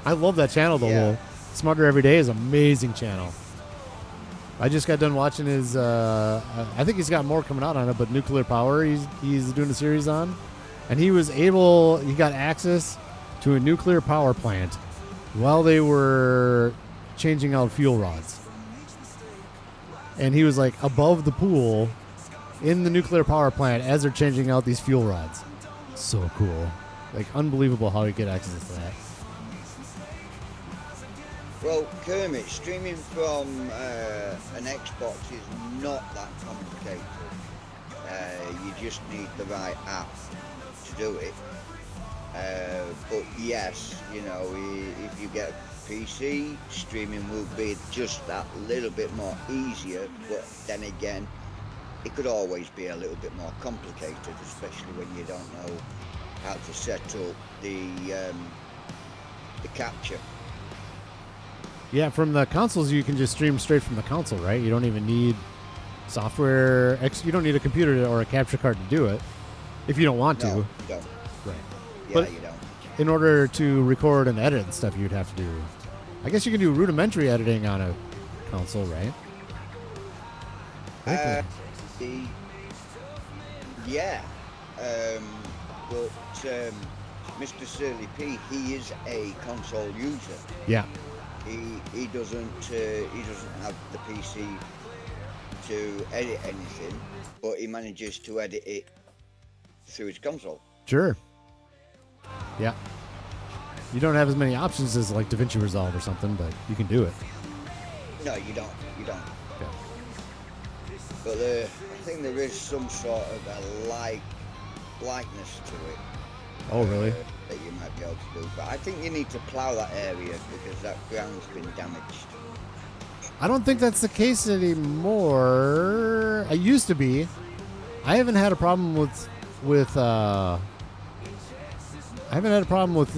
I love that channel, though. Smarter Every Day is an amazing channel. I just got done watching his, I think he's got more coming out on it, but nuclear power he's doing a series on. And he got access to a nuclear power plant while they were changing out fuel rods. And he was like above the pool in the nuclear power plant as they're changing out these fuel rods. So cool. Like, unbelievable how you get access to that. Well, Kermit, streaming from an Xbox is not that complicated. You just need the right app to do it. But yes, you know, if you get a PC, streaming will be just that little bit more easier. But then again, it could always be a little bit more complicated, especially when you don't know how to set up the capture. Yeah, from the consoles, you can just stream straight from the console, right? You don't even need software. You don't need a computer or a capture card to do it if you don't want to. No, you don't. Right. Yeah, But you don't. in order to record and edit and stuff, you'd have to do. I guess you can do rudimentary editing on a console, right? Yeah. But Mr. Surly P, he is a console user. Yeah. He doesn't have the PC to edit anything, but he manages to edit it through his console. Sure. Yeah. You don't have as many options as like DaVinci Resolve or something, but you can do it. No, you don't. Okay. But I think there is some sort of a likeness to it. Oh, really? That you might be able to do. But I think you need to plough that area because that ground's been damaged. I don't think that's the case anymore. It used to be. I haven't had a problem with I haven't had a problem with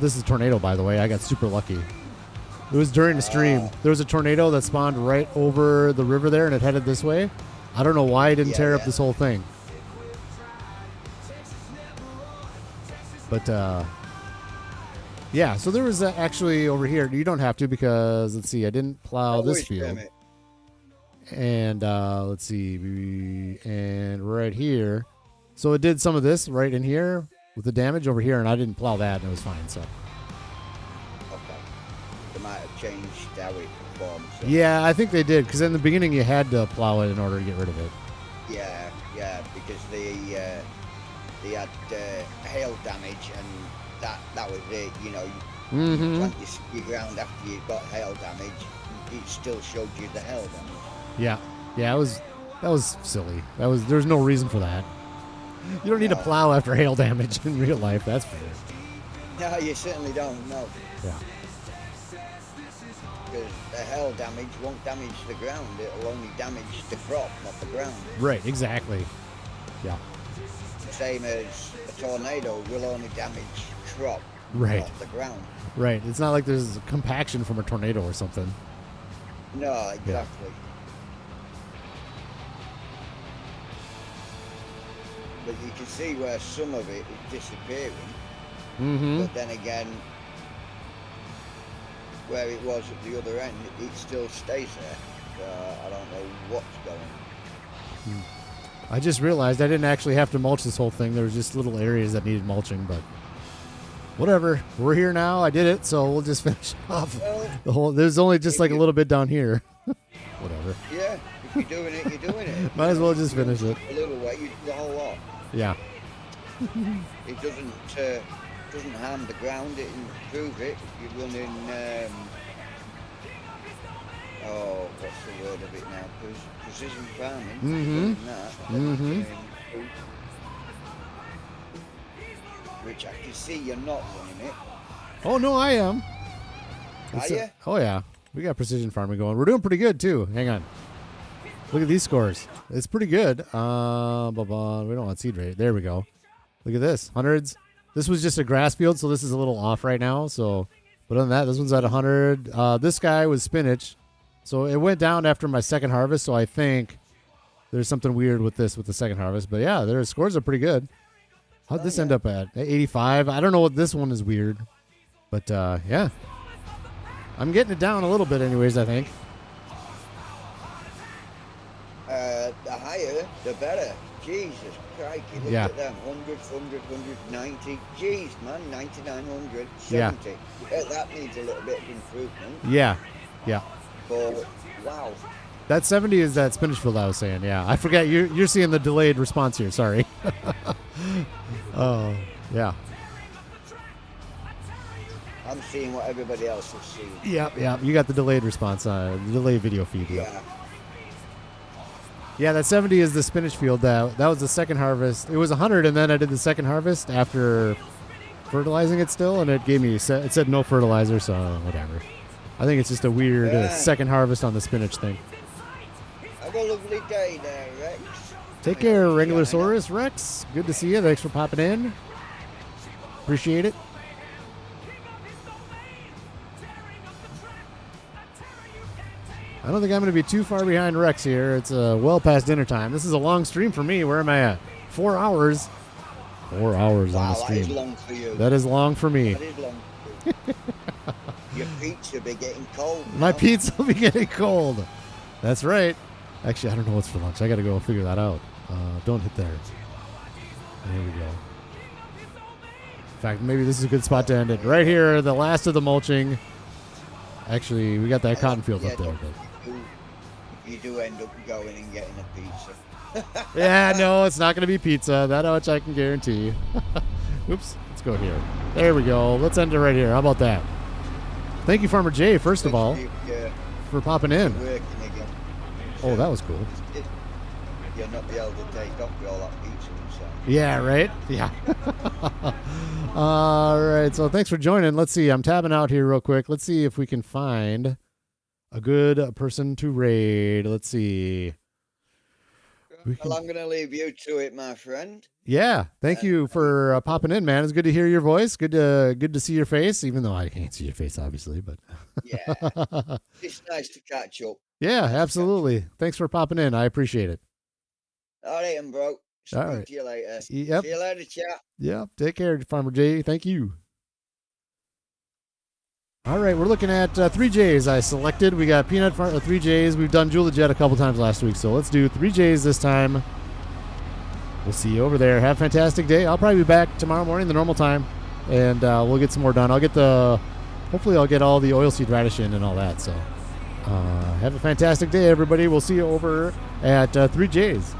this is a tornado, by the way. I got super lucky. It was during the stream. There was a tornado that spawned right over the river there, and it headed this way. I don't know why it didn't tear up this whole thing. But, yeah, so there was actually over here. You don't have to because, let's see, I didn't plow this field. And let's see, and right here. So it did some of this right in here with the damage over here, and I didn't plow that, and it was fine. So Okay. They might have changed how it performs. So. yeah, I think they did, because in the beginning you had to plow it in order to get rid of it. Yeah, because they had hail damage, and that was it. You know, you plant your ground after you got hail damage, it still showed you the hail damage. Yeah, that was silly. There's no reason for that. You don't need to plow after hail damage in real life. That's fair. No, you certainly don't. No. Yeah. Because the hail damage won't damage the ground. It'll only damage the crop, not the ground. Right. Exactly. Yeah. Same as a tornado will only damage crop, Right. not the ground. Right. It's not like there's compaction from a tornado or something. No, exactly. But you can see where some of it is disappearing. But then again, where it was at the other end, it still stays there. So I don't know what's going on. I just realized I didn't actually have to mulch this whole thing. There was just little areas that needed mulching, but whatever. We're here now. I did it, so we'll just finish off the whole. There's only just like a little bit down here. Whatever. Yeah, if you're doing it, you're doing it. Might as well just finish it. A little way, you do the whole lot. Yeah. It doesn't harm the ground, it improves it. You're running, what's the word of it now? Precision farming. Running that. Which I can see you're not running it. Oh no, I am. Are you? Oh yeah, we got precision farming going. We're doing pretty good too. Hang on. Look at these scores. It's pretty good. We don't want seed rate. There we go. Look at this. Hundreds. This was just a grass field, so this is a little off right now. So, but other than that, this one's at 100. This guy was spinach. So it went down after my second harvest. So I think there's something weird with this with the second harvest. But yeah, their scores are pretty good. How'd this end up at 85? I don't know what this one is weird. But yeah. I'm getting it down a little bit anyways, I think. The higher, the better. Jesus Christ, look at them. 100, 100, 190. Jeez, man, 99, 100, 70. Yeah, that needs a little bit of improvement. Yeah. But, wow. That 70 is that spinach field I was saying. Yeah, I forgot. You're seeing the delayed response here. Sorry. Oh, yeah. I'm seeing what everybody else is seeing. Yeah. You got the delayed response, the delayed video feed. Yeah. Yeah, that 70 is the spinach field. That was the second harvest. It was 100, and then I did the second harvest after fertilizing it still, and it gave me, it said no fertilizer, so whatever. I think it's just a weird second harvest on the spinach thing. Have a lovely day there, Rex. Take care, Regularsaurus Rex. Good to see you. Thanks for popping in. Appreciate it. I don't think I'm going to be too far behind Rex here. It's well past dinner time. This is a long stream for me. Where am I at? 4 hours. 4 hours on the stream. That is long for you. That is long for me. That is long for you. Your pizza will be getting cold now. My pizza will be getting cold. That's right. Actually, I don't know what's for lunch. I got to go figure that out. Don't hit there. There we go. In fact, maybe this is a good spot to end it. Right here, the last of the mulching. Actually, we got that cotton field up there. But. You do end up going and getting a pizza. Yeah, no, it's not going to be pizza. That much I can guarantee. Oops, let's go here. There we go. Let's end it right here. How about that? Thank you, Farmer Jay, first of all, for popping in. Oh, that was cool. You'll not be able to take off with all that pizza inside. Yeah, right? Yeah. All right, so thanks for joining. Let's see. I'm tabbing out here real quick. Let's see if we can find a good person to raid. Let's see. Well, I'm going to leave you to it, my friend. Yeah, thank you for popping in, man. It's good to hear your voice. Good to see your face, even though I can't see your face, obviously. But yeah, it's nice to catch up. Yeah, absolutely. Thanks for popping in. I appreciate it. All right, bro. Speak to you later. Yep. See you later, chat. Yep. Take care, Farmer Jay. Thank you. All right, we're looking at 3Js I selected. We got Peanut Farm 3Js. We've done Jewel Jet a couple times last week, so let's do 3Js this time. We'll see you over there. Have a fantastic day. I'll probably be back tomorrow morning, the normal time, and we'll get some more done. Hopefully I'll get all the oilseed radish in and all that. So have a fantastic day, everybody. We'll see you over at 3Js.